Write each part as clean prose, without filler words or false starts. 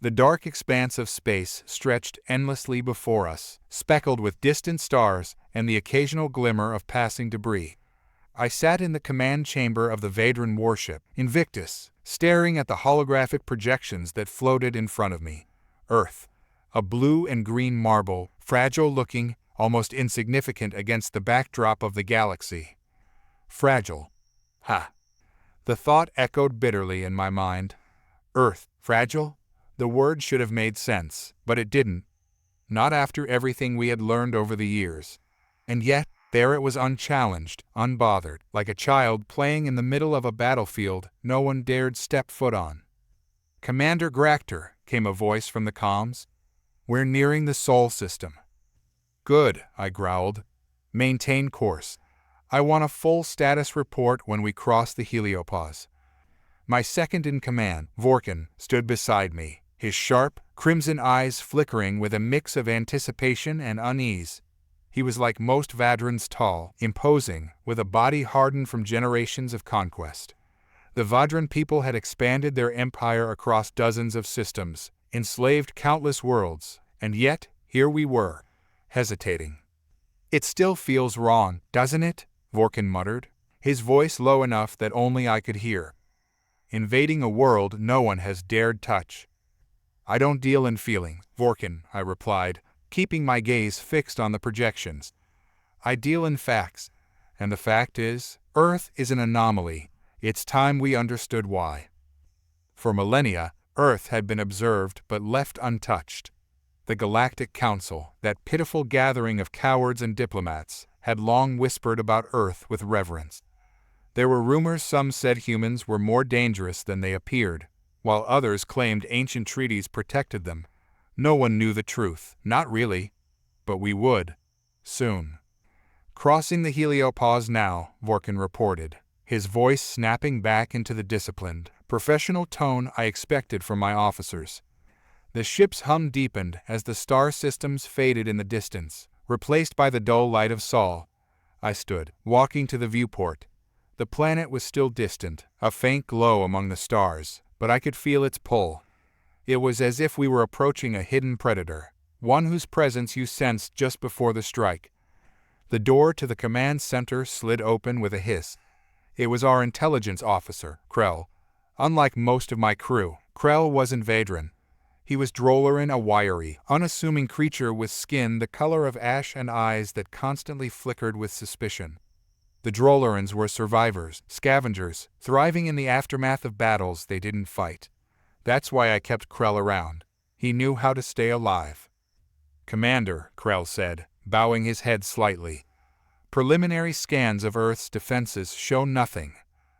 The dark expanse of space stretched endlessly before us, speckled with distant stars and the occasional glimmer of passing debris. I sat in the command chamber of the Vadran warship, Invictus, staring at the holographic projections that floated in front of me. Earth, a blue and green marble, fragile-looking, almost insignificant against the backdrop of the galaxy. Fragile. Ha! The thought echoed bitterly in my mind. Earth, fragile? The word should have made sense, but it didn't. Not after everything we had learned over the years. And yet, there it was unchallenged, unbothered, like a child playing in the middle of a battlefield no one dared step foot on. "Commander Grak'tar," came a voice from the comms. "We're nearing the Sol system." "Good," I growled. "Maintain course. I want a full status report when we cross the heliopause." My second-in-command, Vorkin, stood beside me, his sharp, crimson eyes flickering with a mix of anticipation and unease. He was like most Vadrans, tall, imposing, with a body hardened from generations of conquest. The Vadran people had expanded their empire across dozens of systems, enslaved countless worlds, and yet, here we were, hesitating. "It still feels wrong, doesn't it?" Vorkin muttered, his voice low enough that only I could hear. "Invading a world no one has dared touch." "I don't deal in feelings, Vorkin," I replied, keeping my gaze fixed on the projections. "I deal in facts, and the fact is, Earth is an anomaly. It's time we understood why." For millennia, Earth had been observed but left untouched. The Galactic Council, that pitiful gathering of cowards and diplomats, had long whispered about Earth with reverence. There were rumors some said humans were more dangerous than they appeared, while others claimed ancient treaties protected them. No one knew the truth, not really, but we would, soon. "Crossing the heliopause now," Vorkin reported, his voice snapping back into the disciplined, professional tone I expected from my officers. The ship's hum deepened as the star systems faded in the distance, replaced by the dull light of Sol. I stood, walking to the viewport. The planet was still distant, a faint glow among the stars, but I could feel its pull. It was as if we were approaching a hidden predator, one whose presence you sensed just before the strike. The door to the command center slid open with a hiss. It was our intelligence officer, Krell. Unlike most of my crew, Krell wasn't Vadran. He was Drollerin, a wiry, unassuming creature with skin the color of ash and eyes that constantly flickered with suspicion. The Drollerins were survivors, scavengers, thriving in the aftermath of battles they didn't fight. That's why I kept Krell around. He knew how to stay alive. "Commander," Krell said, bowing his head slightly. "Preliminary scans of Earth's defenses show nothing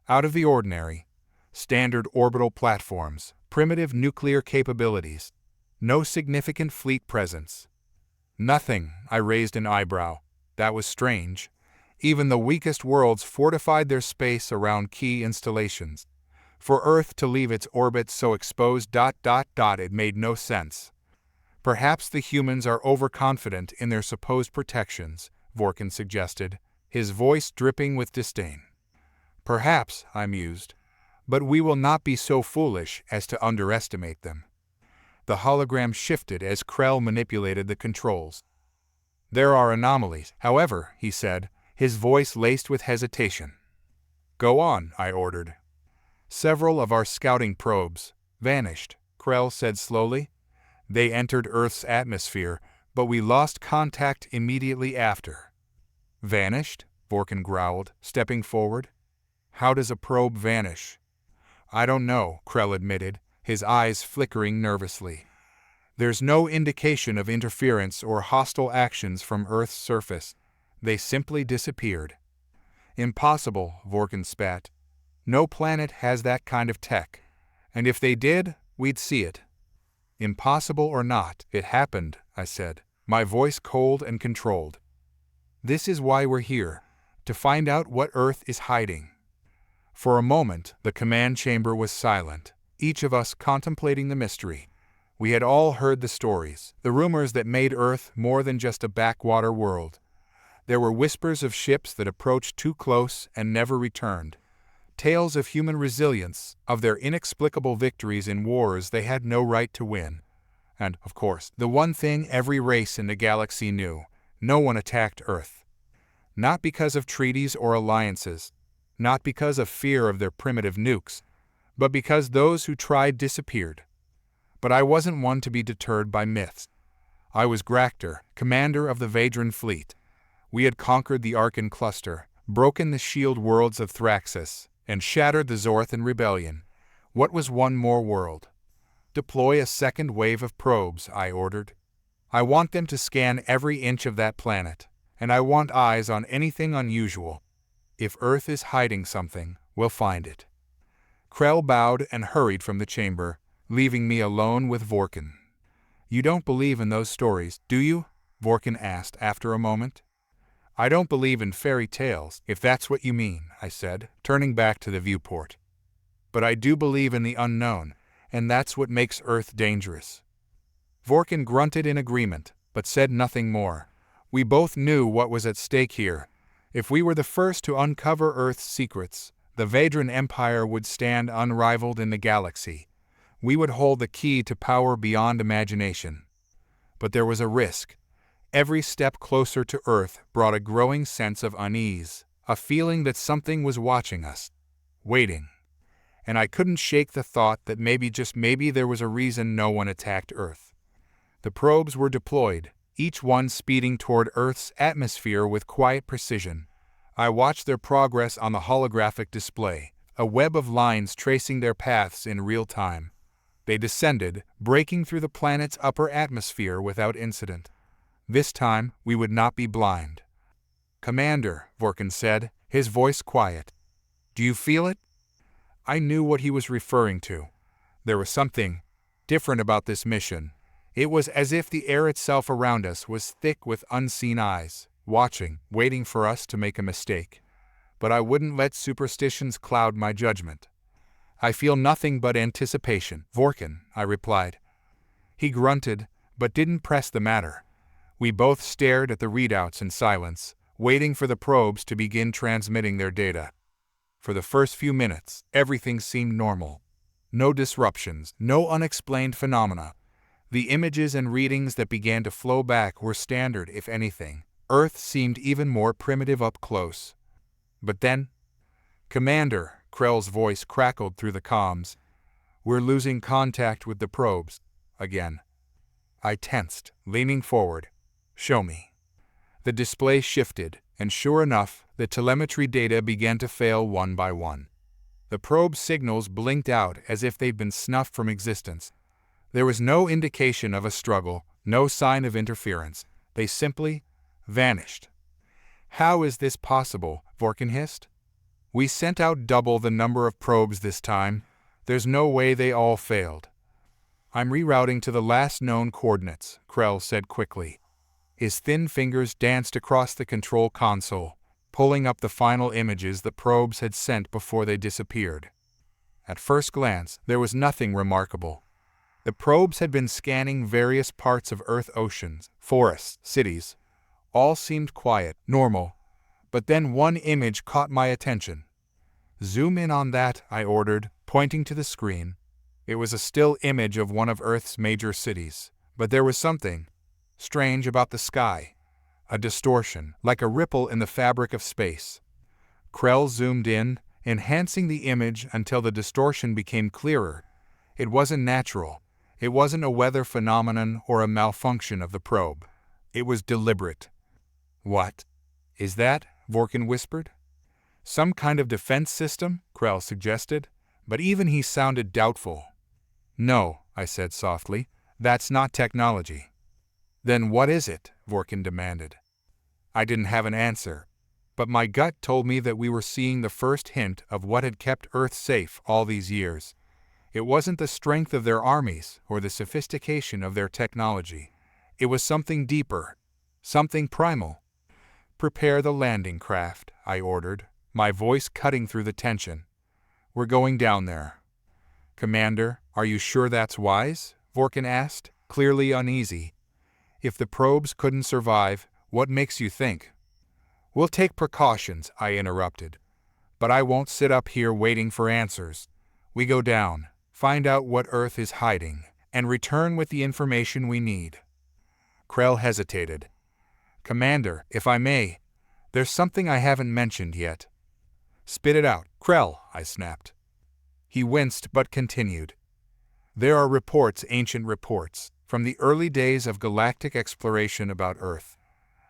out of the ordinary. Standard orbital platforms, primitive nuclear capabilities. No significant fleet presence." "Nothing," I raised an eyebrow. That was strange. Even the weakest worlds fortified their space around key installations. For Earth to leave its orbit so exposed ... it made no sense. "Perhaps the humans are overconfident in their supposed protections," Vorkin suggested, his voice dripping with disdain. "Perhaps," I mused, "but we will not be so foolish as to underestimate them." The hologram shifted as Krell manipulated the controls. "There are anomalies, however," he said, his voice laced with hesitation. "Go on," I ordered. "Several of our scouting probes vanished," Krell said slowly. "They entered Earth's atmosphere, but we lost contact immediately after." "Vanished?" Vorkin growled, stepping forward. "How does a probe vanish?" "I don't know," Krell admitted, his eyes flickering nervously. "There's no indication of interference or hostile actions from Earth's surface. They simply disappeared." "Impossible," Vorkin spat. "No planet has that kind of tech. And if they did, we'd see it." "Impossible or not, it happened," I said, my voice cold and controlled. "This is why we're here, to find out what Earth is hiding." For a moment, the command chamber was silent, each of us contemplating the mystery. We had all heard the stories, the rumors that made Earth more than just a backwater world. There were whispers of ships that approached too close and never returned, Tales of human resilience, of their inexplicable victories in wars they had no right to win. And, of course, the one thing every race in the galaxy knew: no one attacked Earth. Not because of treaties or alliances, not because of fear of their primitive nukes, but because those who tried disappeared. But I wasn't one to be deterred by myths. I was Grak'tar, commander of the Vadran fleet. We had conquered the Arkan cluster, broken the shield worlds of Thraxis, and shattered the Zorthan rebellion. What was one more world? Deploy a second wave of probes, I ordered. I want them to scan every inch of that planet, and I want eyes on anything unusual. If Earth is hiding something, we'll find it. Krell bowed and hurried from the chamber, leaving me alone with Vorkin. You don't believe in those stories, do you? Vorkin asked after a moment. I don't believe in fairy tales, if that's what you mean, I said, turning back to the viewport. But I do believe in the unknown, and that's what makes Earth dangerous. Vorkin grunted in agreement, but said nothing more. We both knew what was at stake here. If we were the first to uncover Earth's secrets, the Vadran Empire would stand unrivaled in the galaxy. We would hold the key to power beyond imagination. But there was a risk. Every step closer to Earth brought a growing sense of unease, a feeling that something was watching us, waiting. And I couldn't shake the thought that maybe, just maybe, there was a reason no one attacked Earth. The probes were deployed, each one speeding toward Earth's atmosphere with quiet precision. I watched their progress on the holographic display, a web of lines tracing their paths in real time. They descended, breaking through the planet's upper atmosphere without incident. This time, we would not be blind. Commander, Vorkin said, his voice quiet. Do you feel it? I knew what he was referring to. There was something different about this mission. It was as if the air itself around us was thick with unseen eyes, watching, waiting for us to make a mistake. But I wouldn't let superstitions cloud my judgment. I feel nothing but anticipation, Vorkin, I replied. He grunted, but didn't press the matter. We both stared at the readouts in silence, waiting for the probes to begin transmitting their data. For the first few minutes, everything seemed normal. No disruptions, no unexplained phenomena. The images and readings that began to flow back were standard, if anything. Earth seemed even more primitive up close. But then, Commander, Krell's voice crackled through the comms. We're losing contact with the probes. Again. I tensed, leaning forward. Show me. The display shifted, and sure enough, the telemetry data began to fail one by one. The probe signals blinked out as if they'd been snuffed from existence. There was no indication of a struggle, no sign of interference. They simply vanished. How is this possible? Vorkin hissed. We sent out double the number of probes this time. There's no way they all failed. I'm rerouting to the last known coordinates, Krell said quickly. His thin fingers danced across the control console, pulling up the final images the probes had sent before they disappeared. At first glance, there was nothing remarkable. The probes had been scanning various parts of Earth, oceans, forests, cities. All seemed quiet, normal. But then one image caught my attention. Zoom in on that, I ordered, pointing to the screen. It was a still image of one of Earth's major cities, but there was something strange about the sky. A distortion, like a ripple in the fabric of space. Krell zoomed in, enhancing the image until the distortion became clearer. It wasn't natural. It wasn't a weather phenomenon or a malfunction of the probe. It was deliberate. What is that? Vorkin whispered. Some kind of defense system, Krell suggested, but even he sounded doubtful. No, I said softly, that's not technology. Then what is it? Vorkin demanded. I didn't have an answer, but my gut told me that we were seeing the first hint of what had kept Earth safe all these years. It wasn't the strength of their armies or the sophistication of their technology. It was something deeper, something primal. Prepare the landing craft, I ordered, my voice cutting through the tension. We're going down there. Commander, are you sure that's wise? Vorkin asked, clearly uneasy. If the probes couldn't survive, what makes you think? We'll take precautions, I interrupted. But I won't sit up here waiting for answers. We go down, find out what Earth is hiding, and return with the information we need. Krell hesitated. Commander, if I may, there's something I haven't mentioned yet. Spit it out, Krell, I snapped. He winced but continued. There are reports, ancient reports, from the early days of galactic exploration about Earth.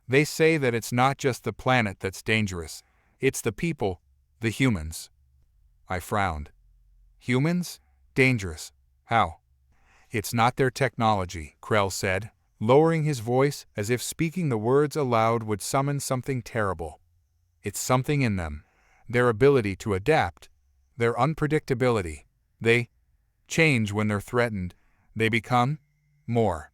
They say that it's not just the planet that's dangerous, it's the people, the humans. I frowned. Humans? Dangerous. How? It's not their technology, Krell said, lowering his voice as if speaking the words aloud would summon something terrible. It's something in them. Their ability to adapt. Their unpredictability. They change when they're threatened. They become more.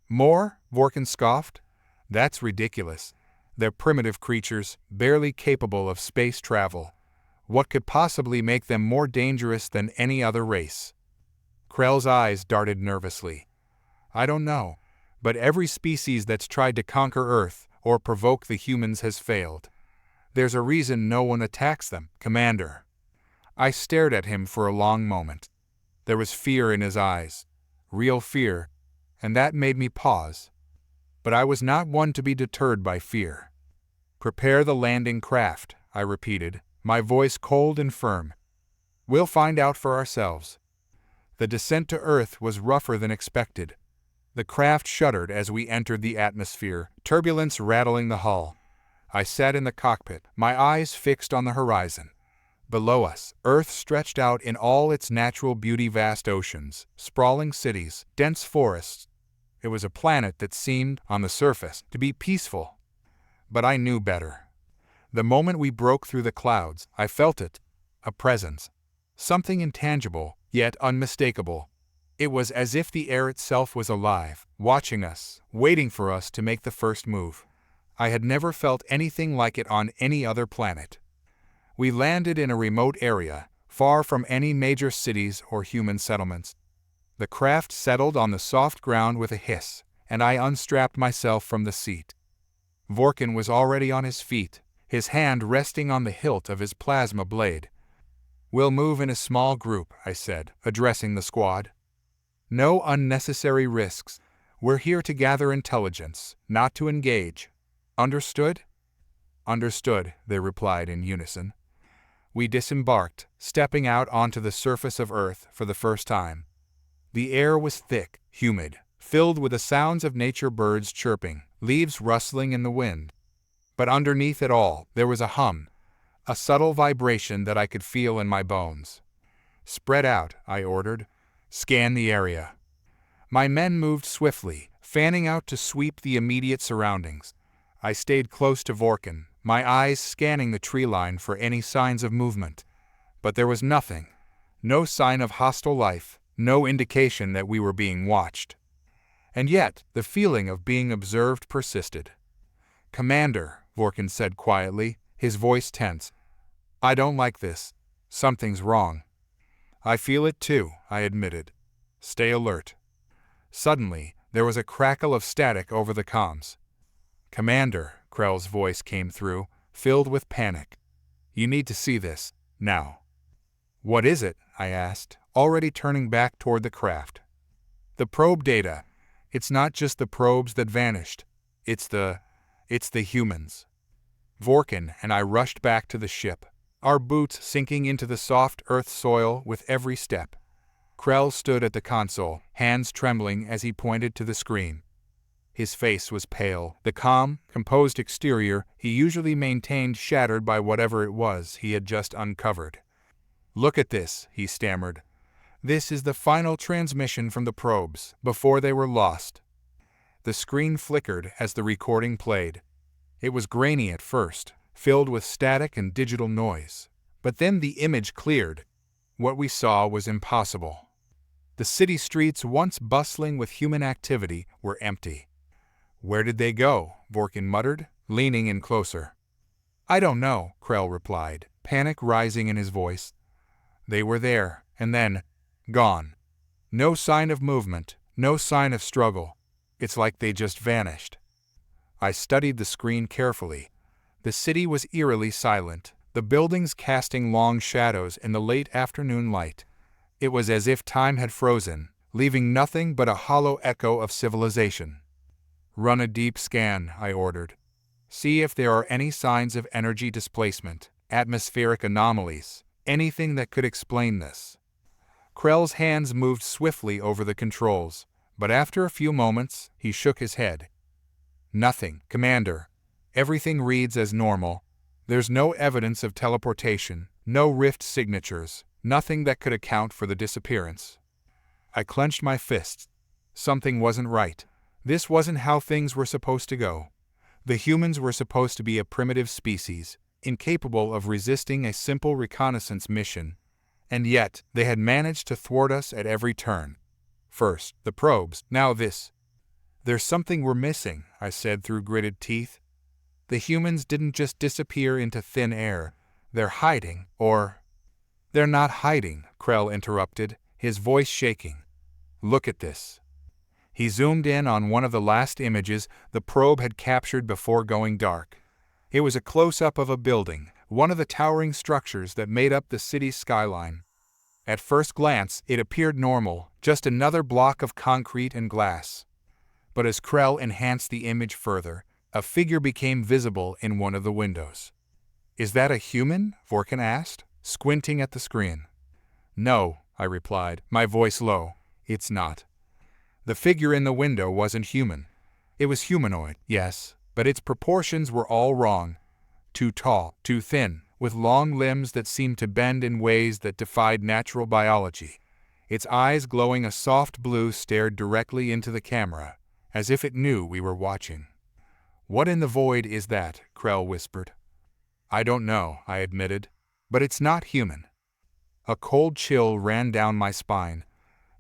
More? Vorkin scoffed. That's ridiculous. They're primitive creatures, barely capable of space travel. What could possibly make them more dangerous than any other race? Krell's eyes darted nervously. I don't know, but every species that's tried to conquer Earth or provoke the humans has failed. There's a reason no one attacks them, Commander. I stared at him for a long moment. There was fear in his eyes, real fear, and that made me pause. But I was not one to be deterred by fear. Prepare the landing craft, I repeated, my voice cold and firm. We'll find out for ourselves. The descent to Earth was rougher than expected. The craft shuddered as we entered the atmosphere, turbulence rattling the hull. I sat in the cockpit, my eyes fixed on the horizon. Below us, Earth stretched out in all its natural beauty, vast oceans, sprawling cities, dense forests. It was a planet that seemed, on the surface, to be peaceful. But I knew better. The moment we broke through the clouds, I felt it, a presence. Something intangible, yet unmistakable. It was as if the air itself was alive, watching us, waiting for us to make the first move. I had never felt anything like it on any other planet. We landed in a remote area, far from any major cities or human settlements. The craft settled on the soft ground with a hiss, and I unstrapped myself from the seat. Vorkin was already on his feet, his hand resting on the hilt of his plasma blade. We'll move in a small group, I said, addressing the squad. No unnecessary risks. We're here to gather intelligence, not to engage. Understood? Understood, they replied in unison. We disembarked, stepping out onto the surface of Earth for the first time. The air was thick, humid, filled with the sounds of nature, birds chirping, leaves rustling in the wind. But underneath it all, there was a hum, a subtle vibration that I could feel in my bones. Spread out, I ordered. Scan the area. My men moved swiftly, fanning out to sweep the immediate surroundings. I stayed close to Vorkin, my eyes scanning the tree line for any signs of movement. But there was nothing. No sign of hostile life, no indication that we were being watched. And yet, the feeling of being observed persisted. Commander, Vorkin said quietly, his voice tense. I don't like this. Something's wrong. I feel it too, I admitted. Stay alert. Suddenly, there was a crackle of static over the comms. Commander, Krell's voice came through, filled with panic. You need to see this, now. What is it? I asked, already turning back toward the craft. The probe data. It's not just the probes that vanished. It's the humans. Vorkin and I rushed back to the ship, our boots sinking into the soft earth soil with every step. Krell stood at the console, hands trembling as he pointed to the screen. His face was pale, the calm, composed exterior he usually maintained shattered by whatever it was he had just uncovered. Look at this, he stammered. This is the final transmission from the probes, before they were lost. The screen flickered as the recording played. It was grainy at first, filled with static and digital noise. But then the image cleared. What we saw was impossible. The city streets, once bustling with human activity, were empty. Where did they go? Vorkin muttered, leaning in closer. I don't know, Krell replied, panic rising in his voice. They were there, and then, gone. No sign of movement, no sign of struggle. It's like they just vanished. I studied the screen carefully. The city was eerily silent, the buildings casting long shadows in the late afternoon light. It was as if time had frozen, leaving nothing but a hollow echo of civilization. "Run a deep scan," I ordered. "See if there are any signs of energy displacement, atmospheric anomalies, anything that could explain this." Krell's hands moved swiftly over the controls, but after a few moments, he shook his head. "Nothing, Commander. Everything reads as normal. There's no evidence of teleportation, no rift signatures, nothing that could account for the disappearance." I clenched my fists. Something wasn't right. This wasn't how things were supposed to go. The humans were supposed to be a primitive species, incapable of resisting a simple reconnaissance mission. And yet, they had managed to thwart us at every turn. First, the probes, now this. "There's something we're missing," I said through gritted teeth. "The humans didn't just disappear into thin air. They're hiding, or—" "They're not hiding," Krell interrupted, his voice shaking. "Look at this." He zoomed in on one of the last images the probe had captured before going dark. It was a close-up of a building, one of the towering structures that made up the city's skyline. At first glance, it appeared normal, just another block of concrete and glass. But as Krell enhanced the image further, a figure became visible in one of the windows. "Is that a human?" Vorkin asked, squinting at the screen. "No," I replied, my voice low. "It's not." The figure in the window wasn't human. It was humanoid, yes, but its proportions were all wrong. Too tall, too thin, with long limbs that seemed to bend in ways that defied natural biology. Its eyes glowing a soft blue stared directly into the camera, as if it knew we were watching. "What in the void is that?" Krell whispered. "I don't know," I admitted, "but it's not human." A cold chill ran down my spine.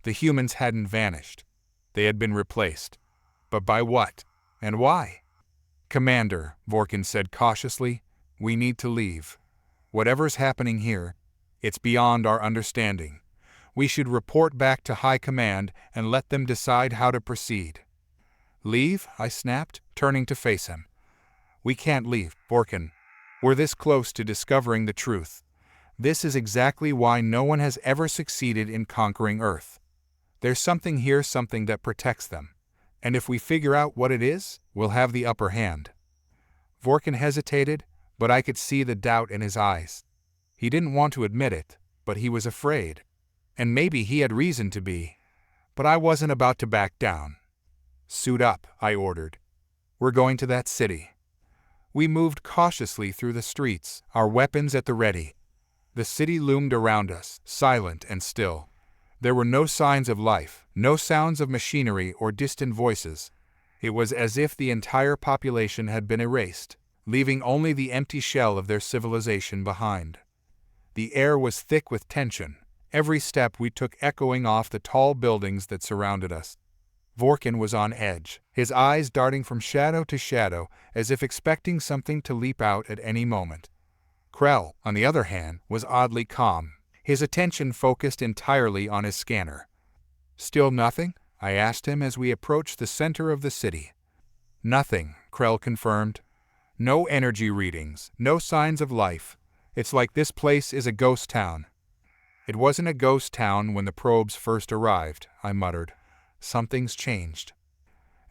The humans hadn't vanished. They had been replaced. But by what? And why? "Commander," Vorkin said cautiously, "we need to leave. Whatever's happening here, it's beyond our understanding. We should report back to High Command and let them decide how to proceed." "Leave?" I snapped, turning to face him. "We can't leave, Vorkin. We're this close to discovering the truth. This is exactly why no one has ever succeeded in conquering Earth. There's something here, something that protects them. And if we figure out what it is, we'll have the upper hand." Vorkin hesitated, but I could see the doubt in his eyes. He didn't want to admit it, but he was afraid. And maybe he had reason to be. But I wasn't about to back down. "Suit up," I ordered. "We're going to that city." We moved cautiously through the streets, our weapons at the ready. The city loomed around us, silent and still. There were no signs of life, no sounds of machinery or distant voices. It was as if the entire population had been erased, leaving only the empty shell of their civilization behind. The air was thick with tension, every step we took echoing off the tall buildings that surrounded us. Vorkin was on edge, his eyes darting from shadow to shadow as if expecting something to leap out at any moment. Krell, on the other hand, was oddly calm, his attention focused entirely on his scanner. "Still nothing?" I asked him as we approached the center of the city. "Nothing," Krell confirmed. "No energy readings, no signs of life. It's like this place is a ghost town." "It wasn't a ghost town when the probes first arrived," I muttered. "Something's changed."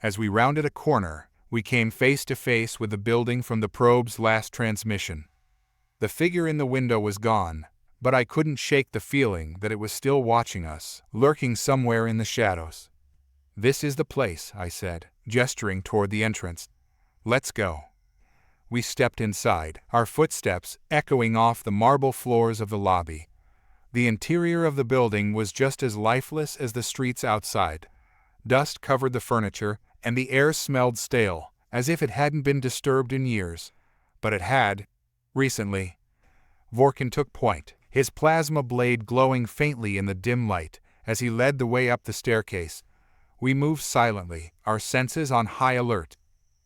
As we rounded a corner, we came face to face with the building from the probe's last transmission. The figure in the window was gone, but I couldn't shake the feeling that it was still watching us, lurking somewhere in the shadows. "This is the place," I said, gesturing toward the entrance. "Let's go." We stepped inside, our footsteps echoing off the marble floors of the lobby. The interior of the building was just as lifeless as the streets outside. Dust covered the furniture, and the air smelled stale, as if it hadn't been disturbed in years. But it had, recently. Vorkin took point, his plasma blade glowing faintly in the dim light, as he led the way up the staircase. We moved silently, our senses on high alert.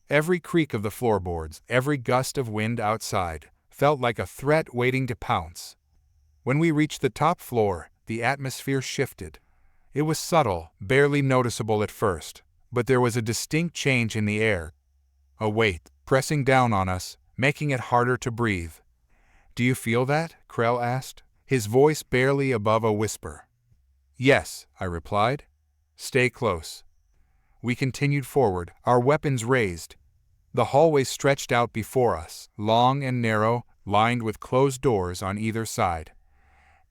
Every creak of the floorboards, every gust of wind outside, felt like a threat waiting to pounce. When we reached the top floor, the atmosphere shifted. It was subtle, barely noticeable at first, but there was a distinct change in the air. A weight, pressing down on us, making it harder to breathe. Do you feel that? Krell asked, his voice barely above a whisper. Yes, I replied. Stay close. We continued forward, our weapons raised. The hallway stretched out before us, long and narrow, lined with closed doors on either side.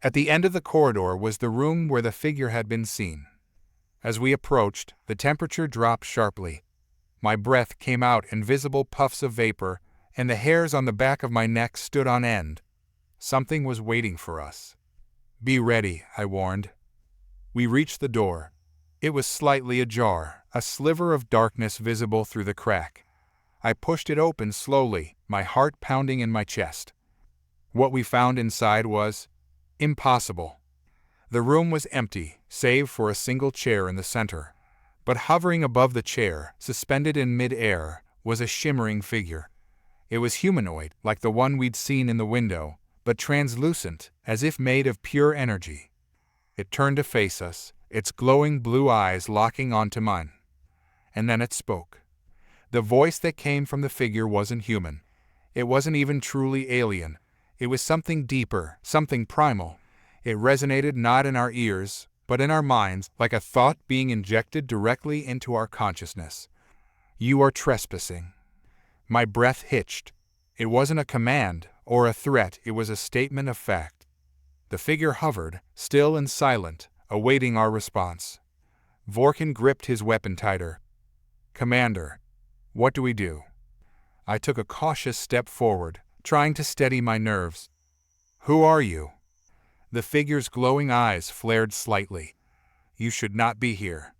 At the end of the corridor was the room where the figure had been seen. As we approached, the temperature dropped sharply. My breath came out in visible puffs of vapor, and the hairs on the back of my neck stood on end. Something was waiting for us. Be ready, I warned. We reached the door. It was slightly ajar, a sliver of darkness visible through the crack. I pushed it open slowly, my heart pounding in my chest. What we found inside was impossible. The room was empty, save for a single chair in the center. But hovering above the chair, suspended in mid-air, was a shimmering figure. It was humanoid, like the one we'd seen in the window, but translucent, as if made of pure energy. It turned to face us, its glowing blue eyes locking onto mine. And then it spoke. The voice that came from the figure wasn't human. It wasn't even truly alien. It was something deeper, something primal. It resonated not in our ears, but in our minds, like a thought being injected directly into our consciousness. You are trespassing. My breath hitched. It wasn't a command or a threat, it was a statement of fact. The figure hovered, still and silent, awaiting our response. Vorkin gripped his weapon tighter. Commander, what do we do? I took a cautious step forward, trying to steady my nerves. Who are you? The figure's glowing eyes flared slightly. You should not be here.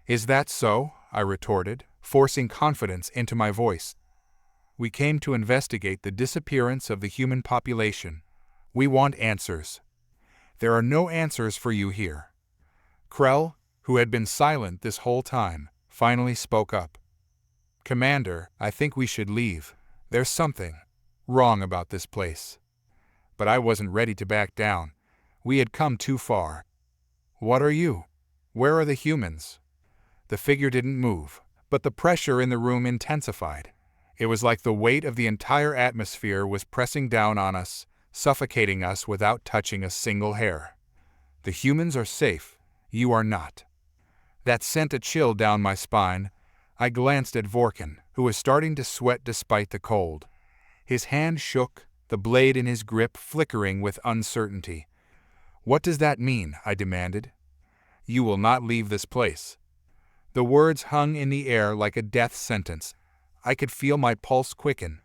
Is that so? I retorted, forcing confidence into my voice. We came to investigate the disappearance of the human population. We want answers. There are no answers for you here. Krell, who had been silent this whole time, finally spoke up. Commander, I think we should leave. There's something wrong about this place. But I wasn't ready to back down. We had come too far. What are you? Where are the humans? The figure didn't move, but the pressure in the room intensified. It was like the weight of the entire atmosphere was pressing down on us, suffocating us without touching a single hair. The humans are safe. You are not. That sent a chill down my spine. I glanced at Vorkin, who was starting to sweat despite the cold. His hand shook, the blade in his grip flickering with uncertainty. What does that mean? I demanded. You will not leave this place. The words hung in the air like a death sentence. I could feel my pulse quicken.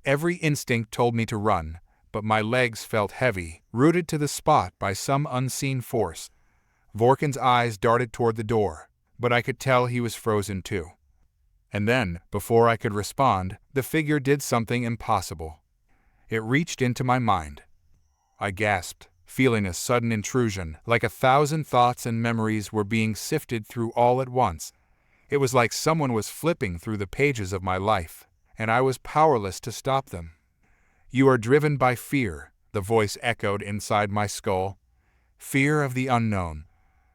Every instinct told me to run, but my legs felt heavy, rooted to the spot by some unseen force. Vorkin's eyes darted toward the door, but I could tell he was frozen too. And then, before I could respond, the figure did something impossible. It reached into my mind. I gasped, feeling a sudden intrusion, like 1,000 thoughts and memories were being sifted through all at once. It was like someone was flipping through the pages of my life, and I was powerless to stop them. You are driven by fear, the voice echoed inside my skull. Fear of the unknown.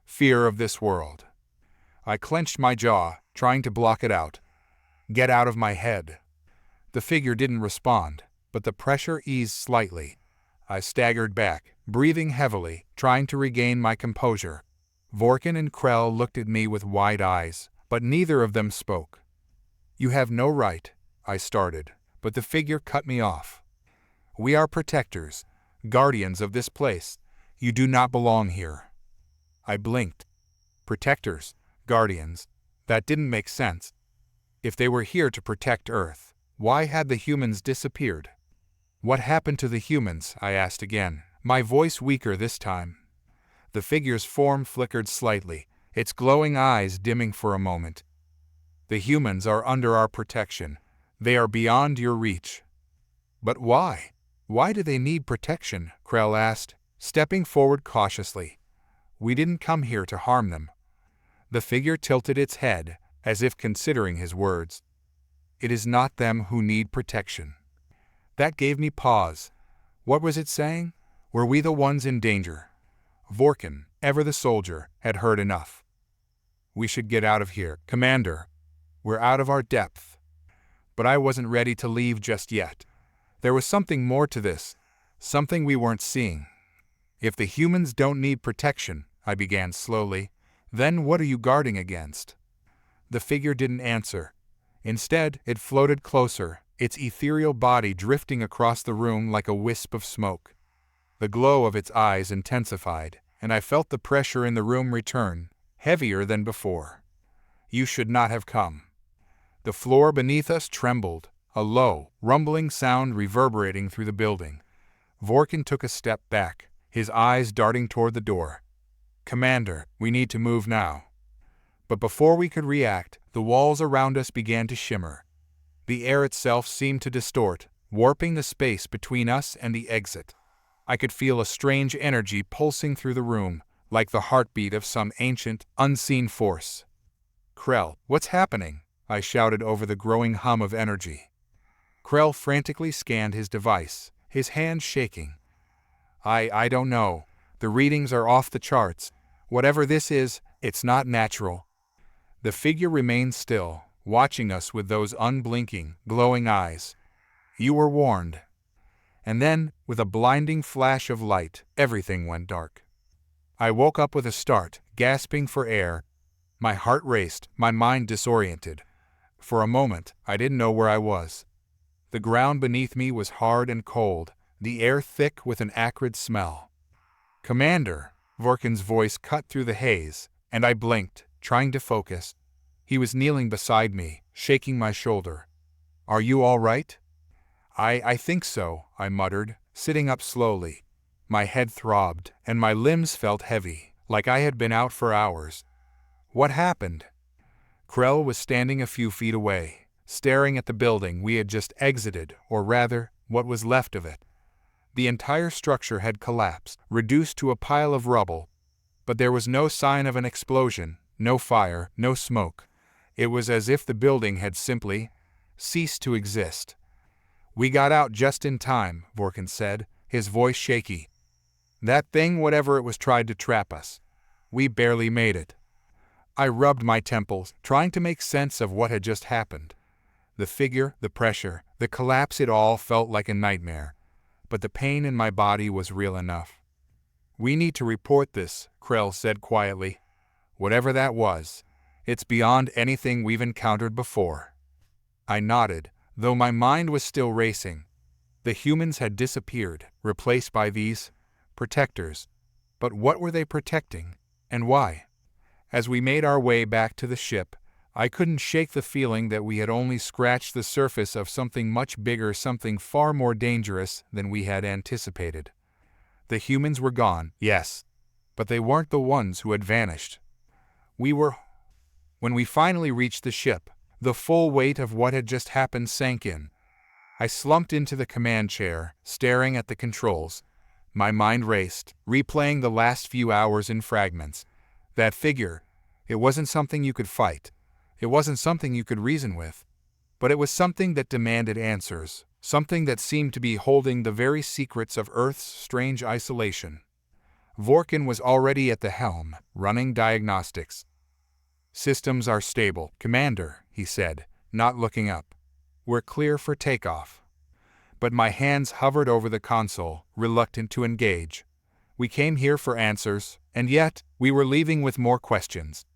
Fear of this world. I clenched my jaw, trying to block it out. Get out of my head. The figure didn't respond, but the pressure eased slightly. I staggered back, breathing heavily, trying to regain my composure. Vorkin and Krell looked at me with wide eyes, but neither of them spoke. You have no right, I started, but the figure cut me off. We are protectors, guardians of this place. You do not belong here. I blinked. Protectors, guardians. That didn't make sense. If they were here to protect Earth, why had the humans disappeared? What happened to the humans? I asked again, my voice weaker this time. The figure's form flickered slightly, its glowing eyes dimming for a moment. The humans are under our protection. They are beyond your reach. But why? Why do they need protection? Krell asked, stepping forward cautiously. We didn't come here to harm them. The figure tilted its head, as if considering his words. It is not them who need protection. That gave me pause. What was it saying? Were we the ones in danger? Vorkin, ever the soldier, had heard enough. We should get out of here, Commander. We're out of our depth. But I wasn't ready to leave just yet. There was something more to this, something we weren't seeing. If the humans don't need protection, I began slowly, then what are you guarding against? The figure didn't answer. Instead, it floated closer, its ethereal body drifting across the room like a wisp of smoke. The glow of its eyes intensified, and I felt the pressure in the room return, heavier than before. You should not have come. The floor beneath us trembled, a low, rumbling sound reverberating through the building. Vorkin took a step back, his eyes darting toward the door. Commander, we need to move now. But before we could react, the walls around us began to shimmer. The air itself seemed to distort, warping the space between us and the exit. I could feel a strange energy pulsing through the room, like the heartbeat of some ancient, unseen force. Krell, what's happening? I shouted over the growing hum of energy. Krell frantically scanned his device, his hands shaking. I don't know. The readings are off the charts. Whatever this is, it's not natural. The figure remained still, watching us with those unblinking, glowing eyes. You were warned. And then, with a blinding flash of light, everything went dark. I woke up with a start, gasping for air. My heart raced, my mind disoriented. For a moment, I didn't know where I was. The ground beneath me was hard and cold, the air thick with an acrid smell. Commander, Vorkin's voice cut through the haze, and I blinked, trying to focus. He was kneeling beside me, shaking my shoulder. Are you all right? I think so, I muttered, sitting up slowly. My head throbbed, and my limbs felt heavy, like I had been out for hours. What happened? Krell was standing a few feet away, staring at the building we had just exited, or rather, what was left of it. The entire structure had collapsed, reduced to a pile of rubble. But there was no sign of an explosion, no fire, no smoke. It was as if the building had simply ceased to exist. We got out just in time, Vorkin said, his voice shaky. That thing, whatever it was, tried to trap us. We barely made it. I rubbed my temples, trying to make sense of what had just happened. The figure, the pressure, the collapse, it all felt like a nightmare. But the pain in my body was real enough. We need to report this, Krell said quietly. Whatever that was, it's beyond anything we've encountered before. I nodded, though my mind was still racing. The humans had disappeared, replaced by these protectors. But what were they protecting, and why? As we made our way back to the ship, I couldn't shake the feeling that we had only scratched the surface of something much bigger, something far more dangerous than we had anticipated. The humans were gone, yes, but they weren't the ones who had vanished. We were. When we finally reached the ship, the full weight of what had just happened sank in. I slumped into the command chair, staring at the controls. My mind raced, replaying the last few hours in fragments. That figure, it wasn't something you could fight. It wasn't something you could reason with. But it was something that demanded answers, something that seemed to be holding the very secrets of Earth's strange isolation. Vorkin was already at the helm, running diagnostics. Systems are stable, Commander, he said, not looking up. We're clear for takeoff. But my hands hovered over the console, reluctant to engage. We came here for answers, and yet, we were leaving with more questions.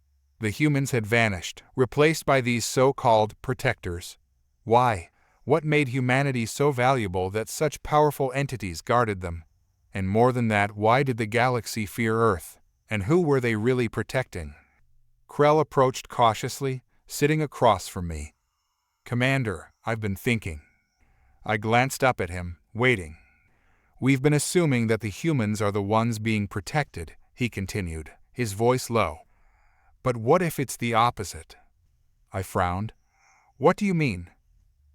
The humans had vanished, replaced by these so-called protectors. Why? What made humanity so valuable that such powerful entities guarded them? And more than that, why did the galaxy fear Earth? And who were they really protecting? Krell approached cautiously, sitting across from me. Commander, I've been thinking. I glanced up at him, waiting. We've been assuming that the humans are the ones being protected, he continued, his voice low. But what if it's the opposite? I frowned. What do you mean?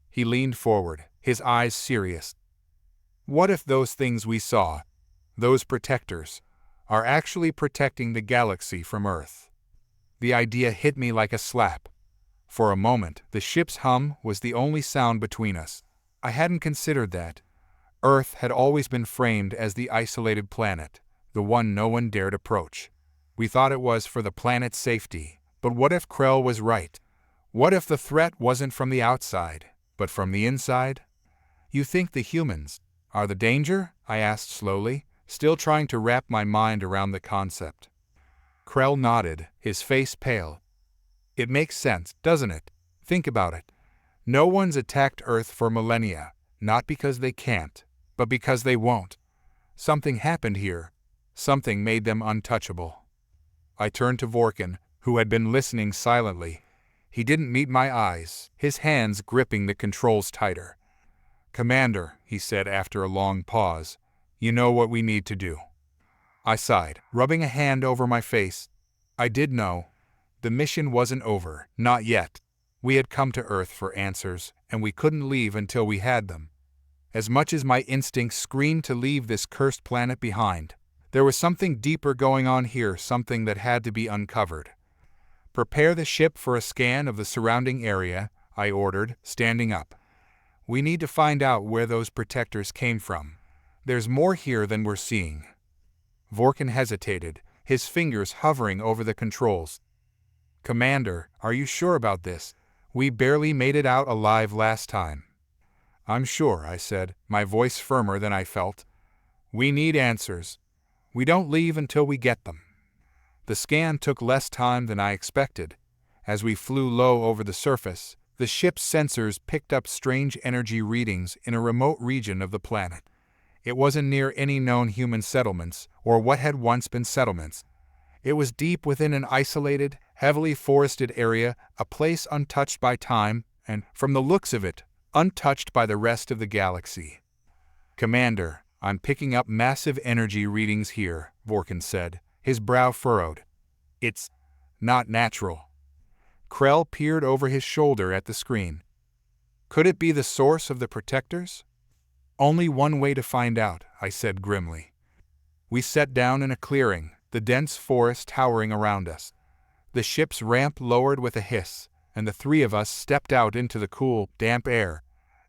He leaned forward, his eyes serious. What if those things we saw, those protectors, are actually protecting the galaxy from Earth? The idea hit me like a slap. For a moment, the ship's hum was the only sound between us. I hadn't considered that. Earth had always been framed as the isolated planet, the one no one dared approach. We thought it was for the planet's safety, but what if Krell was right? What if the threat wasn't from the outside, but from the inside? You think the humans Are the danger? I asked slowly, still trying to wrap my mind around the concept. Krell nodded, his face pale. It makes sense, doesn't it? Think about it. No one's attacked Earth for millennia, not because they can't, but because they won't. Something happened here. Something made them untouchable. I turned to Vorkin, who had been listening silently. He didn't meet my eyes, his hands gripping the controls tighter. "Commander," he said after a long pause, "you know what we need to do." I sighed, rubbing a hand over my face. I did know. The mission wasn't over, not yet. We had come to Earth for answers, and we couldn't leave until we had them. As much as my instincts screamed to leave this cursed planet behind, there was something deeper going on here, something that had to be uncovered. "Prepare the ship for a scan of the surrounding area," I ordered, standing up. "We need to find out where those protectors came from. There's more here than we're seeing." Vorkin hesitated, his fingers hovering over the controls. "Commander, are you sure about this? We barely made it out alive last time." "I'm sure," I said, my voice firmer than I felt. "We need answers. We don't leave until we get them." The scan took less time than I expected. As we flew low over the surface, the ship's sensors picked up strange energy readings in a remote region of the planet. It wasn't near any known human settlements, or what had once been settlements. It was deep within an isolated, heavily forested area, a place untouched by time, and, from the looks of it, untouched by the rest of the galaxy. "Commander, I'm picking up massive energy readings here," Vorkin said, his brow furrowed. "It's not natural." Krell peered over his shoulder at the screen. "Could it be the source of the protectors?" "Only one way to find out," I said grimly. We sat down in a clearing, the dense forest towering around us. The ship's ramp lowered with a hiss, and the three of us stepped out into the cool, damp air.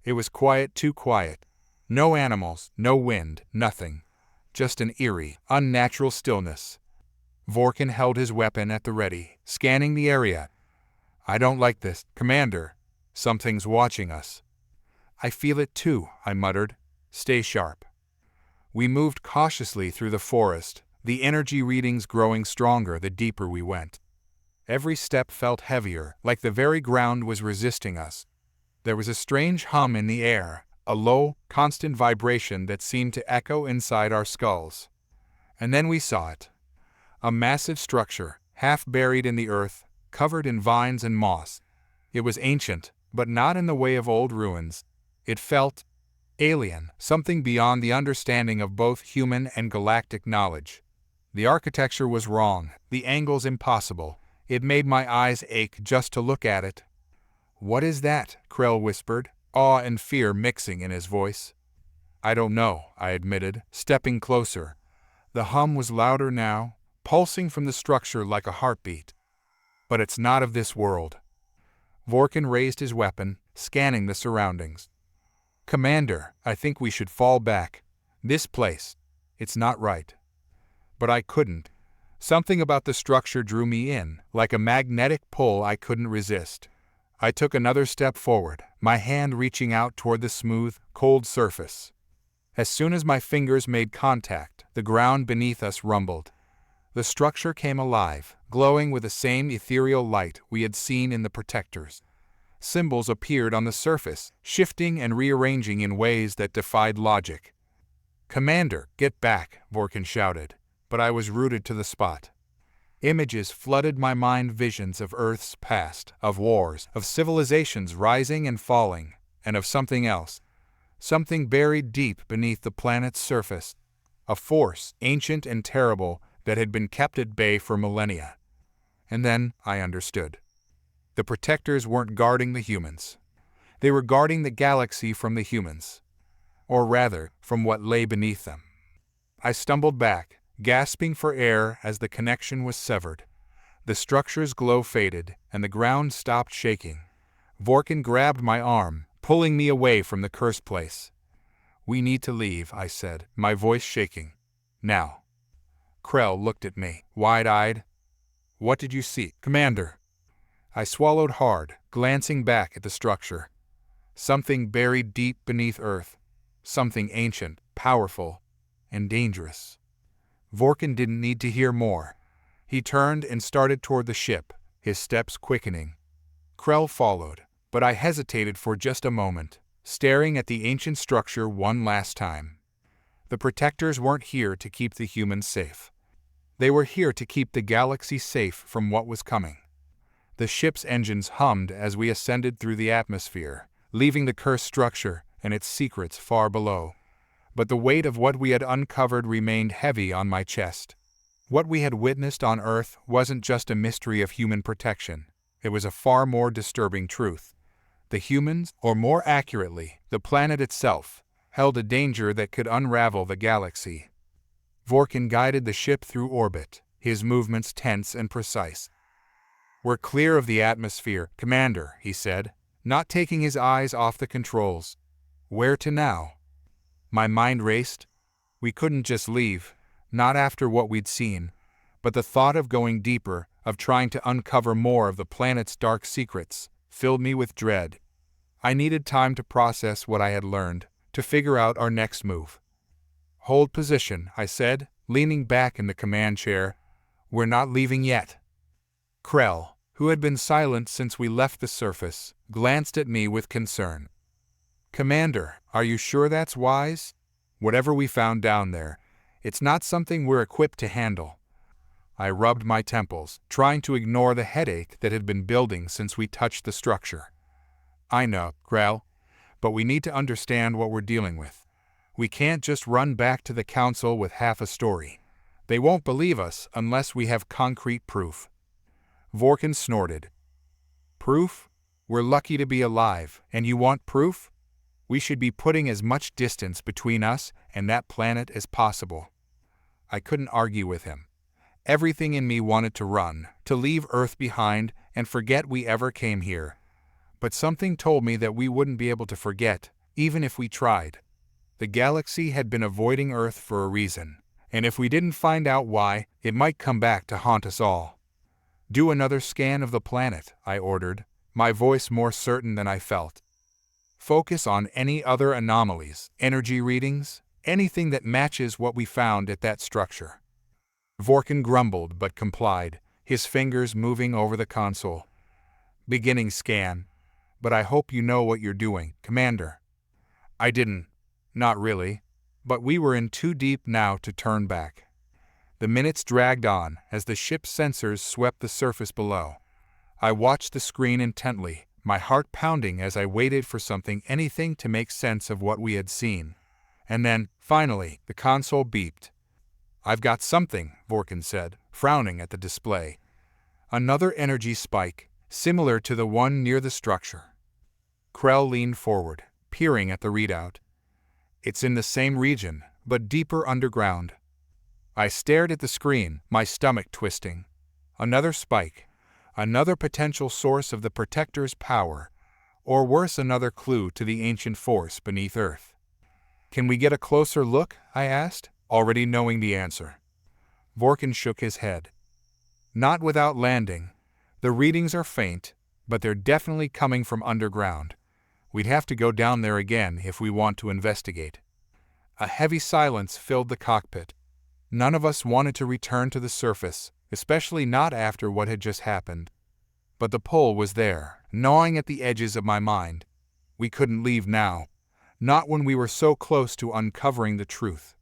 It was quiet, too quiet. No animals, no wind, nothing. Just an eerie, unnatural stillness. Vorkin held his weapon at the ready, scanning the area. "I don't like this, Commander. Something's watching us." "I feel it too," I muttered. "Stay sharp." We moved cautiously through the forest, the energy readings growing stronger the deeper we went. Every step felt heavier, like the very ground was resisting us. There was a strange hum in the air, a low, constant vibration that seemed to echo inside our skulls. And then we saw it. A massive structure, half buried in the earth, covered in vines and moss. It was ancient, but not in the way of old ruins. It felt alien, something beyond the understanding of both human and galactic knowledge. The architecture was wrong, the angles impossible. It made my eyes ache just to look at it. "What is that?" Krell whispered, awe and fear mixing in his voice. "I don't know," I admitted, stepping closer. The hum was louder now, pulsing from the structure like a heartbeat. "But it's not of this world." Vorkin raised his weapon, scanning the surroundings. "Commander, I think we should fall back. This place, it's not right." But I couldn't. Something about the structure drew me in, like a magnetic pull I couldn't resist. I took another step forward, my hand reaching out toward the smooth, cold surface. As soon as my fingers made contact, the ground beneath us rumbled. The structure came alive, glowing with the same ethereal light we had seen in the protectors. Symbols appeared on the surface, shifting and rearranging in ways that defied logic. "Commander, get back," Vorkin shouted, but I was rooted to the spot. Images flooded my mind, visions of Earth's past, of wars, of civilizations rising and falling, and of something else. Something buried deep beneath the planet's surface. A force, ancient and terrible, that had been kept at bay for millennia. And then I understood. The protectors weren't guarding the humans. They were guarding the galaxy from the humans. Or rather, from what lay beneath them. I stumbled back, gasping for air as the connection was severed. The structure's glow faded, and the ground stopped shaking. Vorkin grabbed my arm, pulling me away from the cursed place. "We need to leave," I said, my voice shaking. "Now." Krell looked at me, wide-eyed. "What did you see, Commander?" I swallowed hard, glancing back at the structure. Something buried deep beneath Earth. something ancient, powerful, and dangerous. Vorkin didn't need to hear more. He turned and started toward the ship, his steps quickening. Krell followed, but I hesitated for just a moment, staring at the ancient structure one last time. The protectors weren't here to keep the humans safe. They were here to keep the galaxy safe from what was coming. The ship's engines hummed as we ascended through the atmosphere, leaving the cursed structure and its secrets far below. But the weight of what we had uncovered remained heavy on my chest. What we had witnessed on Earth wasn't just a mystery of human protection. It was a far more disturbing truth. The humans, or more accurately, the planet itself, held a danger that could unravel the galaxy. Vorkin guided the ship through orbit, his movements tense and precise. "We're clear of the atmosphere, Commander," he said, not taking his eyes off the controls. "Where to now?" My mind raced. We couldn't just leave, not after what we'd seen, but the thought of going deeper, of trying to uncover more of the planet's dark secrets, filled me with dread. I needed time to process what I had learned, to figure out our next move. "Hold position," I said, leaning back in the command chair. "We're not leaving yet." Krell, who had been silent since we left the surface, glanced at me with concern. "Commander, are you sure that's wise? Whatever we found down there, it's not something we're equipped to handle." I rubbed my temples, trying to ignore the headache that had been building since we touched the structure. "I know, Krell, but we need to understand what we're dealing with. We can't just run back to the Council with half a story. They won't believe us unless we have concrete proof." Vorkin snorted. "Proof? We're lucky to be alive, and you want proof? We should be putting as much distance between us and that planet as possible." I couldn't argue with him. Everything in me wanted to run, to leave Earth behind and forget we ever came here. But something told me that we wouldn't be able to forget, even if we tried. The galaxy had been avoiding Earth for a reason, and if we didn't find out why, it might come back to haunt us all. "Do another scan of the planet," I ordered, my voice more certain than I felt. "Focus on any other anomalies, energy readings, anything that matches what we found at that structure." Vorkin grumbled but complied, his fingers moving over the console. "Beginning scan. But I hope you know what you're doing, Commander." I didn't. Not really. But we were in too deep now to turn back. The minutes dragged on as the ship's sensors swept the surface below. I watched the screen intently, my heart pounding as I waited for anything to make sense of what we had seen. And then, finally, the console beeped. "I've got something," Vorkin said, frowning at the display. Another energy spike, similar to the one near the structure. Krell leaned forward, peering at the readout. "It's in the same region, but deeper underground." I stared at the screen, my stomach twisting. Another spike. Another potential source of the Protector's power, or worse, another clue to the ancient force beneath Earth. "Can we get a closer look?" I asked, already knowing the answer. Vorkin shook his head. "Not without landing. The readings are faint, but they're definitely coming from underground. We'd have to go down there again if we want to investigate." A heavy silence filled the cockpit. None of us wanted to return to the surface, especially not after what had just happened. But the pull was there, gnawing at the edges of my mind. We couldn't leave now, not when we were so close to uncovering the truth.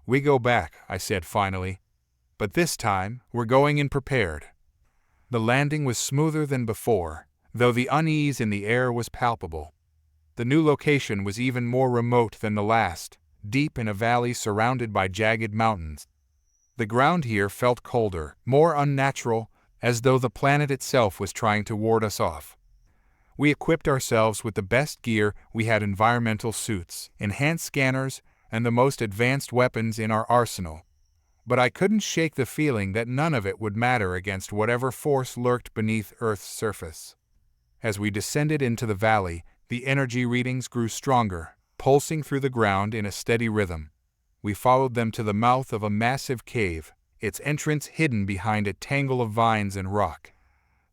"We go back," I said finally. "But this time, we're going in prepared." The landing was smoother than before, though the unease in the air was palpable. The new location was even more remote than the last, deep in a valley surrounded by jagged mountains. The ground here felt colder, more unnatural, as though the planet itself was trying to ward us off. We equipped ourselves with the best gear. We had environmental suits, enhanced scanners, and the most advanced weapons in our arsenal. But I couldn't shake the feeling that none of it would matter against whatever force lurked beneath Earth's surface. As we descended into the valley, the energy readings grew stronger, pulsing through the ground in a steady rhythm. We followed them to the mouth of a massive cave, its entrance hidden behind a tangle of vines and rock.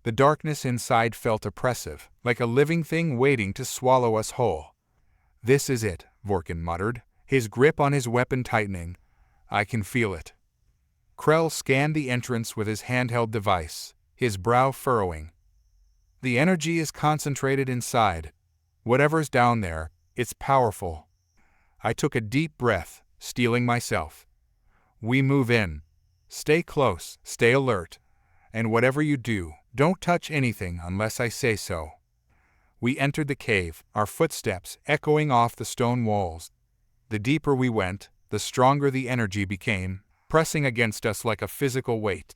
The darkness inside felt oppressive, like a living thing waiting to swallow us whole. "This is it," Vorkin muttered, his grip on his weapon tightening. I can feel it. Krell scanned the entrance with his handheld device, his brow furrowing. The energy is concentrated inside. Whatever's down there, it's powerful. I took a deep breath, steeling myself. We move in. Stay close, stay alert. And whatever you do, don't touch anything unless I say so. We entered the cave, our footsteps echoing off the stone walls. The deeper we went, the stronger the energy became, pressing against us like a physical weight.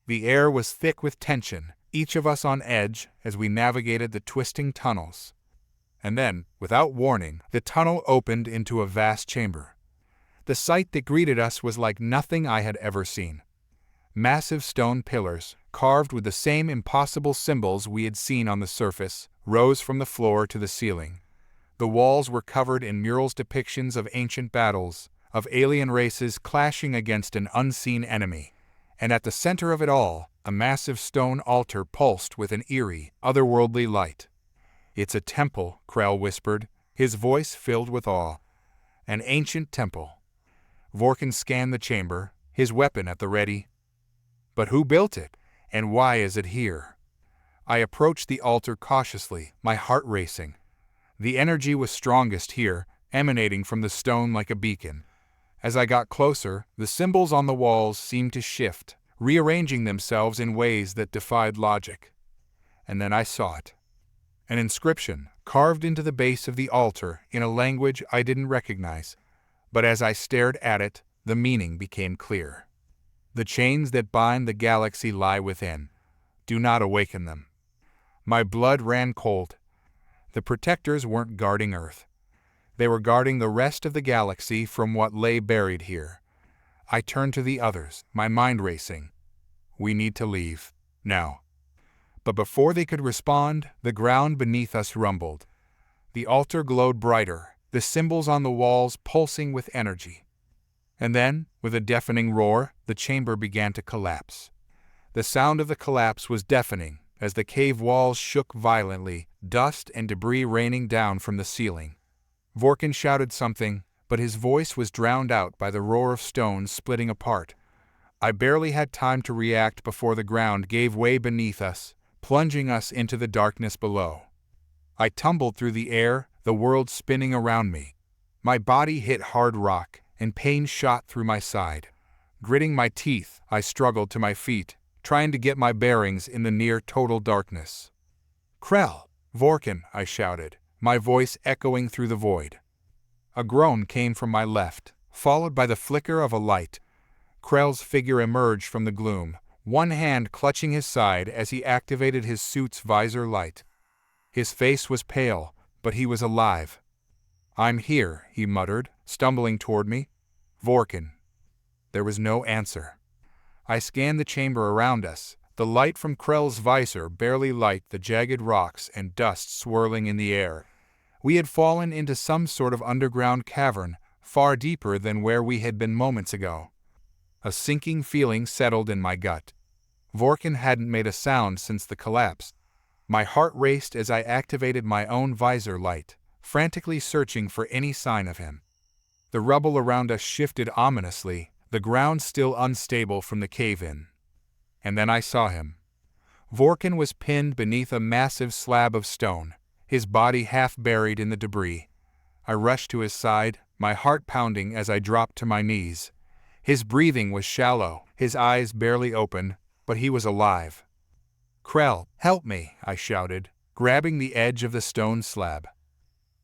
The air was thick with tension, each of us on edge as we navigated the twisting tunnels. And then, without warning, the tunnel opened into a vast chamber. The sight that greeted us was like nothing I had ever seen. Massive stone pillars, carved with the same impossible symbols we had seen on the surface, rose from the floor to the ceiling. The walls were covered in murals depictions of ancient battles, of alien races clashing against an unseen enemy. And at the center of it all, a massive stone altar pulsed with an eerie, otherworldly light. It's a temple, Krell whispered, his voice filled with awe. An ancient temple. Vorkin scanned the chamber, his weapon at the ready. But who built it, and why is it here? I approached the altar cautiously, my heart racing. The energy was strongest here, emanating from the stone like a beacon. As I got closer, the symbols on the walls seemed to shift, rearranging themselves in ways that defied logic. And then I saw it. An inscription, carved into the base of the altar in a language I didn't recognize. But as I stared at it, the meaning became clear. The chains that bind the galaxy lie within. Do not awaken them. My blood ran cold. The protectors weren't guarding Earth. They were guarding the rest of the galaxy from what lay buried here. I turned to the others, my mind racing. We need to leave. Now. But before they could respond, the ground beneath us rumbled. The altar glowed brighter, the symbols on the walls pulsing with energy. And then, with a deafening roar, the chamber began to collapse. The sound of the collapse was deafening, as the cave walls shook violently, dust and debris raining down from the ceiling. Vorkin shouted something, but his voice was drowned out by the roar of stones splitting apart. I barely had time to react before the ground gave way beneath us, plunging us into the darkness below. I tumbled through the air, the world spinning around me. My body hit hard rock, and pain shot through my side. Gritting my teeth, I struggled to my feet, trying to get my bearings in the near-total darkness. "Krell! Vorkin!" I shouted, my voice echoing through the void. A groan came from my left, followed by the flicker of a light. Krell's figure emerged from the gloom, one hand clutching his side as he activated his suit's visor light. His face was pale, but he was alive. "I'm here," he muttered, stumbling toward me. "Vorkin." There was no answer. I scanned the chamber around us, the light from Krell's visor barely lit the jagged rocks and dust swirling in the air. We had fallen into some sort of underground cavern, far deeper than where we had been moments ago. A sinking feeling settled in my gut. Vorkin hadn't made a sound since the collapse. My heart raced as I activated my own visor light, frantically searching for any sign of him. The rubble around us shifted ominously, the ground still unstable from the cave-in. And then I saw him. Vorkin was pinned beneath a massive slab of stone, his body half buried in the debris. I rushed to his side, my heart pounding as I dropped to my knees. His breathing was shallow, his eyes barely open, but he was alive. "Krell, help me!" I shouted, grabbing the edge of the stone slab.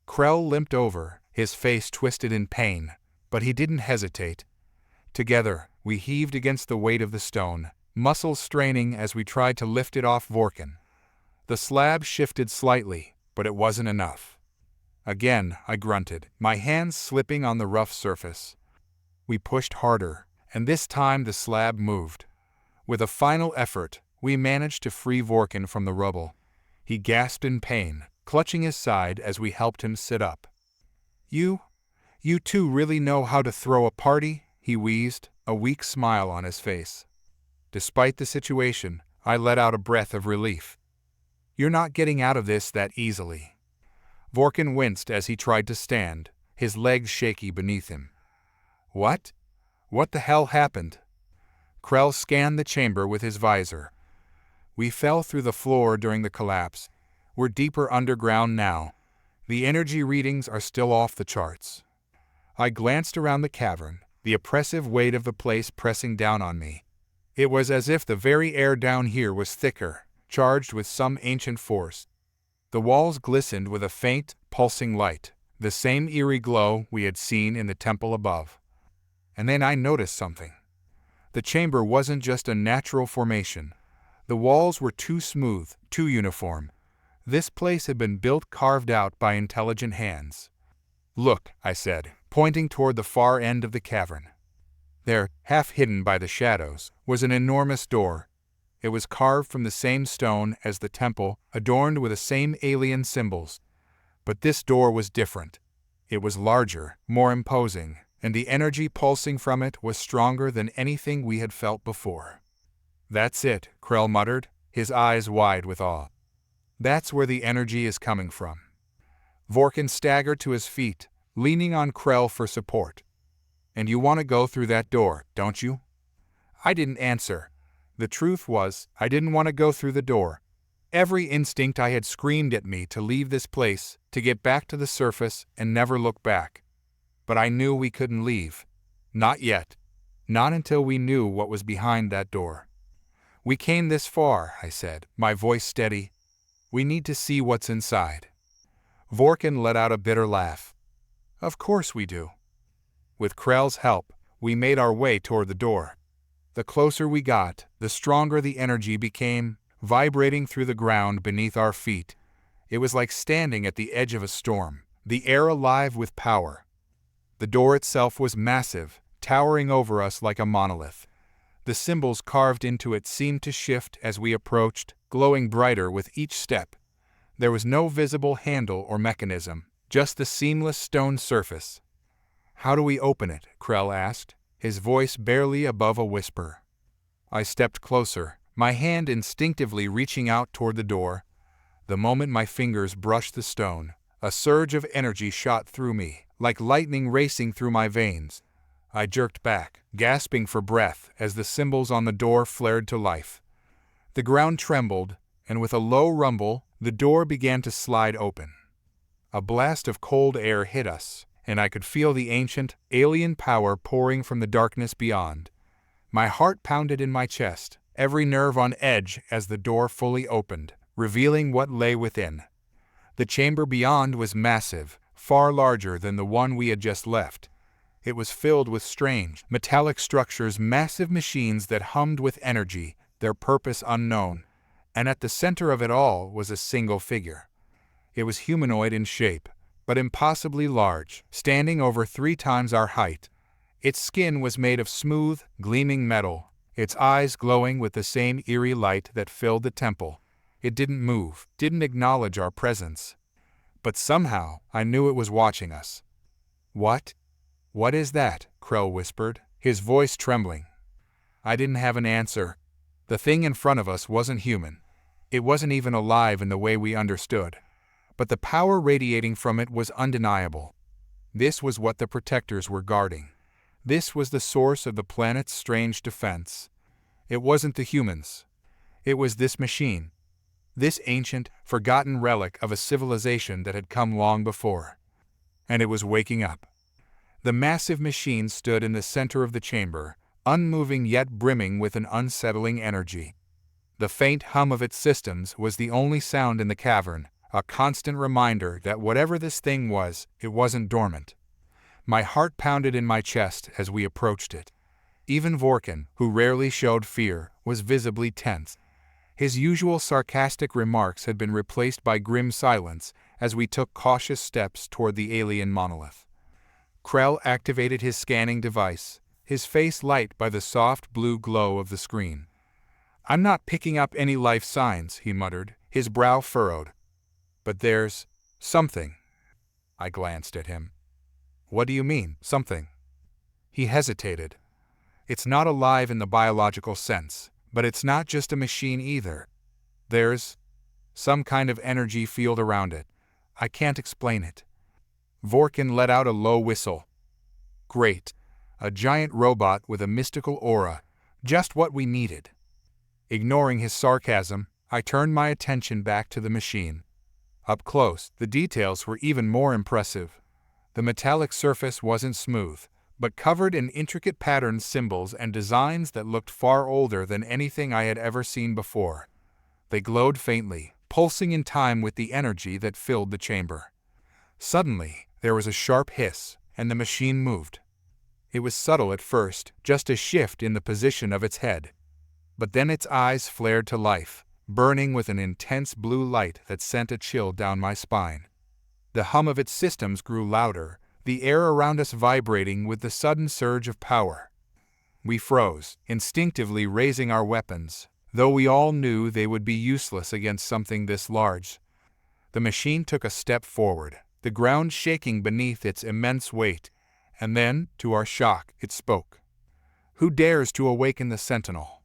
Krell limped over, his face twisted in pain, but he didn't hesitate. Together, we heaved against the weight of the stone, muscles straining as we tried to lift it off Vorkin. The slab shifted slightly, but it wasn't enough. Again, I grunted, my hands slipping on the rough surface. We pushed harder, and this time the slab moved. With a final effort, we managed to free Vorkin from the rubble. He gasped in pain, clutching his side as we helped him sit up. You two really know how to throw a party?" he wheezed, a weak smile on his face. Despite the situation, I let out a breath of relief. "You're not getting out of this that easily." Vorkin winced as he tried to stand, his legs shaky beneath him. What? What the hell happened? Krell scanned the chamber with his visor. We fell through the floor during the collapse. We're deeper underground now. The energy readings are still off the charts. I glanced around the cavern, the oppressive weight of the place pressing down on me. It was as if the very air down here was thicker, charged with some ancient force. The walls glistened with a faint, pulsing light, the same eerie glow we had seen in the temple above. And then I noticed something. The chamber wasn't just a natural formation. The walls were too smooth, too uniform. This place had been built carved out by intelligent hands. Look, I said, pointing toward the far end of the cavern. There, half hidden by the shadows, was an enormous door. It was carved from the same stone as the temple, adorned with the same alien symbols. But this door was different. It was larger, more imposing, and the energy pulsing from it was stronger than anything we had felt before. That's it, Krell muttered, his eyes wide with awe. That's where the energy is coming from. Vorkin staggered to his feet, leaning on Krell for support. And you want to go through that door, don't you? I didn't answer. The truth was, I didn't want to go through the door. Every instinct I had screamed at me to leave this place, to get back to the surface and never look back. But I knew we couldn't leave. Not yet. Not until we knew what was behind that door. We came this far, I said, my voice steady. We need to see what's inside. Vorkin let out a bitter laugh. Of course we do. With Krell's help, we made our way toward the door. The closer we got, the stronger the energy became, vibrating through the ground beneath our feet. It was like standing at the edge of a storm, the air alive with power. The door itself was massive, towering over us like a monolith. The symbols carved into it seemed to shift as we approached, glowing brighter with each step. There was no visible handle or mechanism, just the seamless stone surface. How do we open it? Krell asked, his voice barely above a whisper. I stepped closer, my hand instinctively reaching out toward the door. The moment my fingers brushed the stone, a surge of energy shot through me, like lightning racing through my veins. I jerked back, gasping for breath as the symbols on the door flared to life. The ground trembled, and with a low rumble, the door began to slide open. A blast of cold air hit us, and I could feel the ancient, alien power pouring from the darkness beyond. My heart pounded in my chest, every nerve on edge as the door fully opened, revealing what lay within. The chamber beyond was massive, far larger than the one we had just left. It was filled with strange, metallic structures, massive machines that hummed with energy, their purpose unknown. And at the center of it all was a single figure. It was humanoid in shape, but impossibly large, standing over 3 times our height. Its skin was made of smooth, gleaming metal, its eyes glowing with the same eerie light that filled the temple. It didn't move, didn't acknowledge our presence. But somehow, I knew it was watching us. What? What is that? Krell whispered, his voice trembling. I didn't have an answer. The thing in front of us wasn't human. It wasn't even alive in the way we understood. But the power radiating from it was undeniable. This was what the protectors were guarding. This was the source of the planet's strange defense. It wasn't the humans. It was this machine. This ancient, forgotten relic of a civilization that had come long before. And it was waking up. The massive machine stood in the center of the chamber, unmoving yet brimming with an unsettling energy. The faint hum of its systems was the only sound in the cavern, a constant reminder that whatever this thing was, it wasn't dormant. My heart pounded in my chest as we approached it. Even Vorkin, who rarely showed fear, was visibly tense. His usual sarcastic remarks had been replaced by grim silence as we took cautious steps toward the alien monolith. Krell activated his scanning device, his face light by the soft blue glow of the screen. I'm not picking up any life signs, he muttered, his brow furrowed. But there's something. I glanced at him. What do you mean, something? He hesitated. It's not alive in the biological sense, but it's not just a machine either. There's some kind of energy field around it. I can't explain it. Vorkin let out a low whistle. Great. A giant robot with a mystical aura. Just what we needed. Ignoring his sarcasm, I turned my attention back to the machine. Up close, the details were even more impressive. The metallic surface wasn't smooth, but covered in intricate patterns, symbols, and designs that looked far older than anything I had ever seen before. They glowed faintly, pulsing in time with the energy that filled the chamber. Suddenly, there was a sharp hiss, and the machine moved. It was subtle at first, just a shift in the position of its head. But then its eyes flared to life, burning with an intense blue light that sent a chill down my spine. The hum of its systems grew louder, the air around us vibrating with the sudden surge of power. We froze, instinctively raising our weapons, though we all knew they would be useless against something this large. The machine took a step forward, the ground shaking beneath its immense weight, and then, to our shock, it spoke. "Who dares to awaken the sentinel?"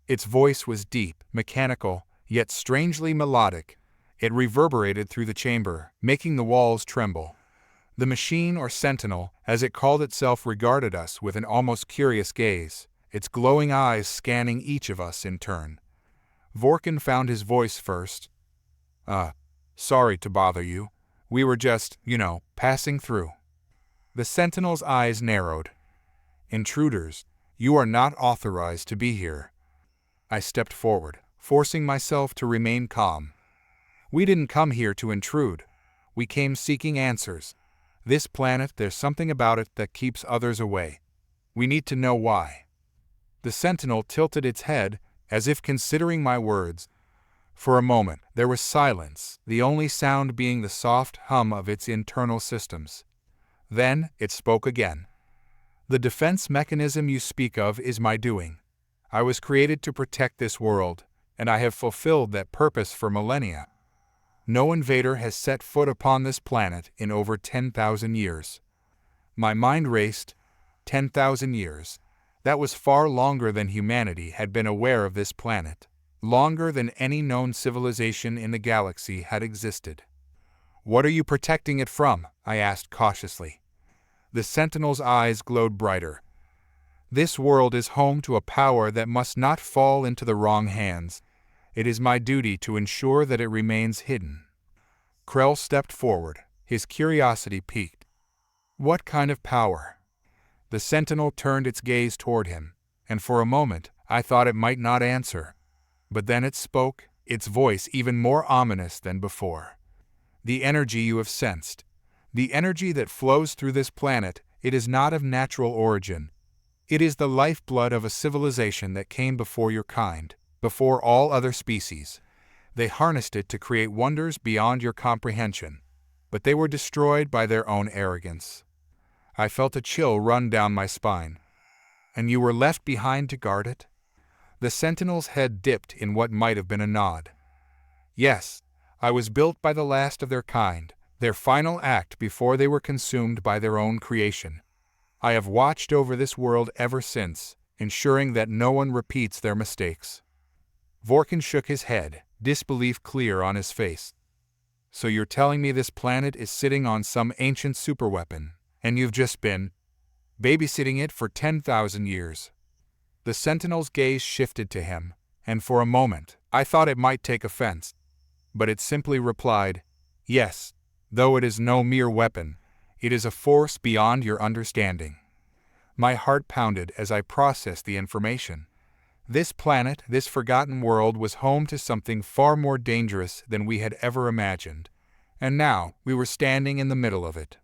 Its voice was deep, mechanical, yet strangely melodic. It reverberated through the chamber, making the walls tremble. The machine, or sentinel, as it called itself, regarded us with an almost curious gaze, its glowing eyes scanning each of us in turn. Vorkin found his voice first. Sorry to bother you. We were just, passing through." The sentinel's eyes narrowed. "Intruders, you are not authorized to be here." I stepped forward, forcing myself to remain calm. "We didn't come here to intrude. We came seeking answers. This planet, there's something about it that keeps others away. We need to know why." The sentinel tilted its head, as if considering my words. For a moment, there was silence, the only sound being the soft hum of its internal systems. Then, it spoke again. "The defense mechanism you speak of is my doing. I was created to protect this world, and I have fulfilled that purpose for millennia. No invader has set foot upon this planet in over 10,000 years. My mind raced. 10,000 years. That was far longer than humanity had been aware of this planet. Longer than any known civilization in the galaxy had existed. "What are you protecting it from?" I asked cautiously. The sentinel's eyes glowed brighter. "This world is home to a power that must not fall into the wrong hands. It is my duty to ensure that it remains hidden." Krell stepped forward, his curiosity piqued. "What kind of power?" The sentinel turned its gaze toward him, and for a moment I thought it might not answer. But then it spoke, its voice even more ominous than before. "The energy you have sensed. The energy that flows through this planet, it is not of natural origin. It is the lifeblood of a civilization that came before your kind, before all other species. They harnessed it to create wonders beyond your comprehension, but they were destroyed by their own arrogance." I felt a chill run down my spine. "And you were left behind to guard it?" The sentinel's head dipped in what might have been a nod. "Yes, I was built by the last of their kind, their final act before they were consumed by their own creation. I have watched over this world ever since, ensuring that no one repeats their mistakes." Vorkin shook his head, disbelief clear on his face. "So you're telling me this planet is sitting on some ancient superweapon, and you've just been babysitting it for 10,000 years?" The sentinel's gaze shifted to him, and for a moment I thought it might take offense. But it simply replied, "Yes, though it is no mere weapon, it is a force beyond your understanding." My heart pounded as I processed the information. This planet, this forgotten world, was home to something far more dangerous than we had ever imagined, and now we were standing in the middle of it.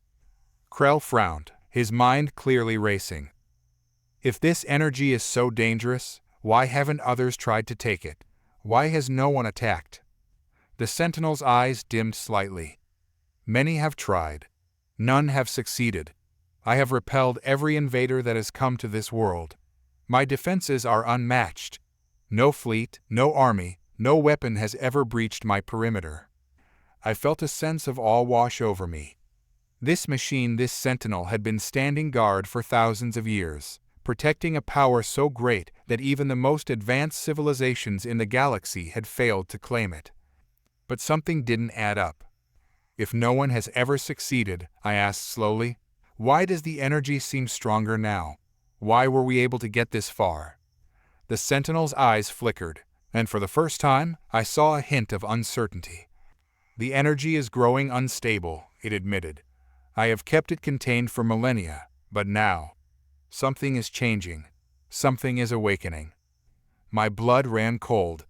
Krell frowned, his mind clearly racing. "If this energy is so dangerous, why haven't others tried to take it? Why has no one attacked?" The sentinel's eyes dimmed slightly. "Many have tried. None have succeeded. I have repelled every invader that has come to this world. My defenses are unmatched. No fleet, no army, no weapon has ever breached my perimeter." I felt a sense of awe wash over me. This machine, this sentinel, had been standing guard for thousands of years, protecting a power so great that even the most advanced civilizations in the galaxy had failed to claim it. But something didn't add up. If no one has ever succeeded, I asked slowly, why does the energy seem stronger now? Why were we able to get this far? The Sentinel's eyes flickered, and for the first time, I saw a hint of uncertainty. The energy is growing unstable, it admitted. I have kept it contained for millennia, but now, something is changing. Something is awakening. My blood ran cold.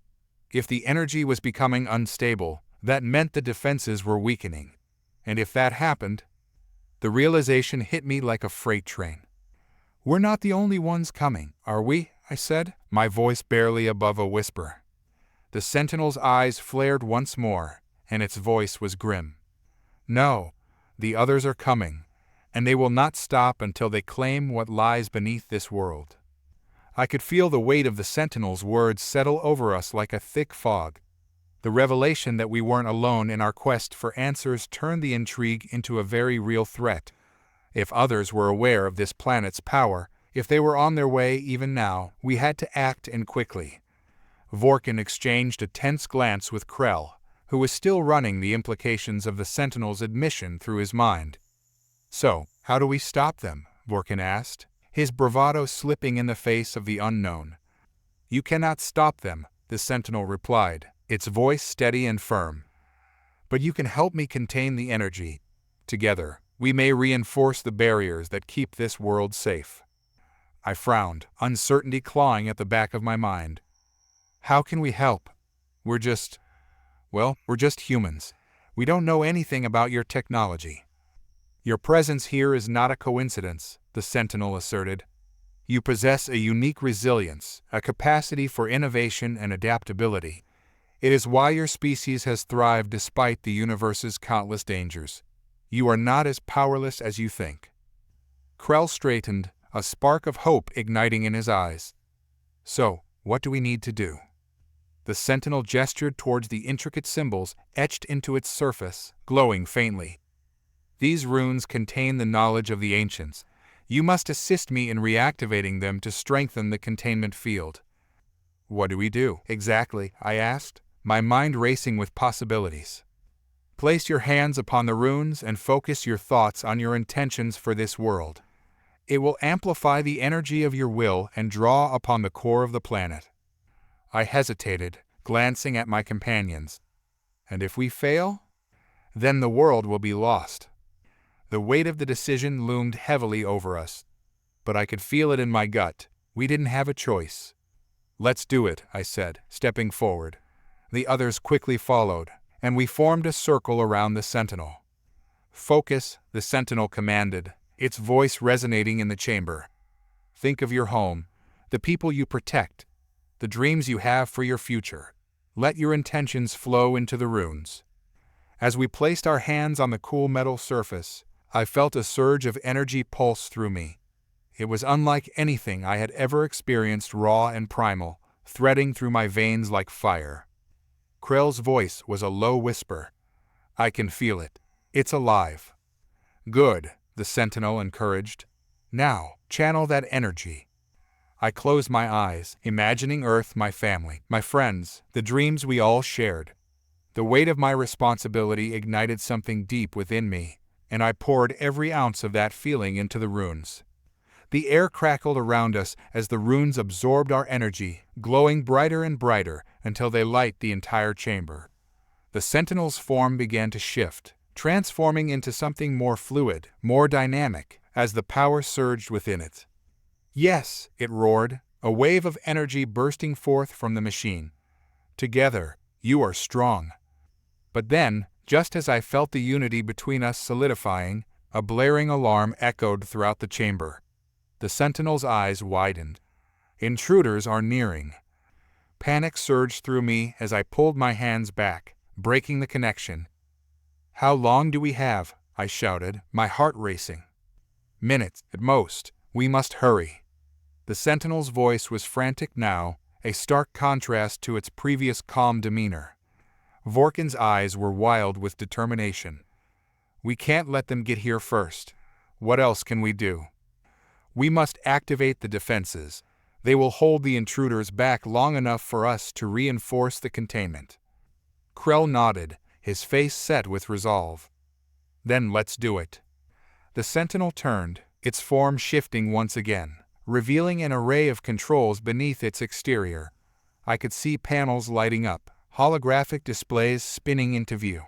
If the energy was becoming unstable, that meant the defenses were weakening. And if that happened, the realization hit me like a freight train. We're not the only ones coming, are we? I said, my voice barely above a whisper. The Sentinel's eyes flared once more, and its voice was grim. No, the others are coming, and they will not stop until they claim what lies beneath this world. I could feel the weight of the Sentinel's words settle over us like a thick fog. The revelation that we weren't alone in our quest for answers turned the intrigue into a very real threat. If others were aware of this planet's power, if they were on their way even now, we had to act and quickly. Vorkin exchanged a tense glance with Krell, who was still running the implications of the Sentinel's admission through his mind. So, how do we stop them? Vorkin asked, his bravado slipping in the face of the unknown. You cannot stop them, the Sentinel replied, its voice steady and firm. But you can help me contain the energy. Together, we may reinforce the barriers that keep this world safe. I frowned, uncertainty clawing at the back of my mind. How can we help? We're just humans. We don't know anything about your technology. Your presence here is not a coincidence, the Sentinel asserted. You possess a unique resilience, a capacity for innovation and adaptability. It is why your species has thrived despite the universe's countless dangers. You are not as powerless as you think. Krell straightened, a spark of hope igniting in his eyes. So, what do we need to do? The Sentinel gestured towards the intricate symbols etched into its surface, glowing faintly. These runes contain the knowledge of the ancients. You must assist me in reactivating them to strengthen the containment field. What do we do, exactly? I asked, my mind racing with possibilities. Place your hands upon the runes and focus your thoughts on your intentions for this world. It will amplify the energy of your will and draw upon the core of the planet. I hesitated, glancing at my companions. And if we fail? Then the world will be lost. The weight of the decision loomed heavily over us. But I could feel it in my gut. We didn't have a choice. Let's do it, I said, stepping forward. The others quickly followed, and we formed a circle around the Sentinel. Focus, the Sentinel commanded, its voice resonating in the chamber. Think of your home, the people you protect, the dreams you have for your future. Let your intentions flow into the runes. As we placed our hands on the cool metal surface, I felt a surge of energy pulse through me. It was unlike anything I had ever experienced, raw and primal, threading through my veins like fire. Krell's voice was a low whisper. I can feel it. It's alive. Good, the Sentinel encouraged. Now, channel that energy. I closed my eyes, imagining Earth, my family, my friends, the dreams we all shared. The weight of my responsibility ignited something deep within me, and I poured every ounce of that feeling into the runes. The air crackled around us as the runes absorbed our energy, glowing brighter and brighter until they lit the entire chamber. The Sentinel's form began to shift, transforming into something more fluid, more dynamic, as the power surged within it. Yes, it roared, a wave of energy bursting forth from the machine. Together, you are strong. But then, just as I felt the unity between us solidifying, a blaring alarm echoed throughout the chamber. The Sentinel's eyes widened. Intruders are nearing. Panic surged through me as I pulled my hands back, breaking the connection. How long do we have? I shouted, my heart racing. Minutes, at most. We must hurry. The Sentinel's voice was frantic now, a stark contrast to its previous calm demeanor. Vorkin's eyes were wild with determination. We can't let them get here first. What else can we do? We must activate the defenses. They will hold the intruders back long enough for us to reinforce the containment. Krell nodded, his face set with resolve. Then let's do it. The sentinel turned, its form shifting once again, revealing an array of controls beneath its exterior. I could see panels lighting up, holographic displays spinning into view.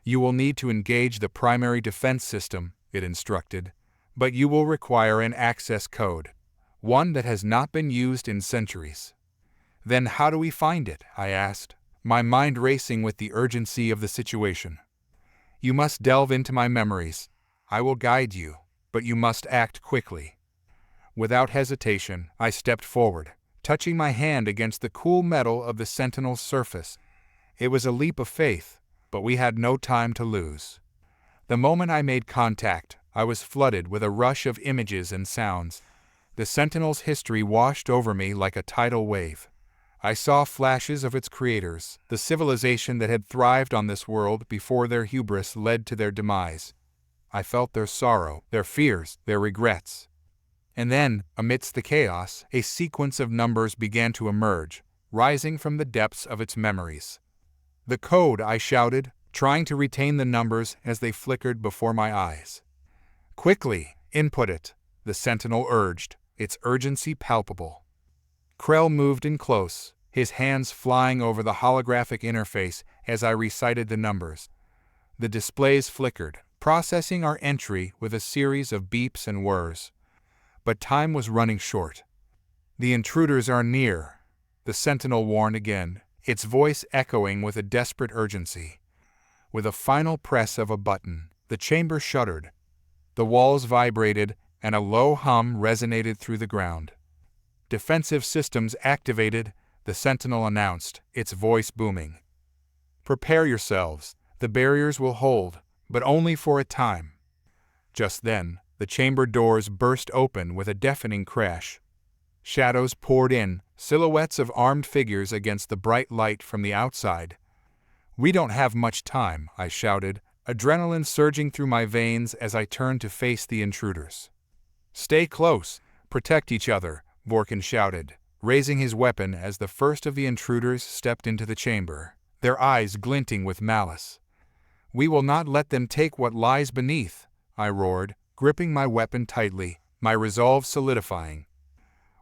You will need to engage the primary defense system, it instructed, but you will require an access code, one that has not been used in centuries. Then how do we find it? I asked, my mind racing with the urgency of the situation. You must delve into my memories. I will guide you, but you must act quickly. Without hesitation, I stepped forward, touching my hand against the cool metal of the sentinel's surface. It was a leap of faith, but we had no time to lose. The moment I made contact, I was flooded with a rush of images and sounds. The sentinel's history washed over me like a tidal wave. I saw flashes of its creators, the civilization that had thrived on this world before their hubris led to their demise. I felt their sorrow, their fears, their regrets. And then, amidst the chaos, a sequence of numbers began to emerge, rising from the depths of its memories. "The code," I shouted, trying to retain the numbers as they flickered before my eyes. "Quickly, input it," the sentinel urged, its urgency palpable. Krell moved in close, his hands flying over the holographic interface as I recited the numbers. The displays flickered, processing our entry with a series of beeps and whirs. But time was running short. "The intruders are near," the sentinel warned again, its voice echoing with a desperate urgency. With a final press of a button, the chamber shuddered. The walls vibrated, and a low hum resonated through the ground. "Defensive systems activated," the sentinel announced, its voice booming. "Prepare yourselves, the barriers will hold, but only for a time." Just then, the chamber doors burst open with a deafening crash. Shadows poured in, silhouettes of armed figures against the bright light from the outside. "We don't have much time," I shouted, adrenaline surging through my veins as I turned to face the intruders. "Stay close, protect each other," Vorkin shouted, raising his weapon as the first of the intruders stepped into the chamber, their eyes glinting with malice. "We will not let them take what lies beneath," I roared, gripping my weapon tightly, my resolve solidifying.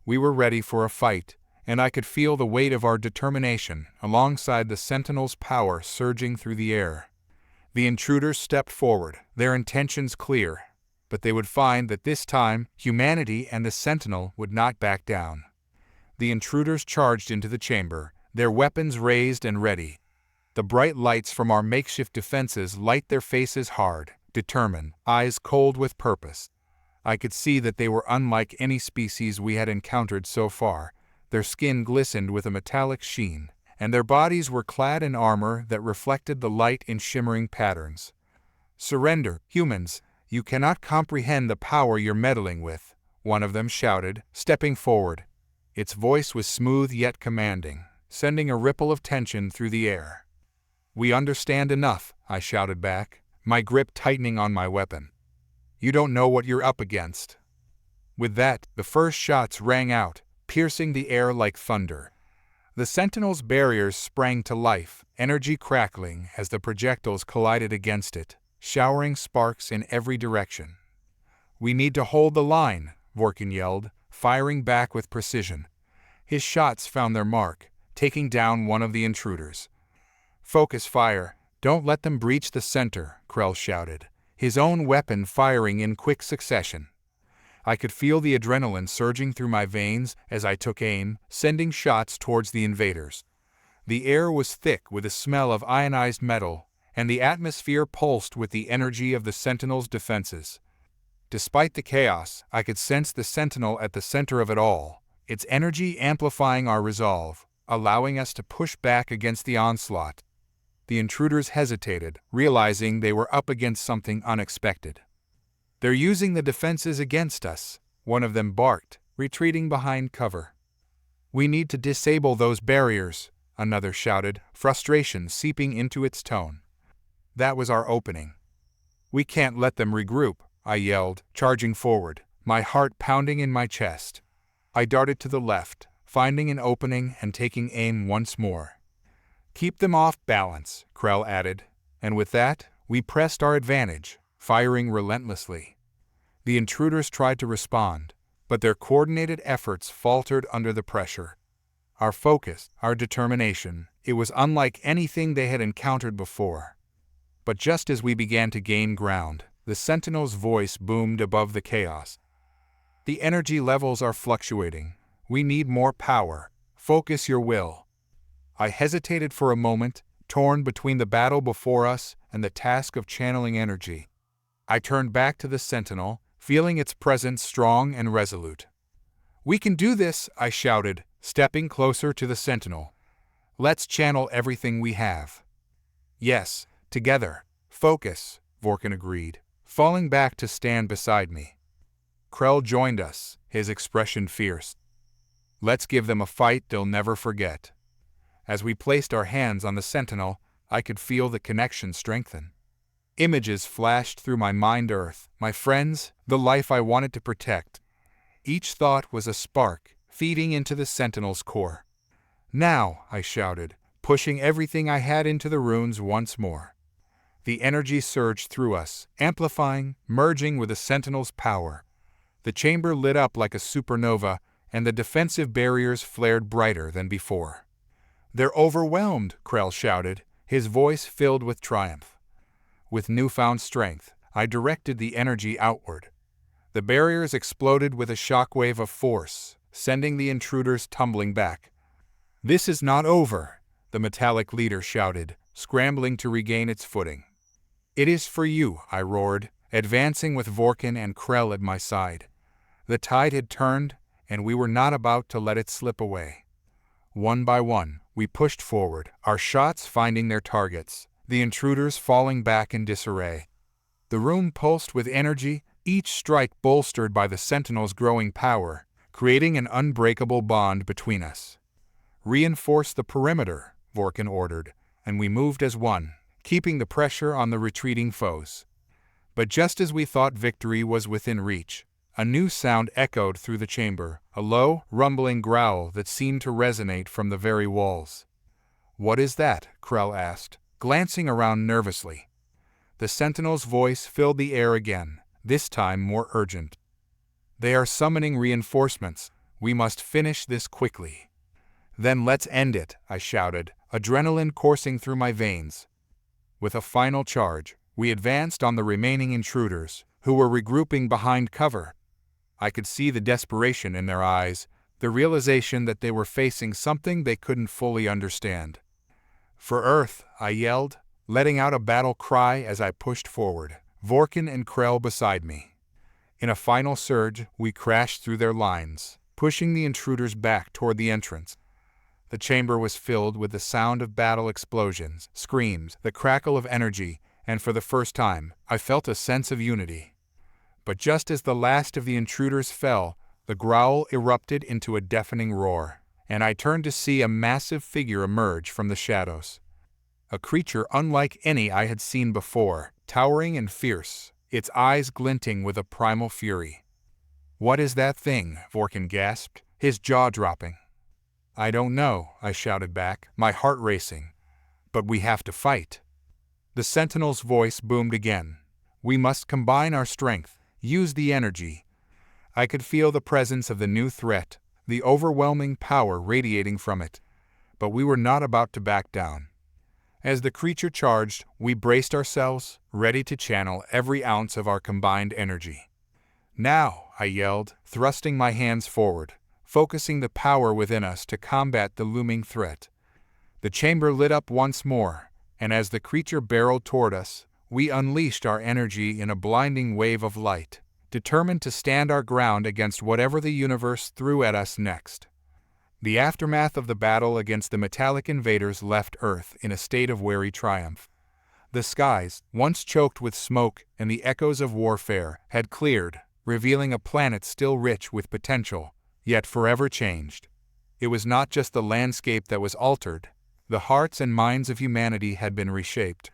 We were ready for a fight, and I could feel the weight of our determination alongside the sentinel's power surging through the air. The intruders stepped forward, their intentions clear, but they would find that this time humanity and the sentinel would not back down. The intruders charged into the chamber, their weapons raised and ready. The bright lights from our makeshift defenses light their faces hard, determined, eyes cold with purpose. I could see that they were unlike any species we had encountered so far. Their skin glistened with a metallic sheen, and their bodies were clad in armor that reflected the light in shimmering patterns. "Surrender, humans! You cannot comprehend the power you're meddling with," one of them shouted, stepping forward. Its voice was smooth yet commanding, sending a ripple of tension through the air. "We understand enough," I shouted back, my grip tightening on my weapon. "You don't know what you're up against." With that, the first shots rang out, piercing the air like thunder. The sentinel's barriers sprang to life, energy crackling as the projectiles collided against it, showering sparks in every direction. "We need to hold the line," Vorkin yelled, firing back with precision. His shots found their mark, taking down one of the intruders. "Focus fire. Don't let them breach the center," Krell shouted, his own weapon firing in quick succession. I could feel the adrenaline surging through my veins as I took aim, sending shots towards the invaders. The air was thick with the smell of ionized metal, and the atmosphere pulsed with the energy of the Sentinel's defenses. Despite the chaos, I could sense the Sentinel at the center of it all, its energy amplifying our resolve, allowing us to push back against the onslaught. The intruders hesitated, realizing they were up against something unexpected. "They're using the defenses against us," one of them barked, retreating behind cover. "We need to disable those barriers," another shouted, frustration seeping into its tone. That was our opening. "We can't let them regroup," I yelled, charging forward, my heart pounding in my chest. I darted to the left, finding an opening and taking aim once more. "Keep them off balance," Krell added, and with that, We pressed our advantage, firing relentlessly. The intruders tried to respond, but their coordinated efforts faltered under the pressure. Our focus, our determination, it was unlike anything they had encountered before. But just as we began to gain ground, the Sentinel's voice boomed above the chaos. "The energy levels are fluctuating. We need more power. Focus your will." I hesitated for a moment, torn between the battle before us and the task of channeling energy. I turned back to the Sentinel, feeling its presence strong and resolute. "We can do this," I shouted, stepping closer to the Sentinel. "Let's channel everything we have." "Yes, together. Focus," Vorkin agreed, falling back to stand beside me. Krell joined us, his expression fierce. "Let's give them a fight they'll never forget." As we placed our hands on the Sentinel, I could feel the connection strengthen. Images flashed through my mind: Earth, my friends, the life I wanted to protect. Each thought was a spark, feeding into the Sentinel's core. "Now," I shouted, pushing everything I had into the runes once more. The energy surged through us, amplifying, merging with the Sentinel's power. The chamber lit up like a supernova, and the defensive barriers flared brighter than before. "They're overwhelmed," Krell shouted, his voice filled with triumph. With newfound strength, I directed the energy outward. The barriers exploded with a shockwave of force, sending the intruders tumbling back. "This is not over," the metallic leader shouted, scrambling to regain its footing. "It is for you," I roared, advancing with Vorkin and Krell at my side. The tide had turned, and we were not about to let it slip away. One by one, we pushed forward, our shots finding their targets, the intruders falling back in disarray. The room pulsed with energy, each strike bolstered by the Sentinel's growing power, creating an unbreakable bond between us. "Reinforce the perimeter," Vorkin ordered, and we moved as one, keeping the pressure on the retreating foes. But just as we thought victory was within reach, a new sound echoed through the chamber, a low, rumbling growl that seemed to resonate from the very walls. "What is that?" Krell asked, glancing around nervously. The Sentinel's voice filled the air again, this time more urgent. "They are summoning reinforcements. We must finish this quickly." "Then let's end it," I shouted, adrenaline coursing through my veins. With a final charge, we advanced on the remaining intruders, who were regrouping behind cover. I could see the desperation in their eyes, the realization that they were facing something they couldn't fully understand. "For Earth," I yelled, letting out a battle cry as I pushed forward, Vorkin and Krell beside me. In a final surge, we crashed through their lines, pushing the intruders back toward the entrance. The chamber was filled with the sound of battle explosions, screams, the crackle of energy, and for the first time, I felt a sense of unity. But just as the last of the intruders fell, the growl erupted into a deafening roar, and I turned to see a massive figure emerge from the shadows. A creature unlike any I had seen before, towering and fierce, its eyes glinting with a primal fury. "What is that thing?" Vorkin gasped, his jaw dropping. "I don't know," I shouted back, my heart racing. "But we have to fight." The Sentinel's voice boomed again. "We must combine our strength, use the energy." I could feel the presence of the new threat, the overwhelming power radiating from it. But we were not about to back down. As the creature charged, we braced ourselves, ready to channel every ounce of our combined energy. "Now," I yelled, thrusting my hands forward, focusing the power within us to combat the looming threat. The chamber lit up once more, and as the creature barreled toward us, we unleashed our energy in a blinding wave of light, determined to stand our ground against whatever the universe threw at us next. The aftermath of the battle against the metallic invaders left Earth in a state of wary triumph. The skies, once choked with smoke and the echoes of warfare, had cleared, revealing a planet still rich with potential, yet forever changed. It was not just the landscape that was altered. The hearts and minds of humanity had been reshaped.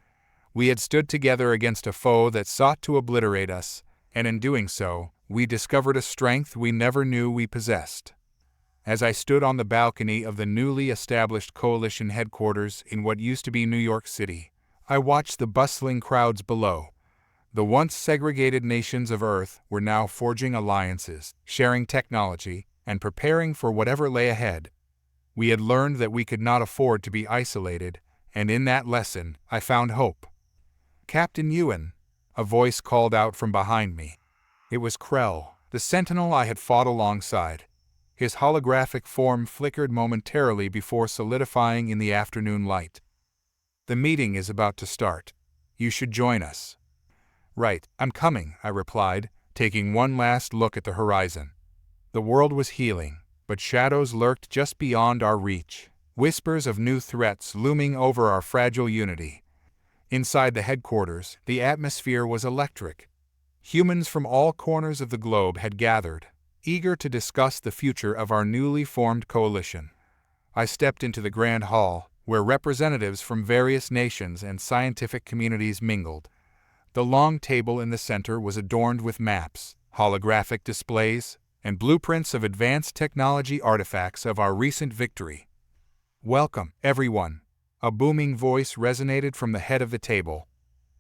We had stood together against a foe that sought to obliterate us, and in doing so, we discovered a strength we never knew we possessed. As I stood on the balcony of the newly established coalition headquarters in what used to be New York City, I watched the bustling crowds below. The once segregated nations of Earth were now forging alliances, sharing technology, and preparing for whatever lay ahead. We had learned that we could not afford to be isolated, and in that lesson, I found hope. "Captain Ewan," a voice called out from behind me. It was Krell, the sentinel I had fought alongside. His holographic form flickered momentarily before solidifying in the afternoon light. "The meeting is about to start. You should join us." "Right, I'm coming," I replied, taking one last look at the horizon. The world was healing, but shadows lurked just beyond our reach, whispers of new threats looming over our fragile unity. Inside the headquarters, the atmosphere was electric. Humans from all corners of the globe had gathered, eager to discuss the future of our newly formed coalition. I stepped into the grand hall, where representatives from various nations and scientific communities mingled. The long table in the center was adorned with maps, holographic displays, and blueprints of advanced technology artifacts of our recent victory. "Welcome, everyone," a booming voice resonated from the head of the table.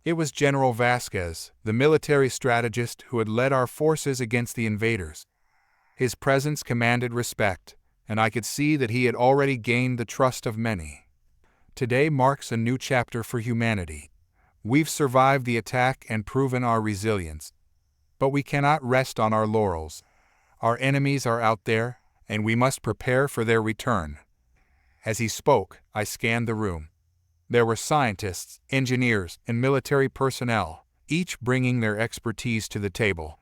It was General Vasquez, the military strategist who had led our forces against the invaders. His presence commanded respect, and I could see that he had already gained the trust of many. "Today marks a new chapter for humanity. We've survived the attack and proven our resilience. But we cannot rest on our laurels. Our enemies are out there, and we must prepare for their return." As he spoke, I scanned the room. There were scientists, engineers, and military personnel, each bringing their expertise to the table.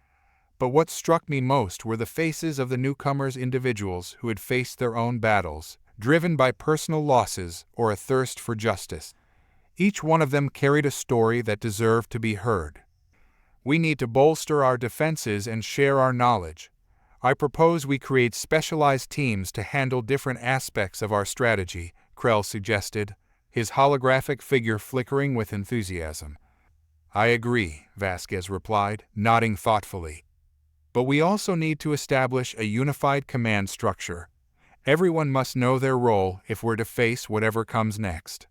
But what struck me most were the faces of the newcomers, individuals who had faced their own battles, driven by personal losses or a thirst for justice. Each one of them carried a story that deserved to be heard. "We need to bolster our defenses and share our knowledge. I propose we create specialized teams to handle different aspects of our strategy," Krell suggested, his holographic figure flickering with enthusiasm. "I agree," Vasquez replied, nodding thoughtfully. "But we also need to establish a unified command structure. Everyone must know their role if we're to face whatever comes next."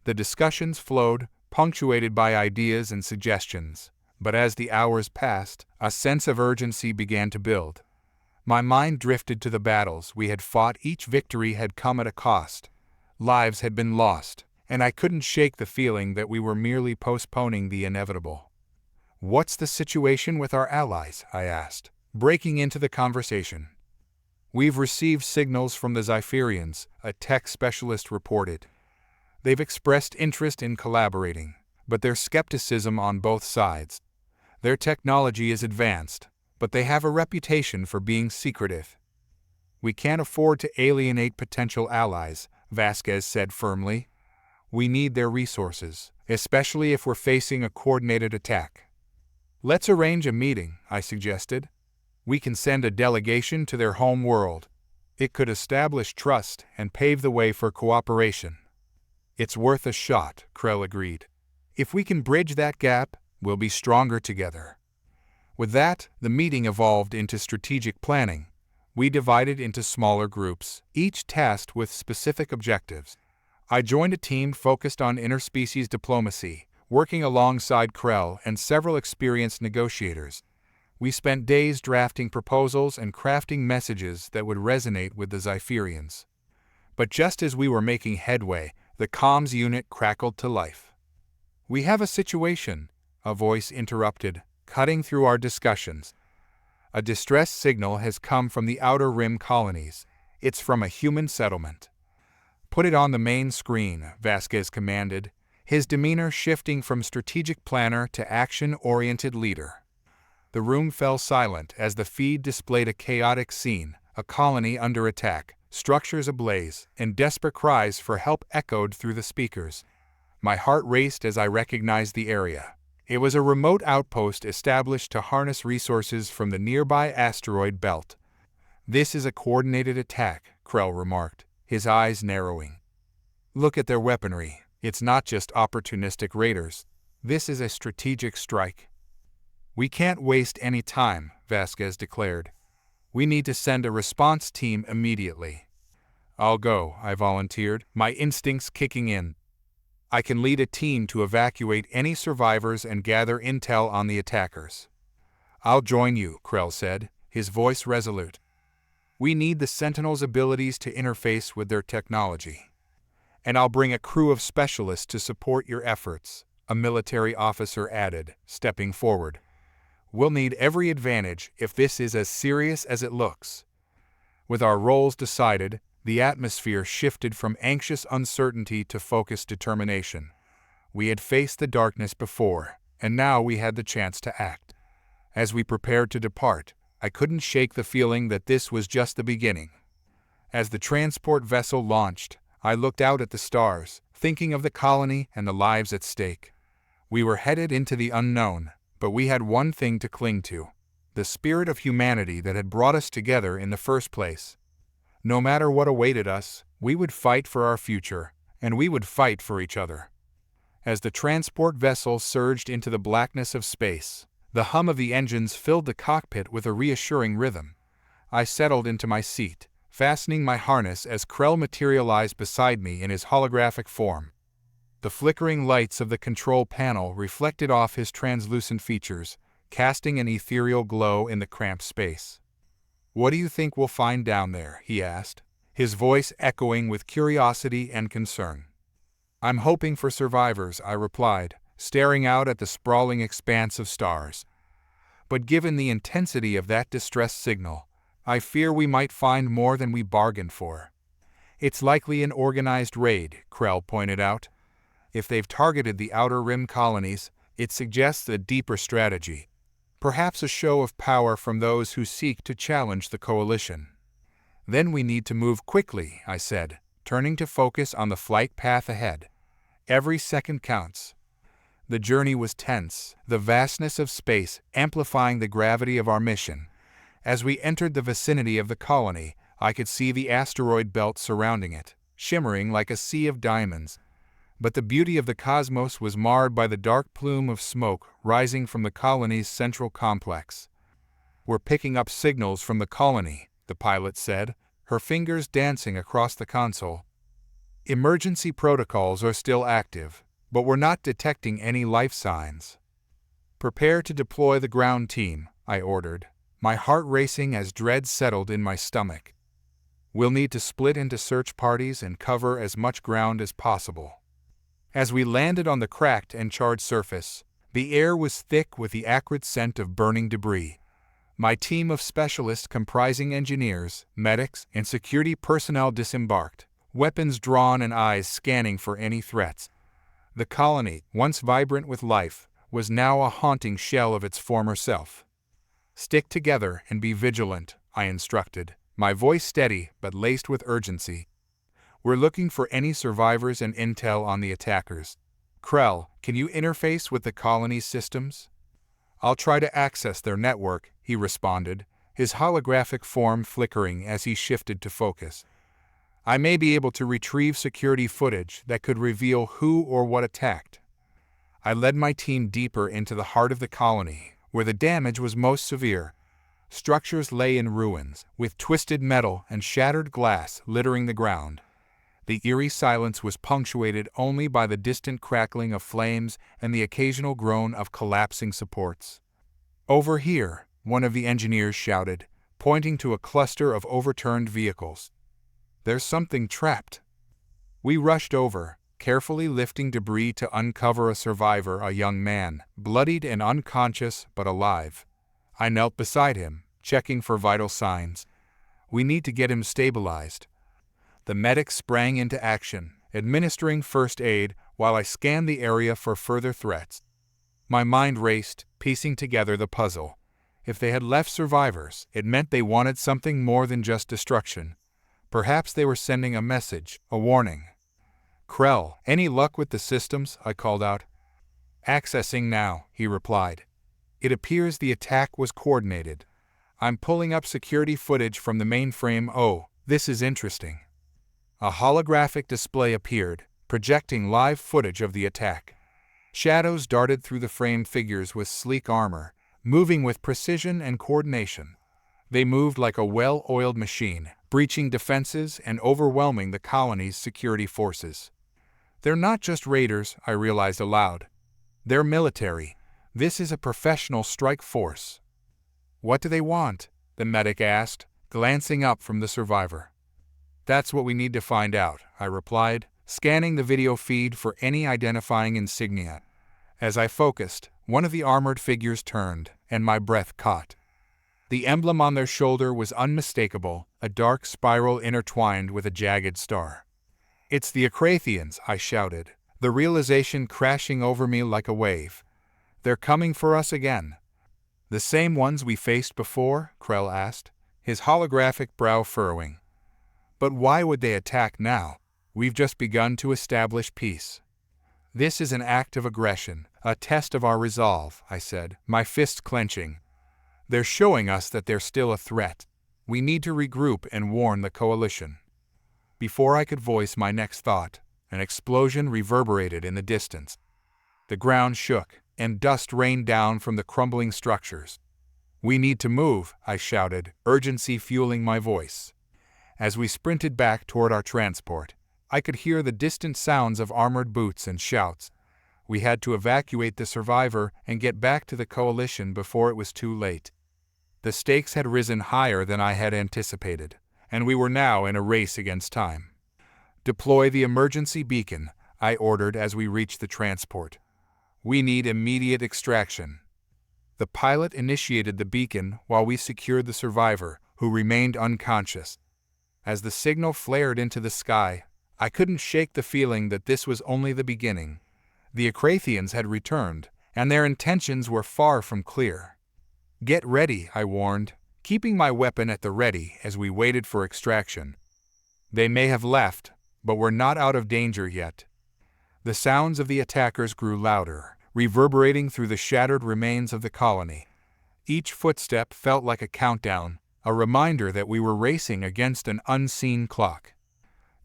The discussions flowed, punctuated by ideas and suggestions, but as the hours passed, a sense of urgency began to build. My mind drifted to the battles we had fought. Each victory had come at a cost. Lives had been lost, and I couldn't shake the feeling that we were merely postponing the inevitable. "What's the situation with our allies?" I asked, breaking into the conversation. "We've received signals from the Zypherians," a tech specialist reported. "They've expressed interest in collaborating, but there's skepticism on both sides. Their technology is advanced, but they have a reputation for being secretive." "We can't afford to alienate potential allies," Vasquez said firmly. "We need their resources, especially if we're facing a coordinated attack." "Let's arrange a meeting," I suggested. "We can send a delegation to their home world. It could establish trust and pave the way for cooperation." "It's worth a shot," Krell agreed. "If we can bridge that gap, we'll be stronger together." With that, the meeting evolved into strategic planning. We divided into smaller groups, each tasked with specific objectives. I joined a team focused on interspecies diplomacy, working alongside Krell and several experienced negotiators. We spent days drafting proposals and crafting messages that would resonate with the Zypherians. But just as we were making headway, the comms unit crackled to life. "We have a situation," a voice interrupted, cutting through our discussions. "A distress signal has come from the Outer Rim colonies. It's from a human settlement." "Put it on the main screen," Vasquez commanded, his demeanor shifting from strategic planner to action-oriented leader. The room fell silent as the feed displayed a chaotic scene, a colony under attack, structures ablaze, and desperate cries for help echoed through the speakers. My heart raced as I recognized the area. It was a remote outpost established to harness resources from the nearby asteroid belt. "This is a coordinated attack," Krell remarked, his eyes narrowing. "Look at their weaponry. It's not just opportunistic raiders. This is a strategic strike." "We can't waste any time," Vasquez declared. "We need to send a response team immediately." "I'll go," I volunteered, my instincts kicking in. I can lead a team to evacuate any survivors and gather intel on the attackers. I'll join you, Krell said, his voice resolute. We need the Sentinels' abilities to interface with their technology. And I'll bring a crew of specialists to support your efforts, a military officer added, stepping forward. We'll need every advantage if this is as serious as it looks. With our roles decided, the atmosphere shifted from anxious uncertainty to focused determination. We had faced the darkness before, and now we had the chance to act. As we prepared to depart, I couldn't shake the feeling that this was just the beginning. As the transport vessel launched, I looked out at the stars, thinking of the colony and the lives at stake. We were headed into the unknown, but we had one thing to cling to: the spirit of humanity that had brought us together in the first place. No matter what awaited us, we would fight for our future, and we would fight for each other. As the transport vessel surged into the blackness of space, the hum of the engines filled the cockpit with a reassuring rhythm. I settled into my seat, fastening my harness as Krell materialized beside me in his holographic form. The flickering lights of the control panel reflected off his translucent features, casting an ethereal glow in the cramped space. "What do you think we'll find down there?" he asked, his voice echoing with curiosity and concern. "I'm hoping for survivors," I replied, staring out at the sprawling expanse of stars. "But given the intensity of that distress signal, I fear we might find more than we bargained for." "It's likely an organized raid," Krell pointed out. "If they've targeted the Outer Rim colonies, it suggests a deeper strategy. Perhaps a show of power from those who seek to challenge the coalition." "Then we need to move quickly," I said, turning to focus on the flight path ahead. "Every second counts." The journey was tense, the vastness of space amplifying the gravity of our mission. As we entered the vicinity of the colony, I could see the asteroid belt surrounding it, shimmering like a sea of diamonds. But the beauty of the cosmos was marred by the dark plume of smoke rising from the colony's central complex. "We're picking up signals from the colony," the pilot said, her fingers dancing across the console. "Emergency protocols are still active, but we're not detecting any life signs." "Prepare to deploy the ground team," I ordered, my heart racing as dread settled in my stomach. "We'll need to split into search parties and cover as much ground as possible." As we landed on the cracked and charred surface, the air was thick with the acrid scent of burning debris. My team of specialists comprising engineers, medics, and security personnel disembarked, weapons drawn and eyes scanning for any threats. The colony, once vibrant with life, was now a haunting shell of its former self. "Stick together and be vigilant," I instructed, my voice steady but laced with urgency. "We're looking for any survivors and intel on the attackers. Krell, can you interface with the colony's systems?" "I'll try to access their network," he responded, his holographic form flickering as he shifted to focus. "I may be able to retrieve security footage that could reveal who or what attacked." I led my team deeper into the heart of the colony, where the damage was most severe. Structures lay in ruins, with twisted metal and shattered glass littering the ground. The eerie silence was punctuated only by the distant crackling of flames and the occasional groan of collapsing supports. "Over here," one of the engineers shouted, pointing to a cluster of overturned vehicles. "There's something trapped." We rushed over, carefully lifting debris to uncover a survivor, a young man, bloodied and unconscious but alive. I knelt beside him, checking for vital signs. "We need to get him stabilized." The medic sprang into action, administering first aid while I scanned the area for further threats. My mind raced, piecing together the puzzle. If they had left survivors, it meant they wanted something more than just destruction. Perhaps they were sending a message, a warning. "Krell, any luck with the systems?" I called out. "Accessing now," he replied. "It appears the attack was coordinated. I'm pulling up security footage from the mainframe. Oh, this is interesting." A holographic display appeared, projecting live footage of the attack. Shadows darted through the framed figures with sleek armor, moving with precision and coordination. They moved like a well-oiled machine, breaching defenses and overwhelming the colony's security forces. They're not just raiders, I realized aloud. They're military. This is a professional strike force. What do they want? The medic asked, glancing up from the survivor. That's what we need to find out, I replied, scanning the video feed for any identifying insignia. As I focused, one of the armored figures turned, and my breath caught. The emblem on their shoulder was unmistakable, a dark spiral intertwined with a jagged star. It's the Akrathians, I shouted, the realization crashing over me like a wave. They're coming for us again. The same ones we faced before? Krell asked, his holographic brow furrowing. But why would they attack now? We've just begun to establish peace. This is an act of aggression, a test of our resolve, I said, my fist clenching. They're showing us that they're still a threat. We need to regroup and warn the coalition. Before I could voice my next thought, an explosion reverberated in the distance. The ground shook, and dust rained down from the crumbling structures. We need to move, I shouted, urgency fueling my voice. As we sprinted back toward our transport, I could hear the distant sounds of armored boots and shouts. We had to evacuate the survivor and get back to the coalition before it was too late. The stakes had risen higher than I had anticipated, and we were now in a race against time. Deploy the emergency beacon, I ordered as we reached the transport. We need immediate extraction. The pilot initiated the beacon while we secured the survivor, who remained unconscious. As the signal flared into the sky, I couldn't shake the feeling that this was only the beginning. The Akrathians had returned, and their intentions were far from clear. Get ready, I warned, keeping my weapon at the ready as we waited for extraction. They may have left, but we're not out of danger yet. The sounds of the attackers grew louder, reverberating through the shattered remains of the colony. Each footstep felt like a countdown, a reminder that we were racing against an unseen clock.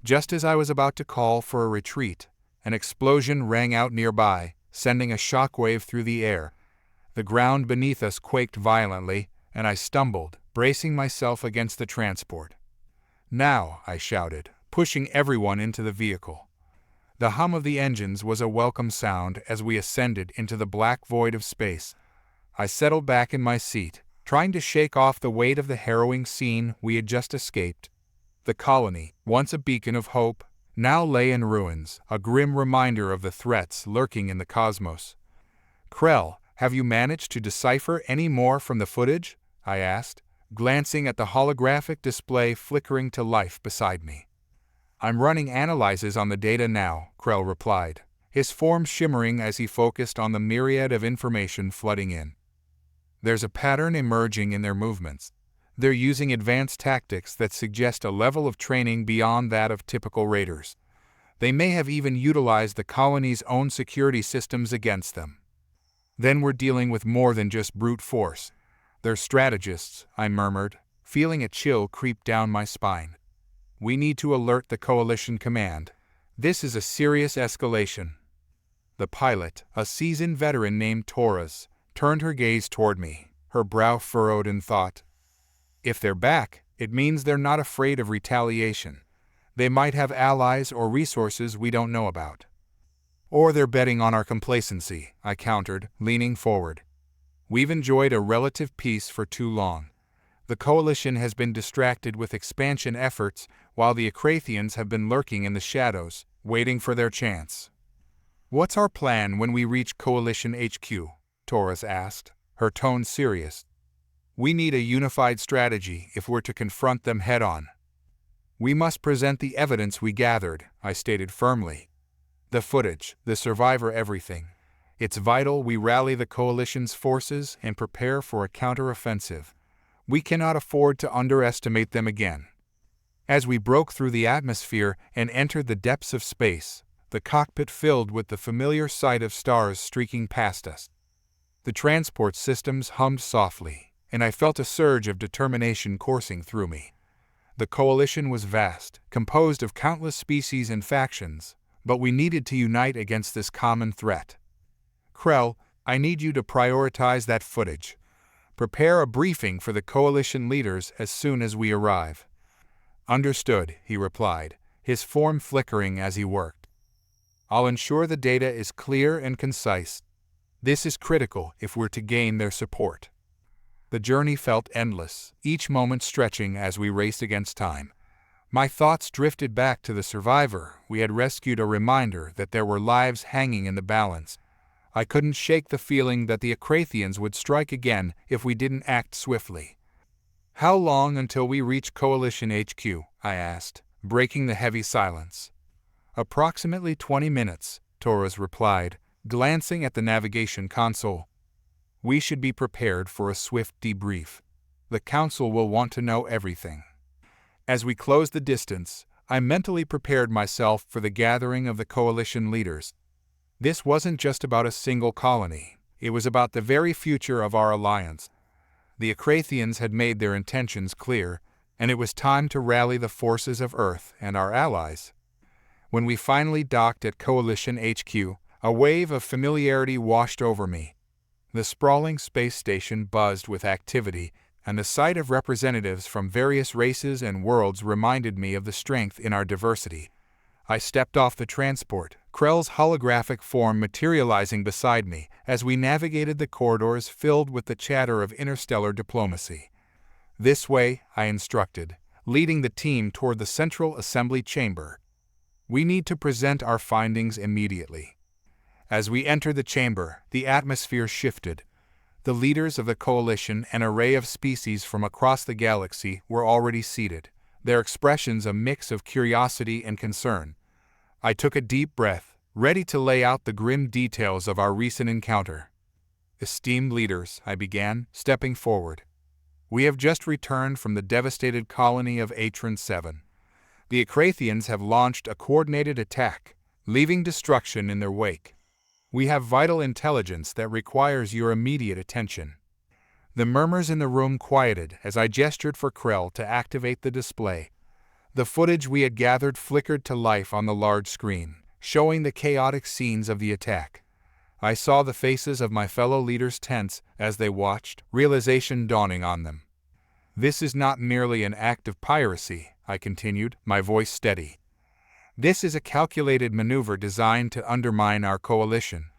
Just as I was about to call for a retreat, an explosion rang out nearby, sending a shockwave through the air. The ground beneath us quaked violently, and I stumbled, bracing myself against the transport. Now, I shouted, pushing everyone into the vehicle. The hum of the engines was a welcome sound as we ascended into the black void of space. I settled back in my seat, trying to shake off the weight of the harrowing scene we had just escaped. The colony, once a beacon of hope, now lay in ruins, a grim reminder of the threats lurking in the cosmos. Krell, have you managed to decipher any more from the footage? I asked, glancing at the holographic display flickering to life beside me. I'm running analyses on the data now, Krell replied, his form shimmering as he focused on the myriad of information flooding in. There's a pattern emerging in their movements. They're using advanced tactics that suggest a level of training beyond that of typical raiders. They may have even utilized the colony's own security systems against them. Then we're dealing with more than just brute force. They're strategists, I murmured, feeling a chill creep down my spine. We need to alert the coalition command. This is a serious escalation. The pilot, a seasoned veteran named Torres, turned her gaze toward me, her brow furrowed in thought. If they're back, it means they're not afraid of retaliation. They might have allies or resources we don't know about. Or they're betting on our complacency, I countered, leaning forward. We've enjoyed a relative peace for too long. The coalition has been distracted with expansion efforts, while the Akrathians have been lurking in the shadows, waiting for their chance. What's our plan when we reach Coalition HQ? Torres asked, her tone serious. We need a unified strategy if we're to confront them head-on. We must present the evidence we gathered, I stated firmly. The footage, the survivor, everything. It's vital we rally the coalition's forces and prepare for a counteroffensive. We cannot afford to underestimate them again. As we broke through the atmosphere and entered the depths of space, the cockpit filled with the familiar sight of stars streaking past us. The transport systems hummed softly, and I felt a surge of determination coursing through me. The coalition was vast, composed of countless species and factions, but we needed to unite against this common threat. Krell, I need you to prioritize that footage. Prepare a briefing for the coalition leaders as soon as we arrive. Understood, he replied, his form flickering as he worked. I'll ensure the data is clear and concise. This is critical if we're to gain their support." The journey felt endless, each moment stretching as we raced against time. My thoughts drifted back to the survivor we had rescued, a reminder that there were lives hanging in the balance. I couldn't shake the feeling that the Akrathians would strike again if we didn't act swiftly. "How long until we reach Coalition HQ?" I asked, breaking the heavy silence. "Approximately 20 minutes, Torres replied, glancing at the navigation console. "We should be prepared for a swift debrief. The Council will want to know everything." As we closed the distance, I mentally prepared myself for the gathering of the Coalition leaders. This wasn't just about a single colony. It was about the very future of our alliance. The Akrathians had made their intentions clear, and it was time to rally the forces of Earth and our allies. When we finally docked at Coalition HQ, a wave of familiarity washed over me. The sprawling space station buzzed with activity, and the sight of representatives from various races and worlds reminded me of the strength in our diversity. I stepped off the transport, Krell's holographic form materializing beside me as we navigated the corridors filled with the chatter of interstellar diplomacy. "This way," I instructed, leading the team toward the central assembly chamber. "We need to present our findings immediately." As we entered the chamber, the atmosphere shifted. The leaders of the Coalition, an array of species from across the galaxy, were already seated, their expressions a mix of curiosity and concern. I took a deep breath, ready to lay out the grim details of our recent encounter. "Esteemed leaders," I began, stepping forward. "We have just returned from the devastated colony of Atron 7. The Akrathians have launched a coordinated attack, leaving destruction in their wake. We have vital intelligence that requires your immediate attention." The murmurs in the room quieted as I gestured for Krell to activate the display. The footage we had gathered flickered to life on the large screen, showing the chaotic scenes of the attack. I saw the faces of my fellow leaders tense as they watched, realization dawning on them. "This is not merely an act of piracy," I continued, my voice steady. "This is a calculated maneuver designed to undermine our coalition.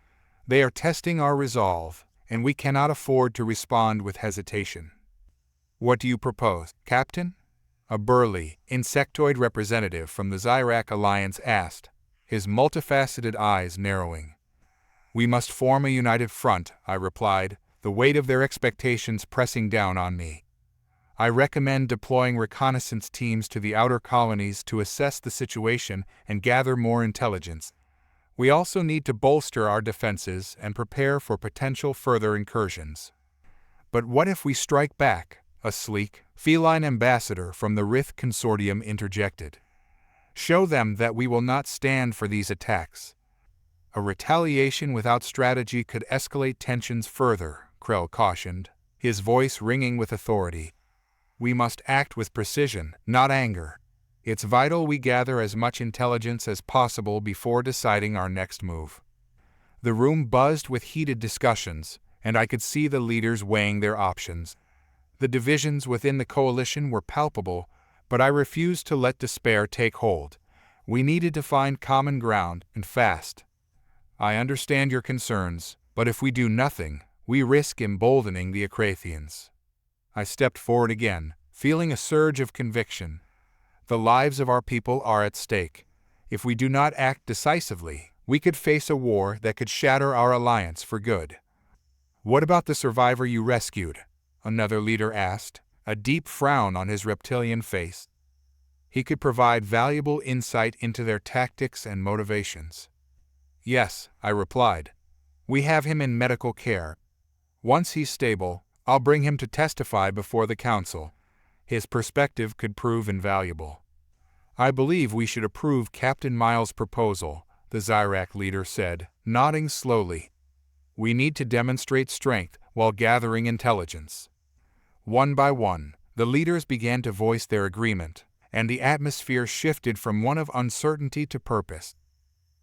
They are testing our resolve, and we cannot afford to respond with hesitation." "What do you propose, Captain?" a burly, insectoid representative from the Zyrak Alliance asked, his multifaceted eyes narrowing. "We must form a united front," I replied, the weight of their expectations pressing down on me. "I recommend deploying reconnaissance teams to the outer colonies to assess the situation and gather more intelligence. We also need to bolster our defenses and prepare for potential further incursions." "But what if we strike back?" a sleek, feline ambassador from the Rith Consortium interjected. "Show them that we will not stand for these attacks." "A retaliation without strategy could escalate tensions further," Krell cautioned, his voice ringing with authority. "We must act with precision, not anger. It's vital we gather as much intelligence as possible before deciding our next move." The room buzzed with heated discussions, and I could see the leaders weighing their options. The divisions within the coalition were palpable, but I refused to let despair take hold. We needed to find common ground, and fast. "I understand your concerns, but if we do nothing, we risk emboldening the Akrathians." I stepped forward again, feeling a surge of conviction. The lives of our people are at stake. If we do not act decisively, we could face a war that could shatter our alliance for good. "What about the survivor you rescued?" another leader asked, a deep frown on his reptilian face. "He could provide valuable insight into their tactics and motivations." "Yes," I replied. "We have him in medical care. Once he's stable, I'll bring him to testify before the Council. His perspective could prove invaluable." "I believe we should approve Captain Miles' proposal," the Zyrak leader said, nodding slowly. "We need to demonstrate strength while gathering intelligence." One by one, the leaders began to voice their agreement, and the atmosphere shifted from one of uncertainty to purpose.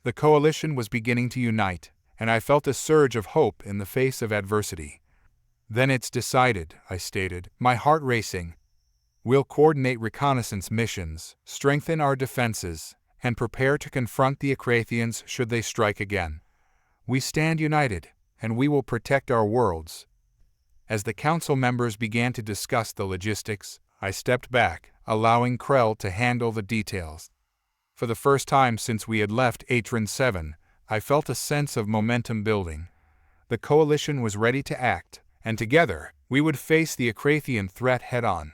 The coalition was beginning to unite, and I felt a surge of hope in the face of adversity. "Then it's decided," I stated, my heart racing. "We'll coordinate reconnaissance missions, strengthen our defenses, and prepare to confront the Akrathians should they strike again. We stand united, and we will protect our worlds. As the council members began to discuss the logistics, I stepped back, allowing Krell to handle the details. For the first time since we had left Atron 7, I felt a sense of momentum building. The coalition was ready to act, and together, we would face the Akrathian threat head-on.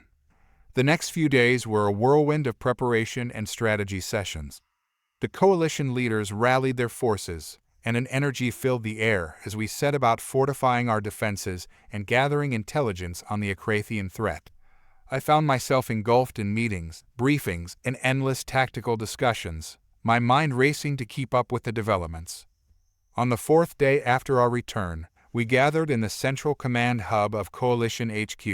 The next few days were a whirlwind of preparation and strategy sessions. The coalition leaders rallied their forces, and an energy filled the air as we set about fortifying our defenses and gathering intelligence on the Akrathian threat. I found myself engulfed in meetings, briefings, and endless tactical discussions, my mind racing to keep up with the developments. On the fourth day after our return, we gathered in the central command hub of Coalition HQ.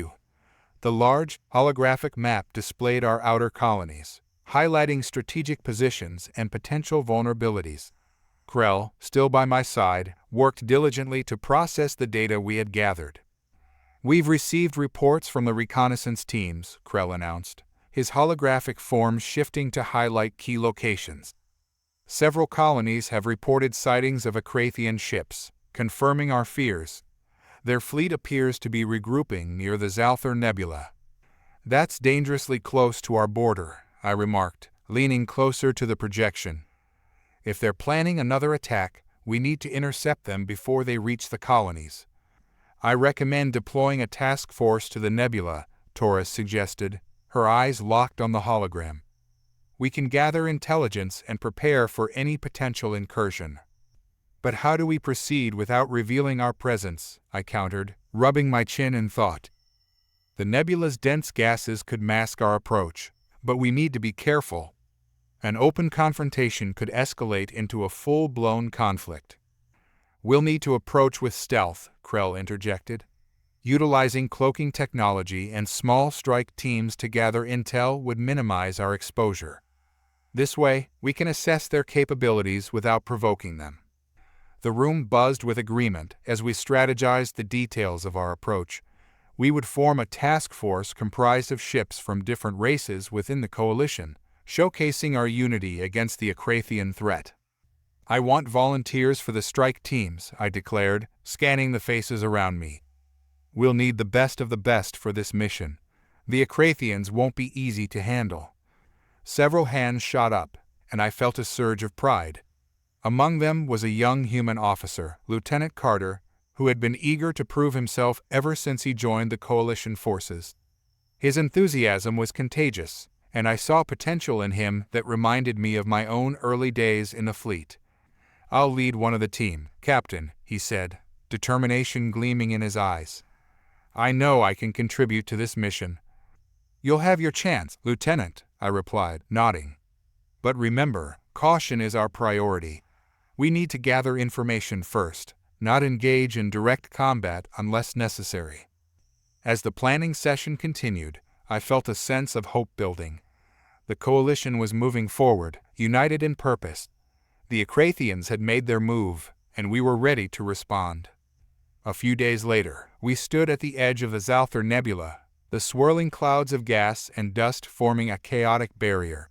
The large, holographic map displayed our outer colonies, highlighting strategic positions and potential vulnerabilities. Krell, still by my side, worked diligently to process the data we had gathered. "We've received reports from the reconnaissance teams," Krell announced, his holographic form shifting to highlight key locations. "Several colonies have reported sightings of Akrathian ships, confirming our fears. Their fleet appears to be regrouping near the Zalthar Nebula." "That's dangerously close to our border," I remarked, leaning closer to the projection. "If they're planning another attack, we need to intercept them before they reach the colonies." "I recommend deploying a task force to the nebula," Torres suggested, her eyes locked on the hologram. "We can gather intelligence and prepare for any potential incursion." "But how do we proceed without revealing our presence?" I countered, rubbing my chin in thought. "The nebula's dense gases could mask our approach, but we need to be careful. An open confrontation could escalate into a full-blown conflict." "We'll need to approach with stealth," Krell interjected, "utilizing cloaking technology and small strike teams to gather intel would minimize our exposure. This way, we can assess their capabilities without provoking them." The room buzzed with agreement as we strategized the details of our approach. We would form a task force comprised of ships from different races within the coalition, showcasing our unity against the Akrathian threat. "I want volunteers for the strike teams," I declared, scanning the faces around me. "We'll need the best of the best for this mission. The Akrathians won't be easy to handle." Several hands shot up, and I felt a surge of pride. Among them was a young human officer, Lieutenant Carter, who had been eager to prove himself ever since he joined the coalition forces. His enthusiasm was contagious, and I saw potential in him that reminded me of my own early days in the fleet. "I'll lead one of the team, Captain," he said, determination gleaming in his eyes. "I know I can contribute to this mission." "You'll have your chance, Lieutenant," I replied, nodding. "But remember, caution is our priority. We need to gather information first, not engage in direct combat unless necessary." As the planning session continued, I felt a sense of hope building. The coalition was moving forward, united in purpose. The Akrathians had made their move, and we were ready to respond. A few days later, we stood at the edge of the Zalthar Nebula, the swirling clouds of gas and dust forming a chaotic barrier.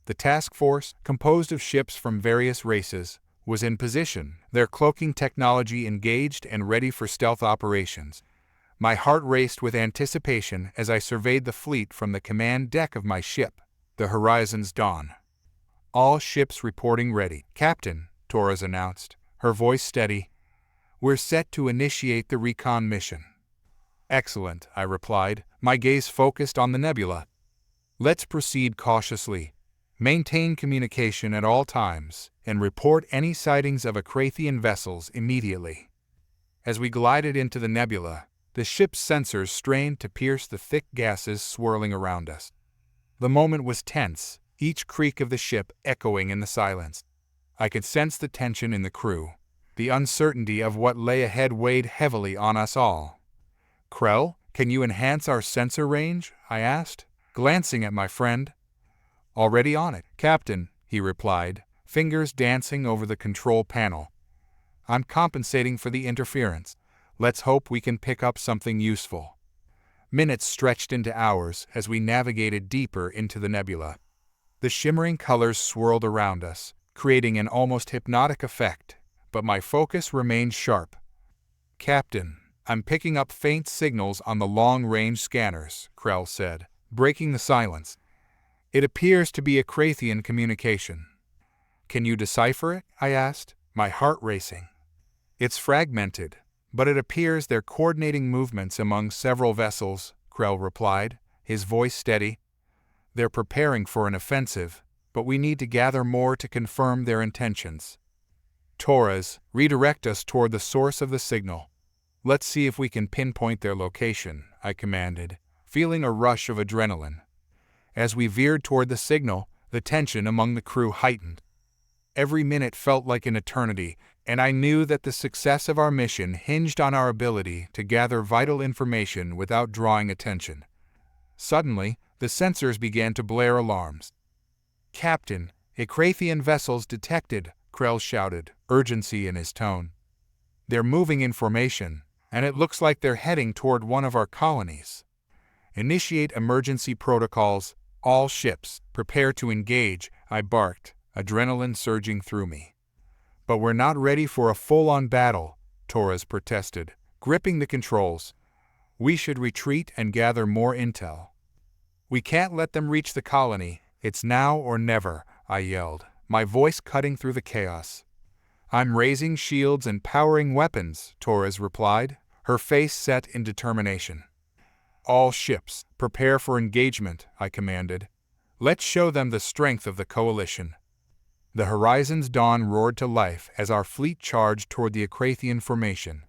The task force, composed of ships from various races, was in position, their cloaking technology engaged and ready for stealth operations. My heart raced with anticipation as I surveyed the fleet from the command deck of my ship, the Horizon's Dawn. "All ships reporting ready, Captain," Torres announced, her voice steady. "We're set to initiate the recon mission." "Excellent," I replied, my gaze focused on the nebula. "Let's proceed cautiously. Maintain communication at all times, and report any sightings of Akrathian vessels immediately." As we glided into the nebula, the ship's sensors strained to pierce the thick gases swirling around us. The moment was tense, each creak of the ship echoing in the silence. I could sense the tension in the crew. The uncertainty of what lay ahead weighed heavily on us all. "Krell, can you enhance our sensor range?" I asked, glancing at my friend. "Already on it, Captain," he replied, fingers dancing over the control panel. "I'm compensating for the interference. Let's hope we can pick up something useful." Minutes stretched into hours as we navigated deeper into the nebula. The shimmering colors swirled around us, creating an almost hypnotic effect, but my focus remained sharp. "Captain, I'm picking up faint signals on the long-range scanners," Krell said, breaking the silence. "It appears to be a Krathian communication." "Can you decipher it?" I asked, my heart racing. "It's fragmented, but it appears they're coordinating movements among several vessels," Krell replied, his voice steady. "They're preparing for an offensive, but we need to gather more to confirm their intentions." "Torres, redirect us toward the source of the signal. Let's see if we can pinpoint their location," I commanded, feeling a rush of adrenaline. As we veered toward the signal, the tension among the crew heightened. Every minute felt like an eternity, and I knew that the success of our mission hinged on our ability to gather vital information without drawing attention. Suddenly, the sensors began to blare alarms. "Captain, a Krathian vessel's detected," Krell shouted, urgency in his tone. "They're moving in formation, and it looks like they're heading toward one of our colonies. Initiate emergency protocols. All ships, prepare to engage," I barked, adrenaline surging through me. "But we're not ready for a full-on battle," Torres protested, gripping the controls. "We should retreat and gather more intel." "We can't let them reach the colony. It's now or never," I yelled, my voice cutting through the chaos. "I'm raising shields and powering weapons," Torres replied, her face set in determination. "All ships, prepare for engagement," I commanded. "Let's show them the strength of the coalition." The horizon's dawn roared to life as our fleet charged toward the Krathian formation.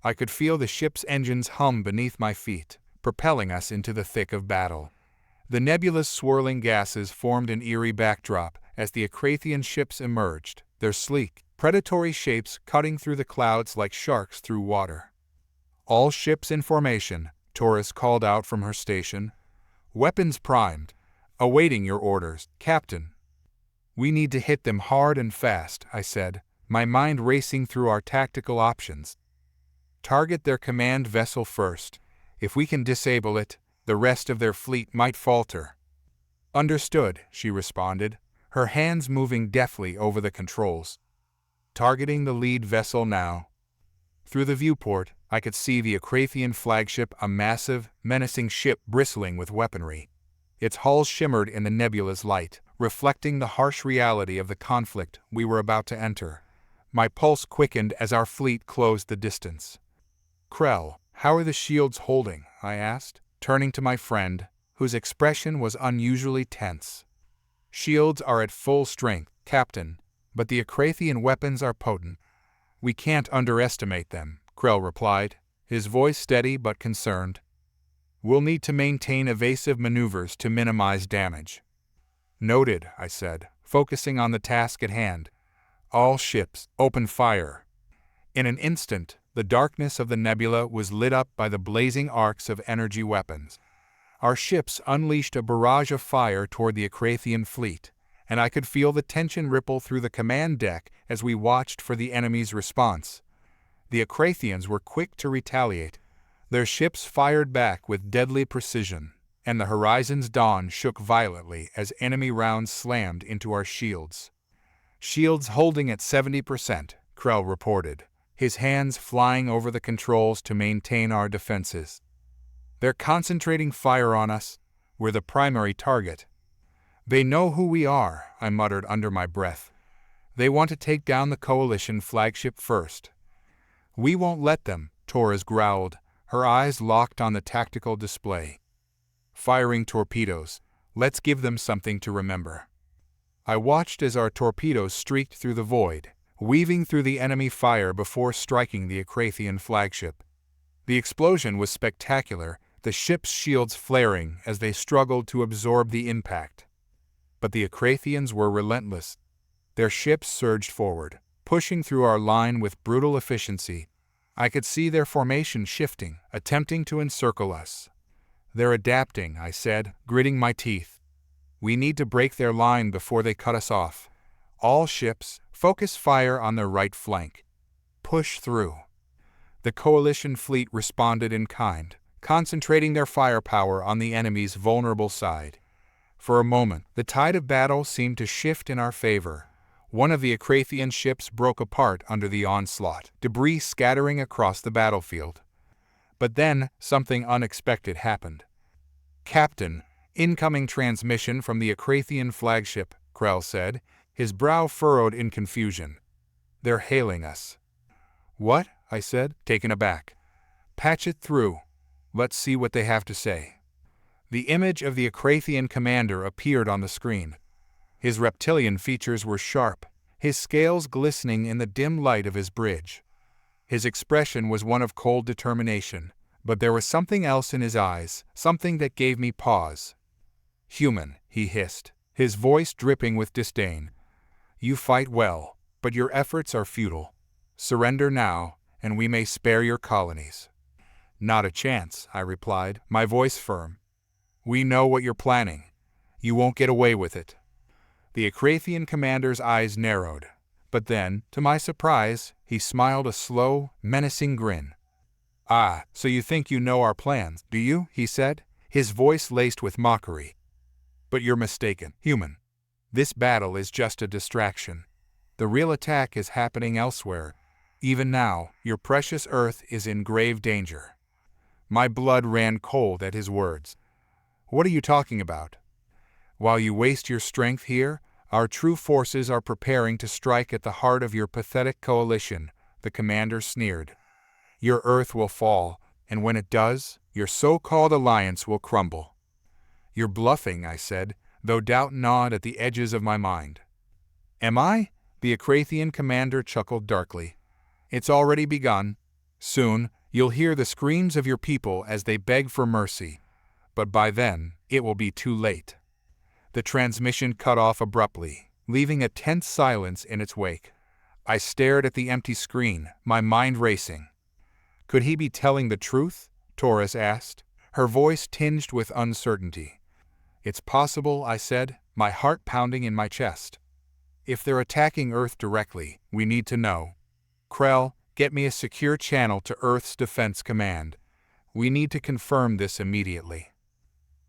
I could feel the ship's engines hum beneath my feet, propelling us into the thick of battle. The nebulous swirling gases formed an eerie backdrop as the Krathian ships emerged, their sleek, predatory shapes cutting through the clouds like sharks through water. "All ships in formation," Torres called out from her station. "Weapons primed. Awaiting your orders, Captain." "We need to hit them hard and fast," I said, my mind racing through our tactical options. "Target their command vessel first. If we can disable it, the rest of their fleet might falter." "Understood," she responded, her hands moving deftly over the controls. "Targeting the lead vessel now." Through the viewport, I could see the Krathian flagship, a massive, menacing ship bristling with weaponry. Its hull shimmered in the nebula's light, reflecting the harsh reality of the conflict we were about to enter. My pulse quickened as our fleet closed the distance. "Krell, how are the shields holding?" I asked, turning to my friend, whose expression was unusually tense. "Shields are at full strength, Captain, but the Krathian weapons are potent. We can't underestimate them," Krell replied, his voice steady but concerned. "We'll need to maintain evasive maneuvers to minimize damage." "Noted," I said, focusing on the task at hand. "All ships, open fire." In an instant, the darkness of the nebula was lit up by the blazing arcs of energy weapons. Our ships unleashed a barrage of fire toward the Krathian fleet, and I could feel the tension ripple through the command deck as we watched for the enemy's response. The Krathians were quick to retaliate. Their ships fired back with deadly precision, and the horizon's dawn shook violently as enemy rounds slammed into our shields. "Shields holding at 70%, Krell reported, his hands flying over the controls to maintain our defenses. "They're concentrating fire on us. We're the primary target." "They know who we are," I muttered under my breath. "They want to take down the coalition flagship first." "We won't let them," Torres growled, her eyes locked on the tactical display. "Firing torpedoes. Let's give them something to remember." I watched as our torpedoes streaked through the void, weaving through the enemy fire before striking the Krathian flagship. The explosion was spectacular, the ship's shields flaring as they struggled to absorb the impact. But the Krathians were relentless. Their ships surged forward, pushing through our line with brutal efficiency. I could see their formation shifting, attempting to encircle us. "They're adapting," I said, gritting my teeth. "We need to break their line before they cut us off. All ships, focus fire on their right flank. Push through." The coalition fleet responded in kind, concentrating their firepower on the enemy's vulnerable side. For a moment, the tide of battle seemed to shift in our favor. One of the Akrathian ships broke apart under the onslaught, debris scattering across the battlefield. But then, something unexpected happened. "Captain, incoming transmission from the Akrathian flagship," Krell said, his brow furrowed in confusion. "They're hailing us." "What?" I said, taken aback. "Patch it through. Let's see what they have to say." The image of the Akrathian commander appeared on the screen. His reptilian features were sharp, his scales glistening in the dim light of his bridge. His expression was one of cold determination, but there was something else in his eyes, something that gave me pause. "Human," he hissed, his voice dripping with disdain. "You fight well, but your efforts are futile. Surrender now, and we may spare your colonies." "Not a chance," I replied, my voice firm. "We know what you're planning. You won't get away with it." The Akrathian commander's eyes narrowed, but then, to my surprise, he smiled a slow, menacing grin. "Ah, so you think you know our plans, do you?" he said, his voice laced with mockery. "But you're mistaken, human. This battle is just a distraction. The real attack is happening elsewhere. Even now, your precious Earth is in grave danger." My blood ran cold at his words. "What are you talking about?" "While you waste your strength here, our true forces are preparing to strike at the heart of your pathetic coalition," the commander sneered. "Your Earth will fall, and when it does, your so-called alliance will crumble." "You're bluffing," I said, though doubt gnawed at the edges of my mind. "Am I?" The Akrathian commander chuckled darkly. "It's already begun. Soon, you'll hear the screams of your people as they beg for mercy. But by then, it will be too late." The transmission cut off abruptly, leaving a tense silence in its wake. I stared at the empty screen, my mind racing. "Could he be telling the truth?" Taurus asked, her voice tinged with uncertainty. "It's possible," I said, my heart pounding in my chest. "If they're attacking Earth directly, we need to know. Krell, get me a secure channel to Earth's Defense Command. We need to confirm this immediately."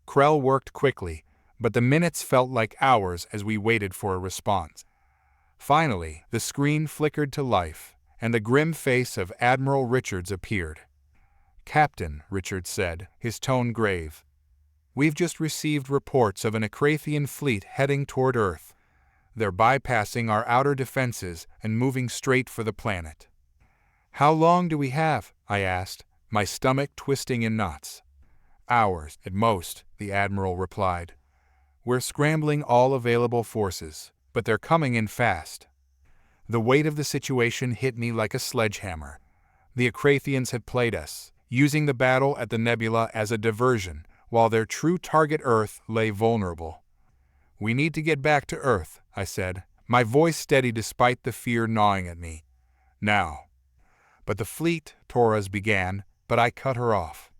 Krell worked quickly, but the minutes felt like hours as we waited for a response. Finally, the screen flickered to life, and the grim face of Admiral Richards appeared. "Captain," Richards said, his tone grave, "we've just received reports of an Akrathian fleet heading toward Earth. They're bypassing our outer defenses and moving straight for the planet." "How long do we have?" I asked, my stomach twisting in knots. "Hours, at most," the Admiral replied. "We're scrambling all available forces, but they're coming in fast." The weight of the situation hit me like a sledgehammer. The Akrathians had played us, using the battle at the nebula as a diversion, while their true target Earth lay vulnerable. "We need to get back to Earth," I said, my voice steady despite the fear gnawing at me. "Now." "But the fleet," Taurus began, but I cut her off.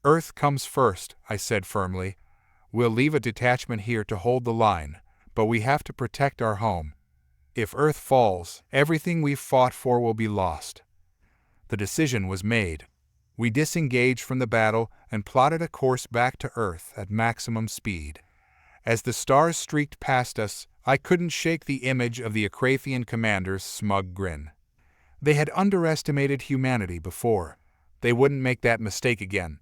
"Earth comes first," I said firmly. "We'll leave a detachment here to hold the line, but we have to protect our home. If Earth falls, everything we've fought for will be lost." The decision was made. We disengaged from the battle and plotted a course back to Earth at maximum speed. As the stars streaked past us, I couldn't shake the image of the Akrathian commander's smug grin. They had underestimated humanity before. They wouldn't make that mistake again.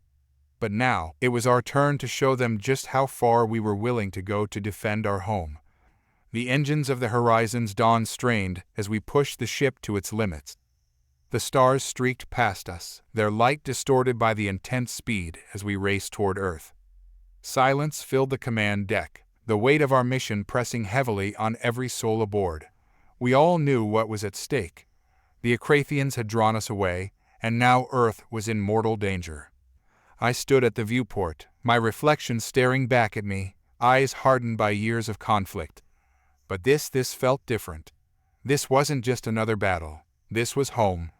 But now, it was our turn to show them just how far we were willing to go to defend our home. The engines of the Horizon's dawn strained as we pushed the ship to its limits. The stars streaked past us, their light distorted by the intense speed as we raced toward Earth. Silence filled the command deck, the weight of our mission pressing heavily on every soul aboard. We all knew what was at stake. The Akrathians had drawn us away, and now Earth was in mortal danger. I stood at the viewport, my reflection staring back at me, eyes hardened by years of conflict. But this felt different. This wasn't just another battle. This was home.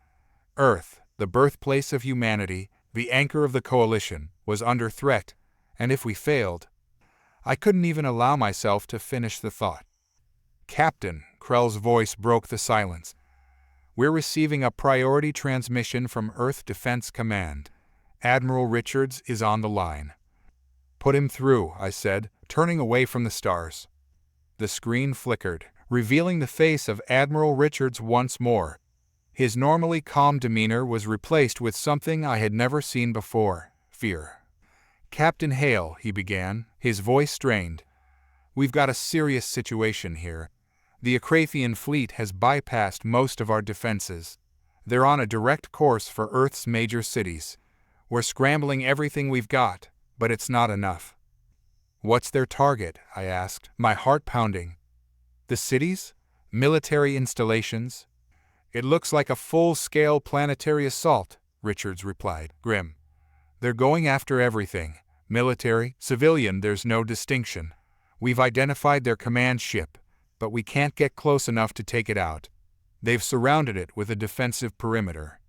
Earth, the birthplace of humanity, the anchor of the coalition, was under threat, and if we failed... I couldn't even allow myself to finish the thought. "Captain," Krell's voice broke the silence. "We're receiving a priority transmission from Earth Defense Command. Admiral Richards is on the line." Put him through, I said, turning away from the stars. The screen flickered, revealing the face of Admiral Richards once more. His normally calm demeanor was replaced with something I had never seen before: fear. "Captain Hale," he began, his voice strained. "We've got a serious situation here. The Akrathian fleet has bypassed most of our defenses. They're on a direct course for Earth's major cities. We're scrambling everything we've got, but it's not enough." "What's their target?" I asked, my heart pounding. "The cities? Military installations?" "It looks like a full-scale planetary assault," Richards replied, grim. "They're going after everything. Military, civilian, there's no distinction. We've identified their command ship, but we can't get close enough to take it out. They've surrounded it with a defensive perimeter."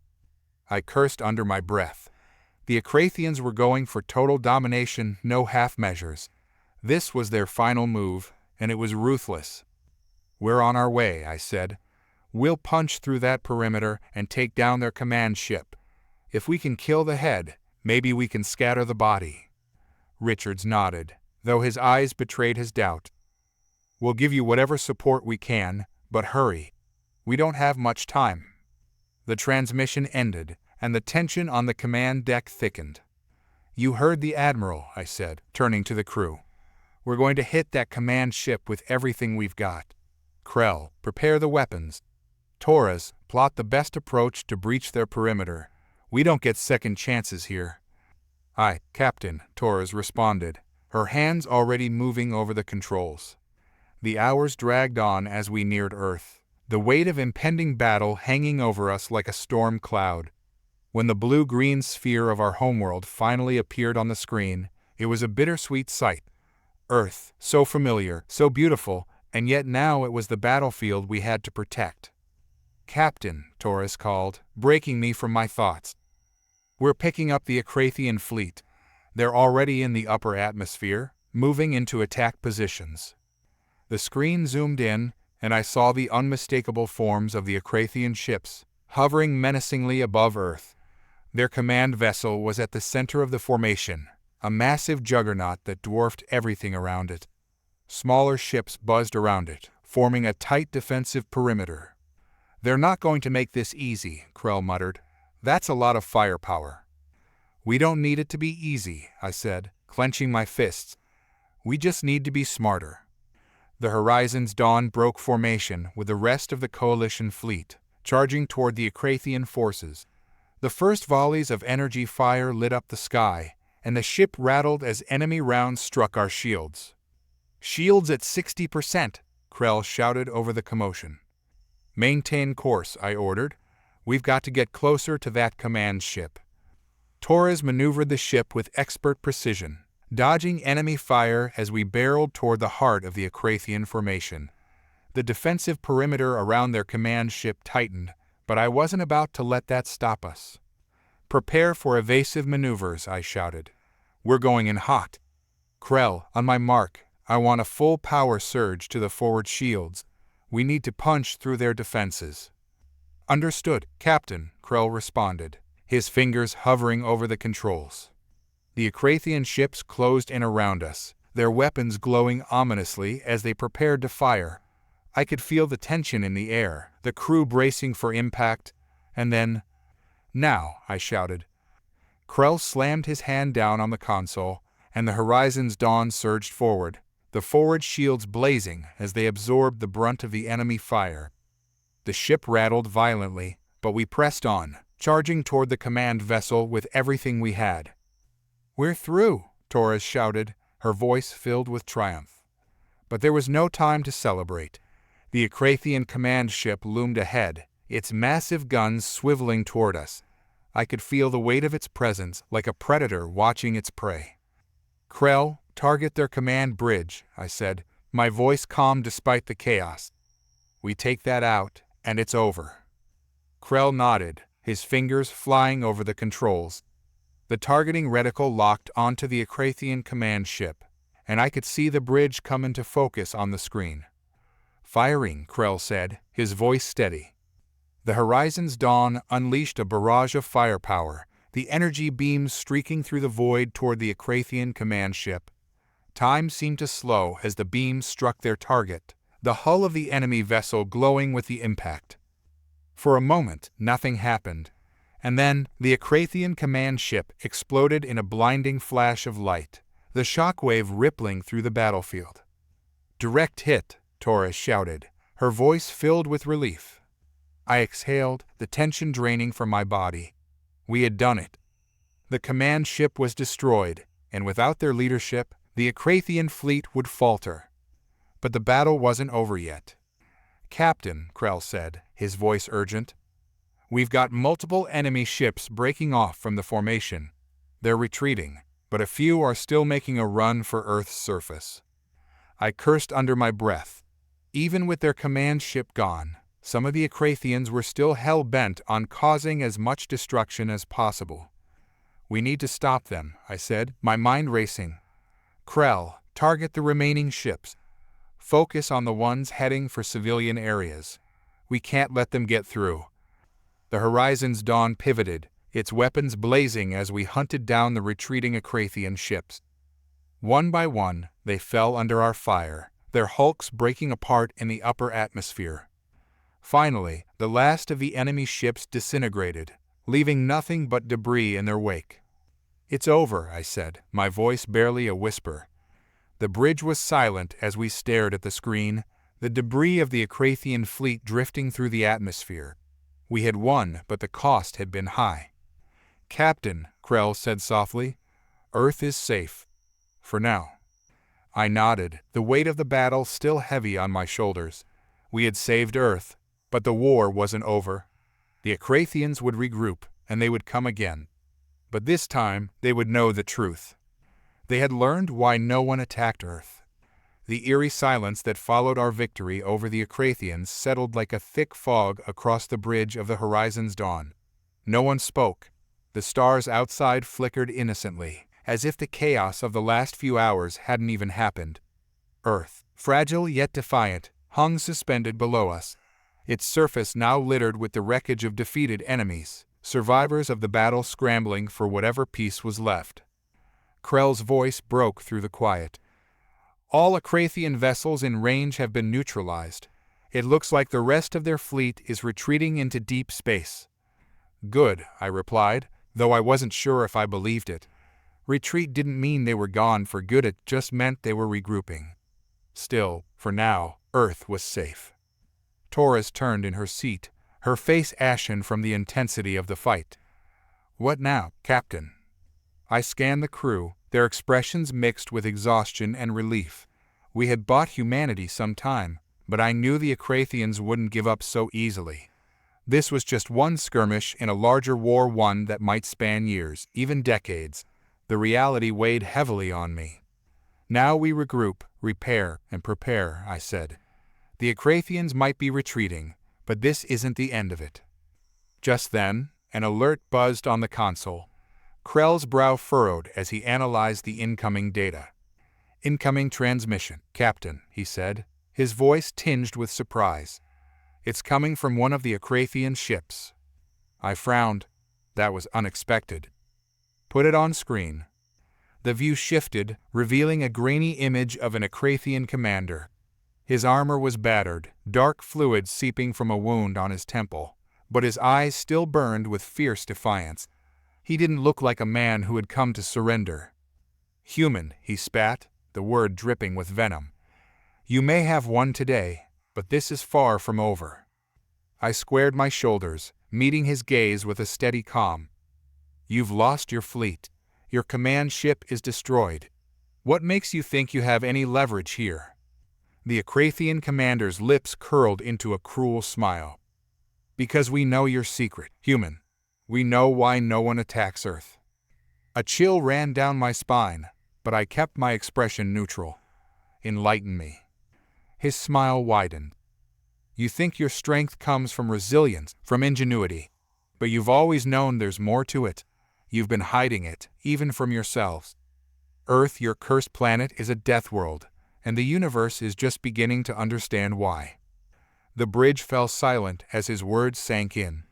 I cursed under my breath. The Akrathians were going for total domination, no half measures. This was their final move, and it was ruthless. "We're on our way," I said. "We'll punch through that perimeter and take down their command ship. If we can kill the head, maybe we can scatter the body." Richards nodded, though his eyes betrayed his doubt. "We'll give you whatever support we can, but hurry. We don't have much time." The transmission ended, and the tension on the command deck thickened. "You heard the Admiral," I said, turning to the crew. "We're going to hit that command ship with everything we've got. Krell, prepare the weapons. Torres, plot the best approach to breach their perimeter. We don't get second chances here." "Aye, Captain," Torres responded, her hands already moving over the controls. The hours dragged on as we neared Earth, the weight of impending battle hanging over us like a storm cloud. When the blue-green sphere of our homeworld finally appeared on the screen, it was a bittersweet sight. Earth, so familiar, so beautiful, and yet now it was the battlefield we had to protect. "Captain," Torres called, breaking me from my thoughts. "We're picking up the Akrathian fleet. They're already in the upper atmosphere, moving into attack positions." The screen zoomed in, and I saw the unmistakable forms of the Akrathian ships, hovering menacingly above Earth. Their command vessel was at the center of the formation, a massive juggernaut that dwarfed everything around it. Smaller ships buzzed around it, forming a tight defensive perimeter. "They're not going to make this easy," Krell muttered. "That's a lot of firepower." "We don't need it to be easy," I said, clenching my fists. "We just need to be smarter." The Horizon's Dawn broke formation with the rest of the Coalition fleet, charging toward the Akrathian forces. The first volleys of energy fire lit up the sky, and the ship rattled as enemy rounds struck our shields. "Shields at 60%, Krell shouted over the commotion. "Maintain course," I ordered. "We've got to get closer to that command ship." Torres maneuvered the ship with expert precision, dodging enemy fire as we barreled toward the heart of the Akrathian formation. The defensive perimeter around their command ship tightened, but I wasn't about to let that stop us. "Prepare for evasive maneuvers," I shouted. "We're going in hot." "Krell, on my mark, I want a full power surge to the forward shields. We need to punch through their defenses." "Understood, Captain," Krell responded, his fingers hovering over the controls. The Akrathian ships closed in around us, their weapons glowing ominously as they prepared to fire. I could feel the tension in the air, the crew bracing for impact, and then, "Now," I shouted. Krell slammed his hand down on the console, and the Horizon's Dawn surged forward, the forward shields blazing as they absorbed the brunt of the enemy fire. The ship rattled violently, but we pressed on, charging toward the command vessel with everything we had. "We're through," Torres shouted, her voice filled with triumph. But there was no time to celebrate. The Akrathian command ship loomed ahead, its massive guns swiveling toward us. I could feel the weight of its presence like a predator watching its prey. "Krell, target their command bridge," I said, my voice calm despite the chaos. "We take that out, and it's over." Krell nodded, his fingers flying over the controls. The targeting reticle locked onto the Akrathian command ship, and I could see the bridge come into focus on the screen. "Firing," Krell said, his voice steady. The Horizon's Dawn unleashed a barrage of firepower, the energy beams streaking through the void toward the Akrathian command ship. Time seemed to slow as the beams struck their target, the hull of the enemy vessel glowing with the impact. For a moment, nothing happened, and then the Akrathian command ship exploded in a blinding flash of light, the shockwave rippling through the battlefield. "Direct hit," Torres shouted, her voice filled with relief. I exhaled, the tension draining from my body. We had done it. The command ship was destroyed, and without their leadership, the Akrathian fleet would falter. But the battle wasn't over yet. "Captain," Krell said, his voice urgent, "we've got multiple enemy ships breaking off from the formation. They're retreating, but a few are still making a run for Earth's surface." I cursed under my breath. Even with their command ship gone, some of the Akrathians were still hell-bent on causing as much destruction as possible. "We need to stop them," I said, my mind racing. "Krell, target the remaining ships. Focus on the ones heading for civilian areas. We can't let them get through." The Horizon's Dawn pivoted, its weapons blazing as we hunted down the retreating Akrathian ships. One by one, they fell under our fire, their hulks breaking apart in the upper atmosphere. Finally, the last of the enemy ships disintegrated, leaving nothing but debris in their wake. "It's over," I said, my voice barely a whisper. The bridge was silent as we stared at the screen, the debris of the Akrathian fleet drifting through the atmosphere. We had won, but the cost had been high. "Captain," Krell said softly, "Earth is safe. For now." I nodded, the weight of the battle still heavy on my shoulders. We had saved Earth, but the war wasn't over. The Akrathians would regroup, and they would come again. But this time, they would know the truth. They had learned why no one attacked Earth. The eerie silence that followed our victory over the Akrathians settled like a thick fog across the bridge of the Horizon's Dawn. No one spoke. The stars outside flickered innocently, as if the chaos of the last few hours hadn't even happened. Earth, fragile yet defiant, hung suspended below us, its surface now littered with the wreckage of defeated enemies, survivors of the battle scrambling for whatever peace was left. Krell's voice broke through the quiet. "All Akrathian vessels in range have been neutralized. It looks like the rest of their fleet is retreating into deep space." "Good," I replied, though I wasn't sure if I believed it. Retreat didn't mean they were gone for good, it just meant they were regrouping. Still, for now, Earth was safe. Torres turned in her seat, her face ashen from the intensity of the fight. "What now, Captain?" I scanned the crew, their expressions mixed with exhaustion and relief. We had bought humanity some time, but I knew the Akrathians wouldn't give up so easily. This was just one skirmish in a larger war, one that might span years, even decades. The reality weighed heavily on me. "Now we regroup, repair, and prepare," I said. "The Akrathians might be retreating, but this isn't the end of it." Just then, an alert buzzed on the console. Krell's brow furrowed as he analyzed the incoming data. "Incoming transmission, Captain," he said, his voice tinged with surprise. "It's coming from one of the Akrathian ships." I frowned. That was unexpected. "Put it on screen." The view shifted, revealing a grainy image of an Akrathian commander. His armor was battered, dark fluid seeping from a wound on his temple, but his eyes still burned with fierce defiance. He didn't look like a man who had come to surrender. "Human," he spat, the word dripping with venom. "You may have won today, but this is far from over." I squared my shoulders, meeting his gaze with a steady calm. "You've lost your fleet. Your command ship is destroyed. What makes you think you have any leverage here?" The Akrathian commander's lips curled into a cruel smile. "Because we know your secret, human. We know why no one attacks Earth." A chill ran down my spine, but I kept my expression neutral. "Enlighten me." His smile widened. "You think your strength comes from resilience, from ingenuity, but you've always known there's more to it. You've been hiding it, even from yourselves. Earth, your cursed planet, is a death world, and the universe is just beginning to understand why." The bridge fell silent as his words sank in.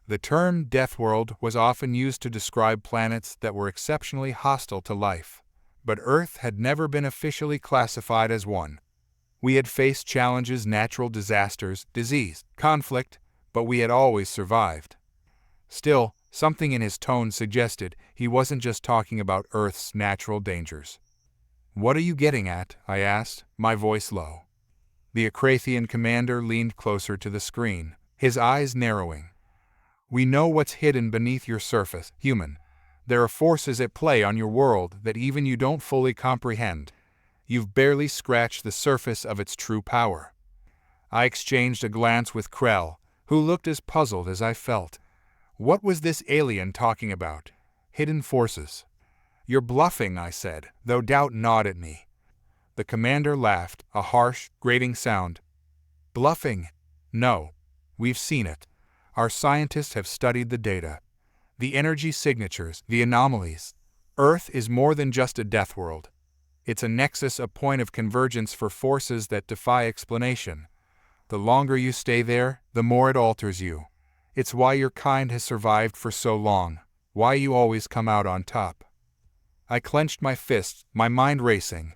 The term Death World was often used to describe planets that were exceptionally hostile to life, but Earth had never been officially classified as one. We had faced challenges, natural disasters, disease, conflict, but we had always survived. Still, something in his tone suggested he wasn't just talking about Earth's natural dangers. "What are you getting at?" I asked, my voice low. The Akrathian commander leaned closer to the screen, his eyes narrowing. "We know what's hidden beneath your surface, human. There are forces at play on your world that even you don't fully comprehend. You've barely scratched the surface of its true power." I exchanged a glance with Krell, who looked as puzzled as I felt. What was this alien talking about? Hidden forces. "You're bluffing," I said, though doubt gnawed at me. The commander laughed, a harsh, grating sound. "Bluffing? No. We've seen it. Our scientists have studied the data. The energy signatures, the anomalies. Earth is more than just a death world. It's a nexus, a point of convergence for forces that defy explanation. The longer you stay there, the more it alters you. It's why your kind has survived for so long, why you always come out on top." I clenched my fists, my mind racing.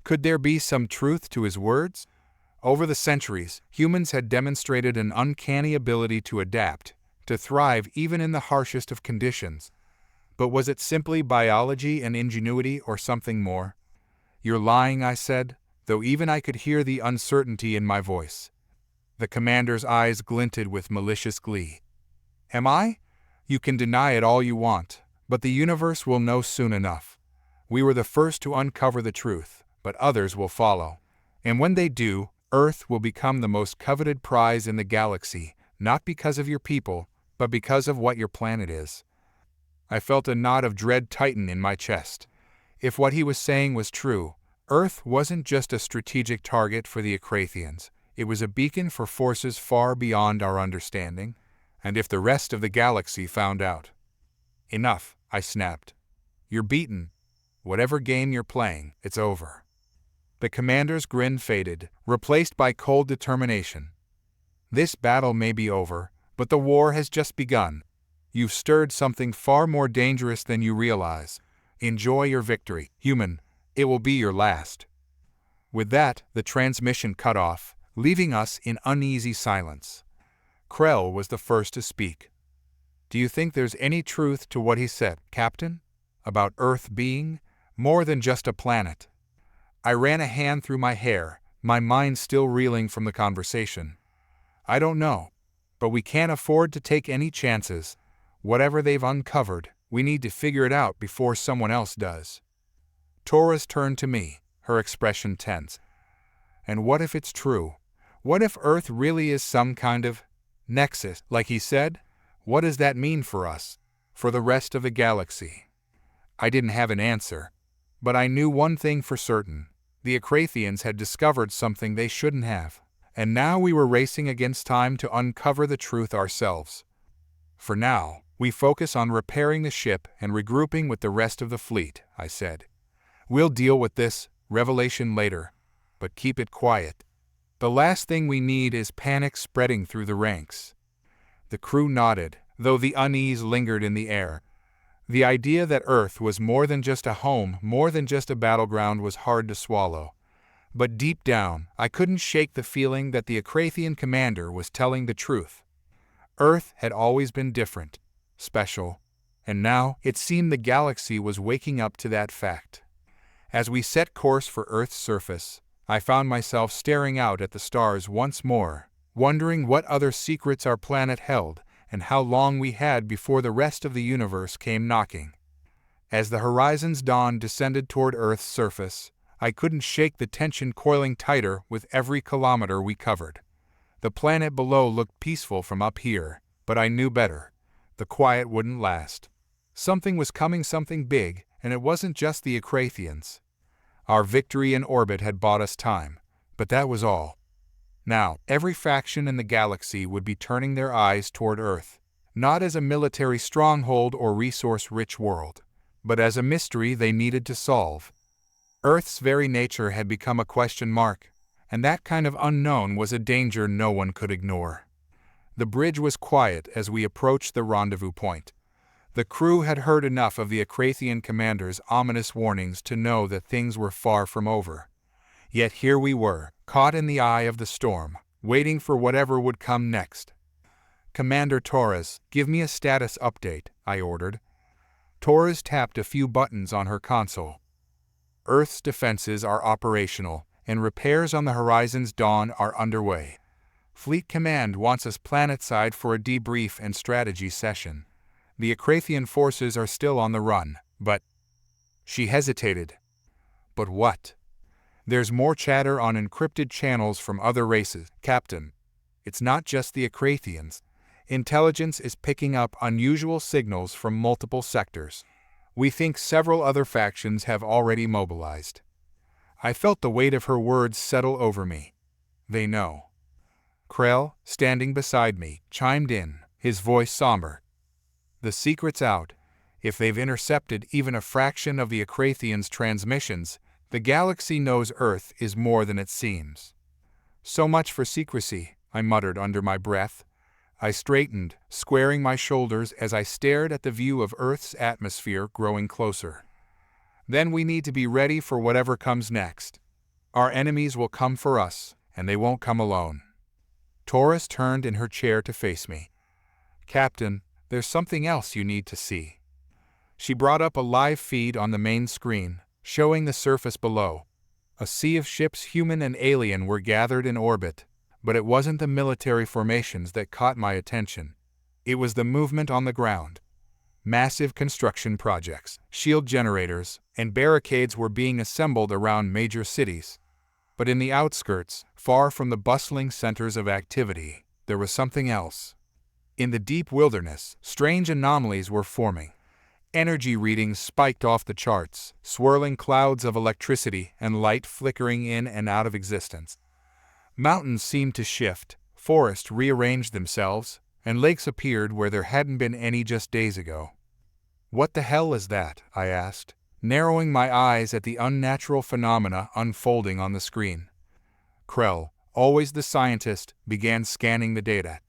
Could there be some truth to his words? Over the centuries, humans had demonstrated an uncanny ability to adapt, to thrive even in the harshest of conditions. But was it simply biology and ingenuity or something more? "You're lying," I said, though even I could hear the uncertainty in my voice. The commander's eyes glinted with malicious glee. "Am I? You can deny it all you want, but the universe will know soon enough. We were the first to uncover the truth, but others will follow. And when they do, Earth will become the most coveted prize in the galaxy, not because of your people, but because of what your planet is." I felt a knot of dread tighten in my chest. If what he was saying was true, Earth wasn't just a strategic target for the Akrathians. It was a beacon for forces far beyond our understanding. And if the rest of the galaxy found out? "Enough," I snapped. "You're beaten. Whatever game you're playing, it's over." The commander's grin faded, replaced by cold determination. "This battle may be over, but the war has just begun. You've stirred something far more dangerous than you realize. Enjoy your victory, human. It will be your last." With that, the transmission cut off, leaving us in uneasy silence. Krell was the first to speak. "Do you think there's any truth to what he said, Captain? About Earth being more than just a planet?" I ran a hand through my hair, my mind still reeling from the conversation. "I don't know, but we can't afford to take any chances. Whatever they've uncovered, we need to figure it out before someone else does." Torres turned to me, her expression tense. "And what if it's true? What if Earth really is some kind of nexus, like he said? What does that mean for us, for the rest of the galaxy?" I didn't have an answer, but I knew one thing for certain. The Akrathians had discovered something they shouldn't have, and now we were racing against time to uncover the truth ourselves. "For now, we focus on repairing the ship and regrouping with the rest of the fleet," I said. "We'll deal with this revelation later, but keep it quiet. The last thing we need is panic spreading through the ranks." The crew nodded, though the unease lingered in the air. The idea that Earth was more than just a home, more than just a battleground, was hard to swallow. But deep down, I couldn't shake the feeling that the Akrathian commander was telling the truth. Earth had always been different, special, and now it seemed the galaxy was waking up to that fact. As we set course for Earth's surface, I found myself staring out at the stars once more, wondering what other secrets our planet held and how long we had before the rest of the universe came knocking. As the horizon's dawn descended toward Earth's surface, I couldn't shake the tension coiling tighter with every kilometer we covered. The planet below looked peaceful from up here, but I knew better. The quiet wouldn't last. Something was coming, something big, and it wasn't just the Akrathians. Our victory in orbit had bought us time, but that was all. Now, every faction in the galaxy would be turning their eyes toward Earth, not as a military stronghold or resource-rich world, but as a mystery they needed to solve. Earth's very nature had become a question mark, and that kind of unknown was a danger no one could ignore. The bridge was quiet as we approached the rendezvous point. The crew had heard enough of the Akrathian commander's ominous warnings to know that things were far from over. Yet here we were, caught in the eye of the storm, waiting for whatever would come next. "Commander Torres, give me a status update," I ordered. Torres tapped a few buttons on her console. "Earth's defenses are operational, and repairs on the horizon's dawn are underway. Fleet Command wants us planetside for a debrief and strategy session. The Akrathian forces are still on the run, but—" She hesitated. "But what?" "There's more chatter on encrypted channels from other races, Captain. It's not just the Akrathians. Intelligence is picking up unusual signals from multiple sectors. We think several other factions have already mobilized." I felt the weight of her words settle over me. They know. Krell, standing beside me, chimed in, his voice somber. "The secret's out. If they've intercepted even a fraction of the Akrathians' transmissions, the galaxy knows Earth is more than it seems." "So much for secrecy," I muttered under my breath. I straightened, squaring my shoulders as I stared at the view of Earth's atmosphere growing closer. "Then we need to be ready for whatever comes next. Our enemies will come for us, and they won't come alone." Torres turned in her chair to face me. "Captain, there's something else you need to see." She brought up a live feed on the main screen, showing the surface below. A sea of ships, human and alien, were gathered in orbit, but it wasn't the military formations that caught my attention. It was the movement on the ground. Massive construction projects, shield generators, and barricades were being assembled around major cities. But in the outskirts, far from the bustling centers of activity, there was something else. In the deep wilderness, strange anomalies were forming. Energy readings spiked off the charts, swirling clouds of electricity and light flickering in and out of existence. Mountains seemed to shift, forests rearranged themselves, and lakes appeared where there hadn't been any just days ago. "What the hell is that?" I asked, narrowing my eyes at the unnatural phenomena unfolding on the screen. Krell, always the scientist, began scanning the data.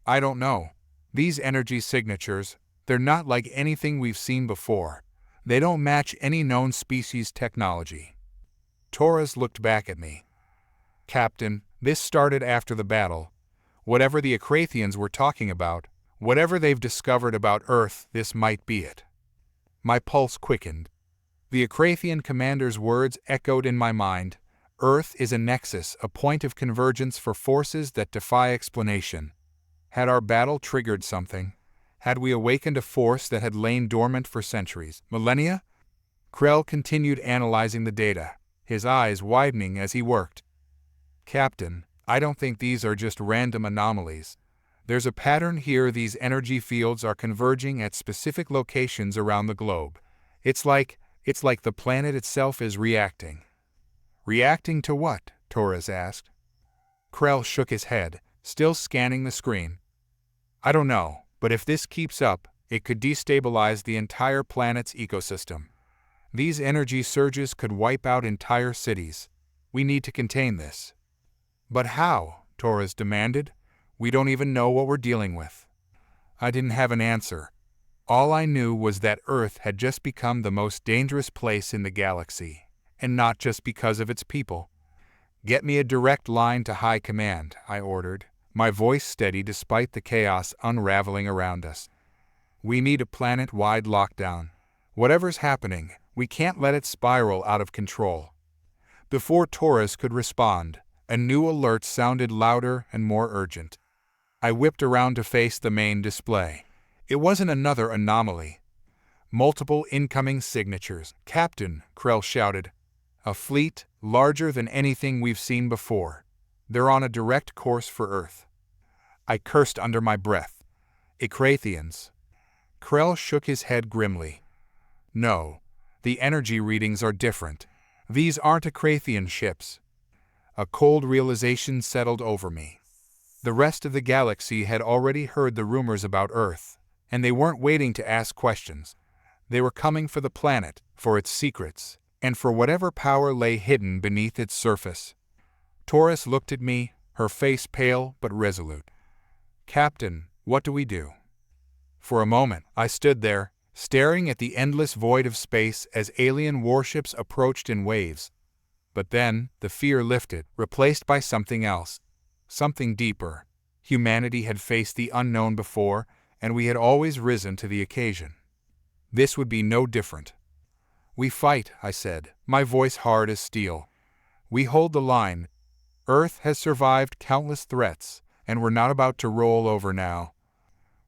"I don't know. These energy signatures, they're not like anything we've seen before. They don't match any known species technology." Torres looked back at me. "Captain, this started after the battle. Whatever the Akrathians were talking about, whatever they've discovered about Earth, this might be it." My pulse quickened. The Akrathian commander's words echoed in my mind. Earth is a nexus, a point of convergence for forces that defy explanation. Had our battle triggered something? Had we awakened a force that had lain dormant for centuries, millennia? Krell continued analyzing the data, his eyes widening as he worked. "Captain, I don't think these are just random anomalies. There's a pattern here. These energy fields are converging at specific locations around the globe. It's like the planet itself is reacting." "Reacting to what?" Torres asked. Krell shook his head, still scanning the screen. "I don't know, but if this keeps up, it could destabilize the entire planet's ecosystem. These energy surges could wipe out entire cities. We need to contain this." "But how?" Torres demanded. "We don't even know what we're dealing with." I didn't have an answer. All I knew was that Earth had just become the most dangerous place in the galaxy, and not just because of its people. "Get me a direct line to High Command," I ordered, my voice steady despite the chaos unraveling around us. "We need a planet-wide lockdown. Whatever's happening, we can't let it spiral out of control." Before Torres could respond, a new alert sounded louder and more urgent. I whipped around to face the main display. It wasn't another anomaly. Multiple incoming signatures. "Captain," Krell shouted. "A fleet, larger than anything we've seen before. They're on a direct course for Earth." I cursed under my breath. "Akrathians." Krell shook his head grimly. "No, the energy readings are different. These aren't Akrathian ships." A cold realization settled over me. The rest of the galaxy had already heard the rumors about Earth, and they weren't waiting to ask questions. They were coming for the planet, for its secrets, and for whatever power lay hidden beneath its surface. Torres looked at me, her face pale but resolute. Captain, what do we do? For a moment, I stood there, staring at the endless void of space as alien warships approached in waves. But then, the fear lifted, replaced by something else. Something deeper. Humanity had faced the unknown before, and we had always risen to the occasion. This would be no different. "We fight," I said, my voice hard as steel. "We hold the line. Earth has survived countless threats, and we're not about to roll over now."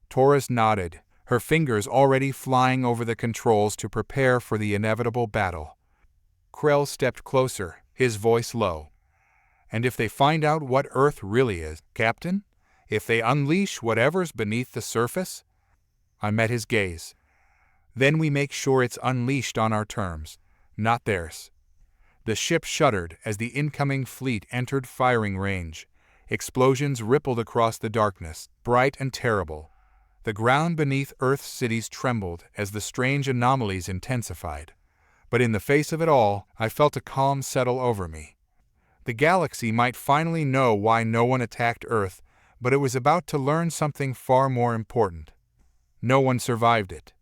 Taurus nodded, her fingers already flying over the controls to prepare for the inevitable battle. Krell stepped closer, his voice low. "And if they find out what Earth really is, Captain? If they unleash whatever's beneath the surface?" I met his gaze. "Then we make sure it's unleashed on our terms, not theirs." The ship shuddered as the incoming fleet entered firing range. Explosions rippled across the darkness, bright and terrible. The ground beneath Earth's cities trembled as the strange anomalies intensified. But in the face of it all, I felt a calm settle over me. The galaxy might finally know why no one attacked Earth, but it was about to learn something far more important. No one survived it.